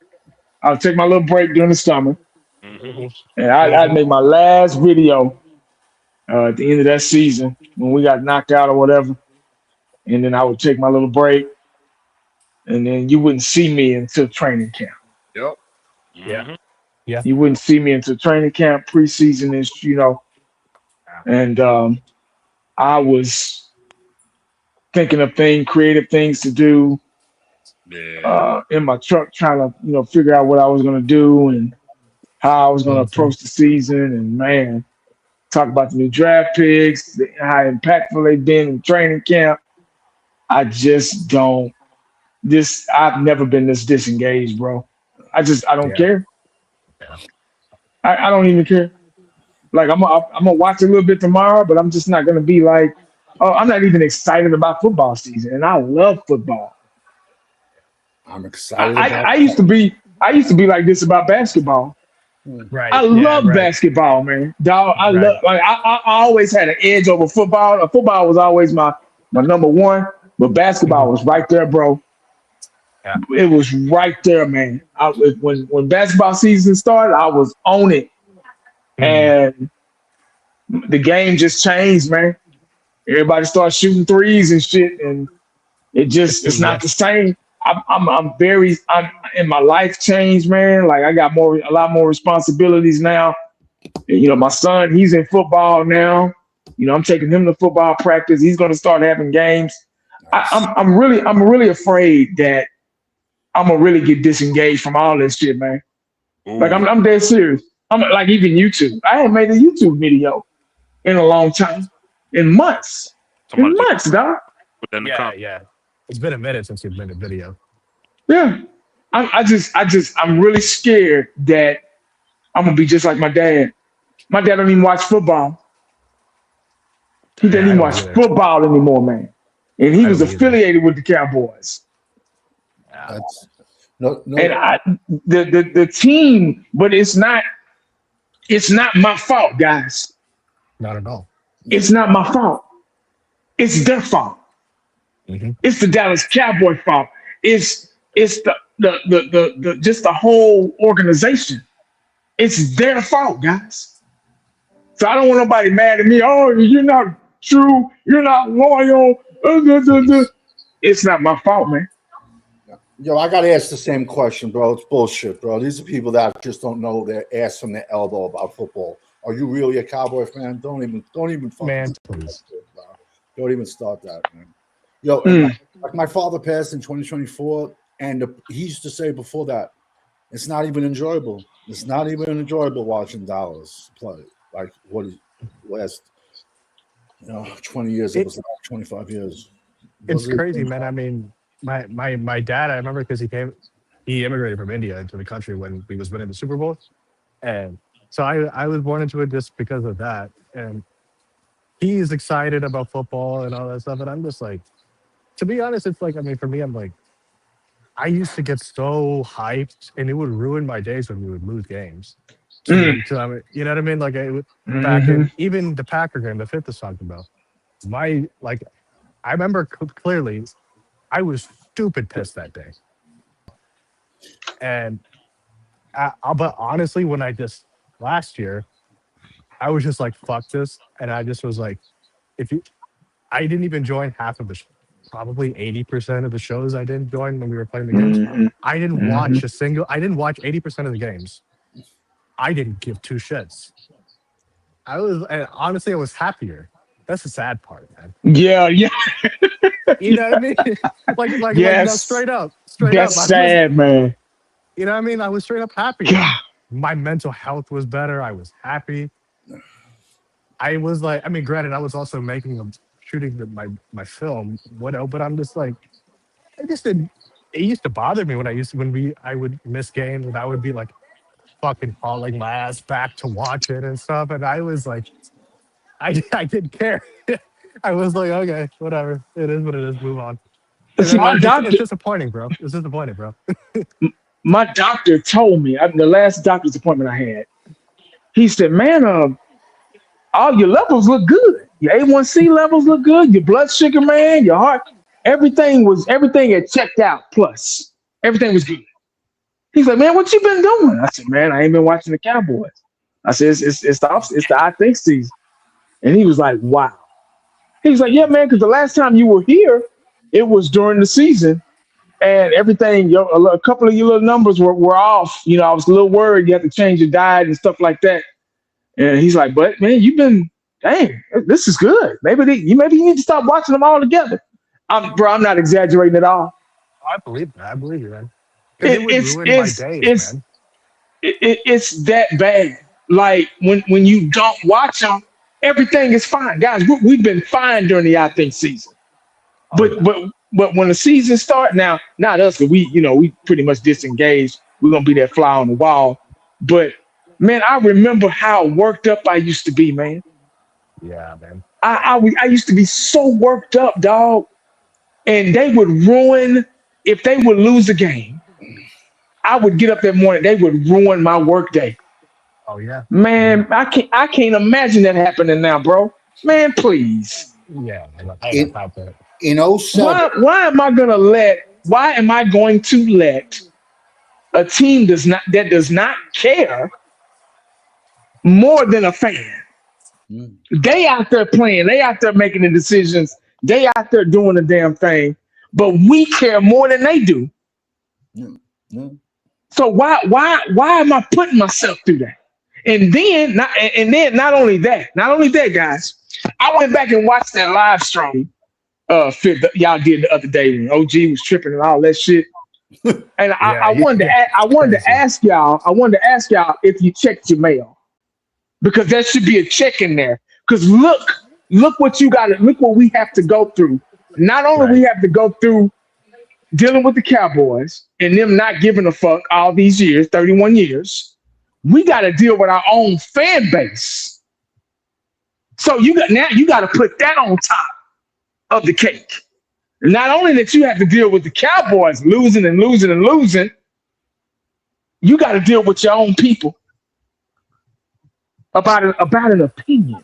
I would take my little break during the summer. Mm-hmm. And I'd make my last video at the end of that season when we got knocked out or whatever. And then I would take my little break. And then you wouldn't see me until training camp. Yep. Yeah. Mhm. You wouldn't see me until training camp, preseason is, And I was thinking of creative things to do Yeah. in my truck, trying to, figure out what I was going to do and how I was going to approach the season. And man, talk about the new draft picks, how impactful they've been in training camp. I just don't. I've never been this disengaged, bro. I don't care. Yeah. I don't even care. Like I'm gonna watch a little bit tomorrow, but I'm just not gonna be like, oh, I'm not even excited about football season, and I love football. I'm excited. I used to be like this about basketball. Right. I love basketball, man. Dog, I always had an edge over football. Football was always my number one, but basketball was right there, bro. Yeah. It was right there, man. When basketball season started, I was on it. And the game just changed, man. Everybody started shooting threes and shit, and it's not the same. I'm in my life changed, man. Like I got a lot more responsibilities now. And, my son, he's in football now. I'm taking him to football practice. He's going to start having games. I'm really afraid that I'm gonna really get disengaged from all this shit, man. Ooh. Like I'm dead serious. I'm like even YouTube. I haven't made a YouTube video in a long time, in months, dog. Yeah. It's been a minute since you've made a video. Yeah, I'm really scared that I'm gonna be just like my dad. My dad don't even watch football. He doesn't even watch football anymore, man. And he was affiliated with the Cowboys. That's no. And the team, but it's not my fault, guys. Not at all. It's not my fault. It's their fault. Mm-hmm. It's the Dallas Cowboy fault. It's the just the whole organization. It's their fault, guys. So I don't want nobody mad at me. Oh, you're not true. You're not loyal. It's not my fault, man. Yo, I gotta ask the same question, bro. It's bullshit, bro. These are people that just don't know their ass from their elbow about football. Are you really a Cowboy fan? Don't even fucking Man, start please. that shit, bro. Don't even start that, man. Yo, like my father passed in 2024, and he used to say before that, it's not even enjoyable. It's not even enjoyable watching Dallas play. Like what is last 20 years, it was like 25 years. It's crazy, man. I mean, my dad, I remember because he immigrated from India into the country when we was winning the Super Bowl. And so I was born into it just because of that. And he's excited about football and all that stuff. And I'm just like, to be honest, it's like, I mean, for me, I'm like, I used to get so hyped and it would ruin my days when we would lose games. So, I mean, you know what I mean? Like back in even the Packer game that Fifth is talking about, I remember clearly I was stupid pissed that day. And but honestly, when last year, I was just like, fuck this. And I just was like, I didn't even join half of probably 80% of the shows I didn't join when we were playing the games. I didn't watch 80% of the games. I didn't give two shits. And honestly, I was happier. That's the sad part, man. Yeah. You know what I mean? like yes. No, straight up. That's sad, man. You know what I mean? I was straight up happy. God. My mental health was better. I was happy. I was like, I mean, granted, I was also shooting my film, whatever. But I'm just like, I just didn't. It used to bother me when I would miss games and I would be like, fucking hauling my ass back to watch it and stuff. And I was like, I didn't care. I was like, okay, whatever. It is what it is. Move on. See, It's disappointing, bro. It's disappointing, bro. My doctor told me, the last doctor's appointment I had, he said, man, all your levels look good. Your A1C levels look good. Your blood sugar, man, your heart, everything had checked out. Plus, everything was good. He's like, man, what you been doing? I said, man, I ain't been watching the Cowboys. I said, it's the I think season. And he was like, wow. He was like, yeah, man, because the last time you were here, it was during the season. And everything, a couple of your little numbers were off. You know, I was a little worried you had to change your diet and stuff like that. And he's like, but man, you've been, dang, this is good. Maybe you need to stop watching them all together. I'm not exaggerating at all. I believe you, man. It's that bad. Like when you don't watch them, everything is fine, guys. We've been fine during the I think season, but when the season starts now, not us, but we pretty much disengaged. We're gonna be that fly on the wall. But man, I remember how worked up I used to be, man. Yeah, man. I used to be so worked up, dog, and they would ruin if they would lose the game. I would get up that morning. They would ruin my work day. Oh yeah, man. I can't imagine that happening now, bro. Man, please. Yeah. In 07. Why am I going to let a team that does not care more than a fan? They out there playing. They out there making the decisions. They out there doing the damn thing. But we care more than they do. So why am I putting myself through that? And then not only that, guys, I went back and watched that live stream y'all did the other day when OG was tripping and all that shit. And I wanted to ask y'all if you checked your mail, because there should be a check in there. Because look what we have to go through. Not only we have to go through dealing with the Cowboys and them not giving a fuck all these years, 31 years, we got to deal with our own fan base. So you got to put that on top of the cake. Not only that you have to deal with the Cowboys losing and losing and losing, you got to deal with your own people about an opinion.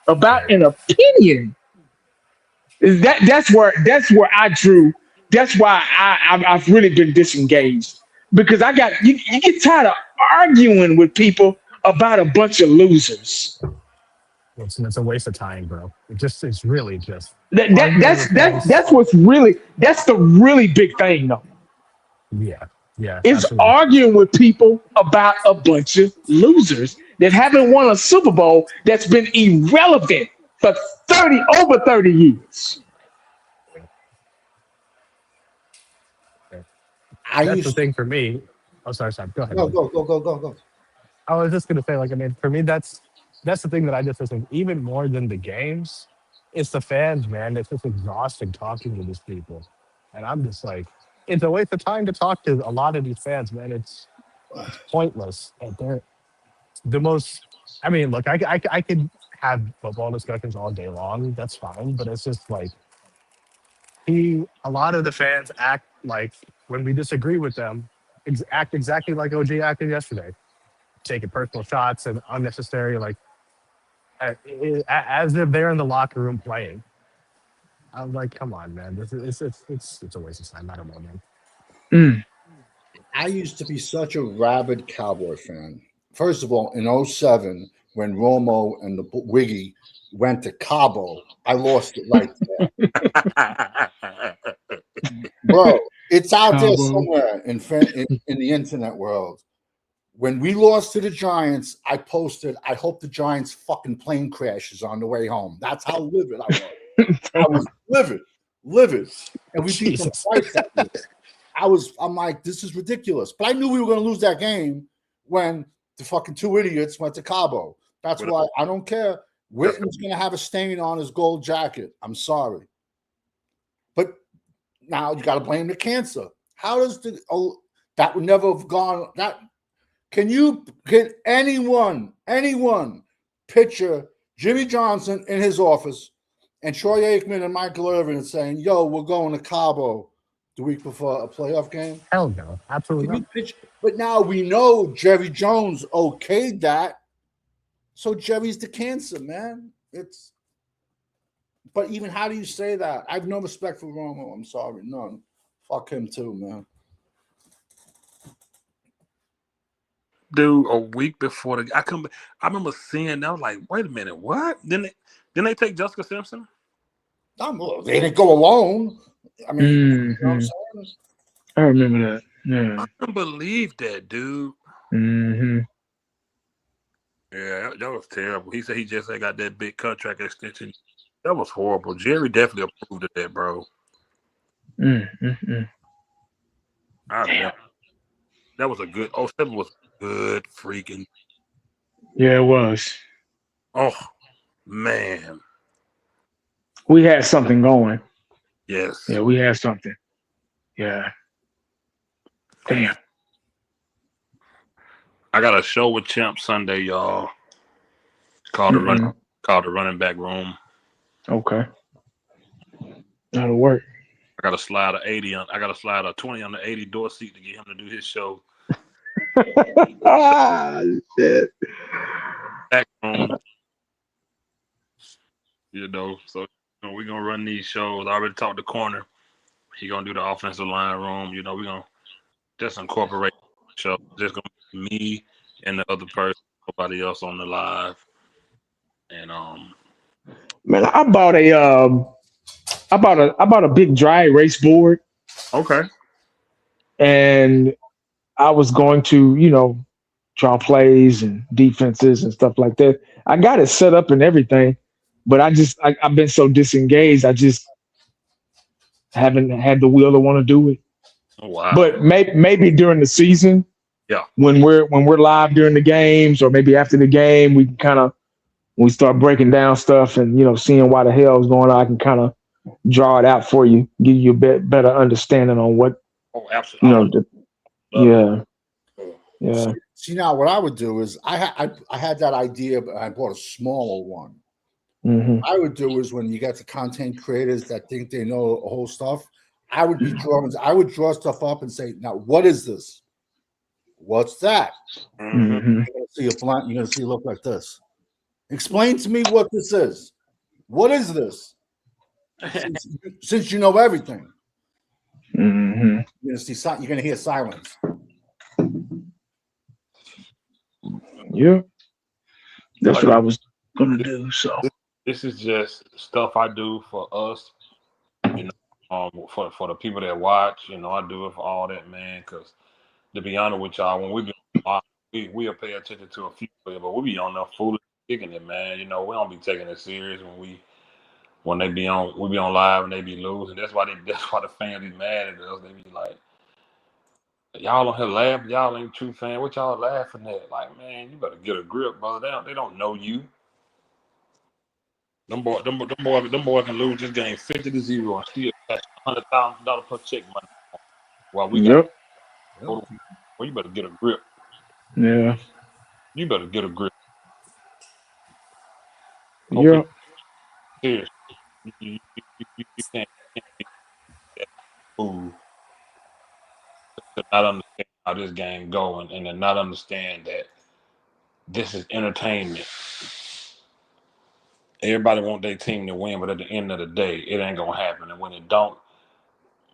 About an opinion. That's where I drew. That's why I've really been disengaged because I got you get tired of arguing with people about a bunch of losers. It's a waste of time, bro. It's really just That, that arguing that's with that's guys. that's that's the really big thing though. Yeah, yeah, Is absolutely. arguing with people about a bunch of losers that haven't won a Super Bowl that's been irrelevant for over 30 years. I That's the used thing for me. Oh, sorry. Go ahead. no, Man. go. I was just gonna say, like, I mean, for me, that's the thing that I just think even more than the games, it's the fans, man. It's just exhausting talking to these people, and I'm just like, it's a waste of time to talk to a lot of these fans, man. It's pointless. And they're the most. I mean, look, I could have football discussions all day long. That's fine, but it's just like a lot of the fans act like when we disagree with them, act exactly like OG acted yesterday, taking personal shots and unnecessary, like as if they're in the locker room playing. I'm like, come on, man. It's a waste of time. I don't know, man. Mm. I used to be such a rabid Cowboy fan. First of all, in '07, when Romo and the Wiggy went to Cabo, I lost it right there. Bro, it's out there somewhere in the internet world. When we lost to the Giants, I posted, I hope the Giants fucking plane crashes on the way home. That's how livid I was. I was livid. And we beat them twice that year. I'm like, this is ridiculous. But I knew we were going to lose that game when the fucking two idiots went to Cabo. That's why I don't care. Witten's going to have a stain on his gold jacket. I'm sorry. But now you got to blame the cancer. How does that would never have gone that? Can anyone picture Jimmy Johnson in his office and Troy Aikman and Michael Irvin saying, yo, we're going to Cabo the week before a playoff game? Hell no. Absolutely not. But now we know Jerry Jones okayed that. So Jerry's the cancer, man. But even how do you say that? I have no respect for Romo. I'm sorry. None. Fuck him too, man. Dude, a week before I remember seeing that. I was like, wait a minute, what? Didn't they take Jessica Simpson? They didn't go alone. I mean, you know what I'm saying? I remember that. Yeah. I couldn't believe that, dude. Mm-hmm. Yeah, that was terrible. He said he just got that big contract extension. That was horrible. Jerry definitely approved of that, bro. Mm-hmm. That was a good. 07 was good freaking. Yeah, it was. Oh man, we had something going. Yes. Yeah, we had something. Yeah. Damn. I got a show with Champ Sunday, y'all. Called the running back room. Okay. That'll work. I got to slide a 20 on the 80 door seat to get him to do his show. Shit. Back room. So we're gonna run these shows. I already talked to Corner. He gonna do the offensive line room. We're gonna just incorporate the show. Just gonna be me and the other person, nobody else on the live. And man, I bought a big dry erase board. Okay. And I was going to, draw plays and defenses and stuff like that. I got it set up and everything, but I've been so disengaged. I just haven't had the will to want to do it. Oh, wow. But maybe during the season, yeah, when we're live during the games, or maybe after the game, we can we start breaking down stuff and seeing why the hell is going on. I can kind of draw it out for you, give you a better understanding on what. Oh, absolutely. Yeah. See, now what I would do is I had that idea, but I bought a smaller one. Mm-hmm. I would do is when you got the content creators that think they know the whole stuff, I would draw stuff up and say, now what is this? What's that? Mm-hmm. You're gonna see a blunt, you're gonna see a look like this. Explain to me what this is. What is this? Since you know everything, Mm-hmm. you're gonna hear silence. Yeah, that's Like, what I was gonna do. So this is just stuff I do for us, you know, for the people that watch. You know, I do it for all that, man. Because to be honest with y'all, when we be we'll pay attention to a few players, but we be on there foolish kicking it, man. You know, we don't be taking it serious when they be on we be on live and they be losing. That's why the fans be mad at us. They be like, y'all on here laughing, y'all ain't true fan. What y'all laughing at? Like, man, you better get a grip, brother. They don't know you. Them boys can lose this game 50-0 and still catch $100,000 per check money. While we got, yep. well, you better get a grip. Yeah. You better get a grip. Yep. Seriously, you can't be that fool to not understand how this game going and to not understand that this is entertainment. Everybody want their team to win, but at the end of the day, it ain't gonna happen. And when it don't,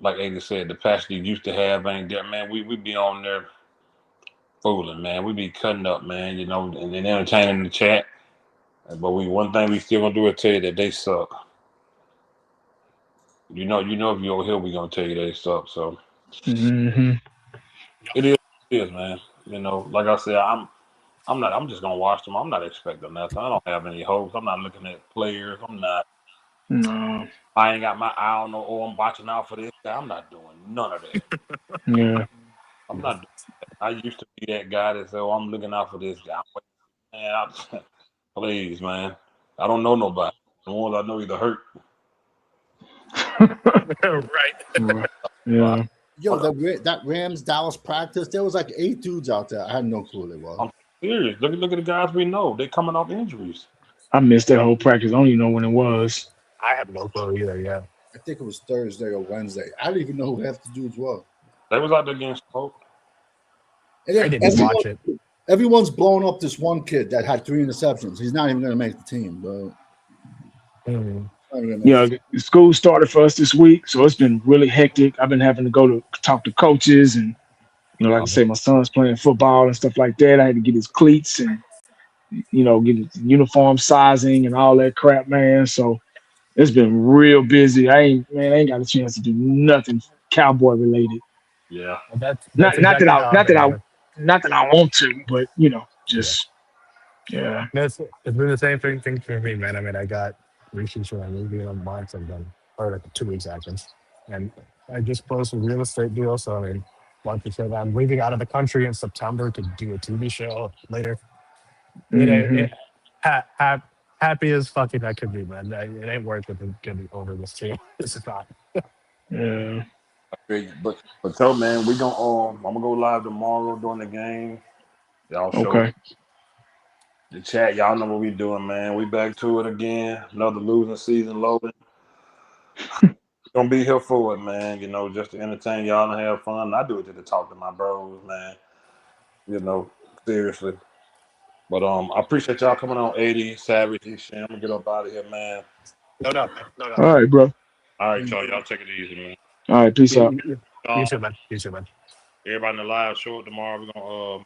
like Eddie said, the passion you used to have ain't there, man. We be on there fooling, man. We be cutting up, man, you know, and then entertaining the chat. But one thing we still gonna do is tell you that they suck. You know, if you're over here, we gonna tell you they suck. So Mm-hmm. it is, man. You know, like I said, I'm just gonna watch them. I'm not expecting nothing. I don't have any hopes. I'm not looking at players. No. I ain't got my eye on no. Oh, I'm watching out for this guy. I'm not doing none of that. Yeah. I'm not doing that. I used to be that guy that said, "Oh, I'm looking out for this guy." Man, please, man. I don't know nobody. The ones I know either hurt. Right. Yeah. Yo, that Rams Dallas practice, there was like 8 dudes out there. I had no clue they were. I'm serious. Look at the guys we know. They coming off injuries. I missed that whole practice. I don't even know when it was. I have no clue either. Yeah. I think it was Thursday or Wednesday. I don't even know who half the dudes were. They was out there getting smoked. And I didn't watch it. Everyone's blowing up this one kid that had 3 interceptions. He's not even going to make the team, bro. Yeah, school started for us this week, so it's been really hectic. I've been having to go to talk to coaches, and like I say, my son's playing football and stuff like that. I had to get his cleats and get his uniform sizing and all that crap, man. So it's been real busy. I ain't got a chance to do nothing Cowboy related. Yeah, that's not exactly that I want to, but just yeah. It's been the same thing for me, man. I mean, I got reshoots for my movie in a month and then, or like 2 weeks actually. And I just closed a real estate deal. So, I mean, like you said, I'm leaving out of the country in September to do a TV show later. Happy as fucking I could be, man. It ain't worth it to get over this team. This is not. Yeah. But so man, we gonna I'm gonna go live tomorrow during the game. Y'all show Okay. the chat. Y'all know what we doing, man. We back to it again. Another losing season loading. Gonna be here for it, man. Just to entertain y'all and have fun. I do it just to talk to my bros, man. Seriously. But I appreciate y'all coming on. 80 Savage, Shan. I'm gonna get up out of here, man. No. All right, bro. All right, y'all take it easy, man. All right, peace out. You too, man. Everybody in the live show tomorrow. We're gonna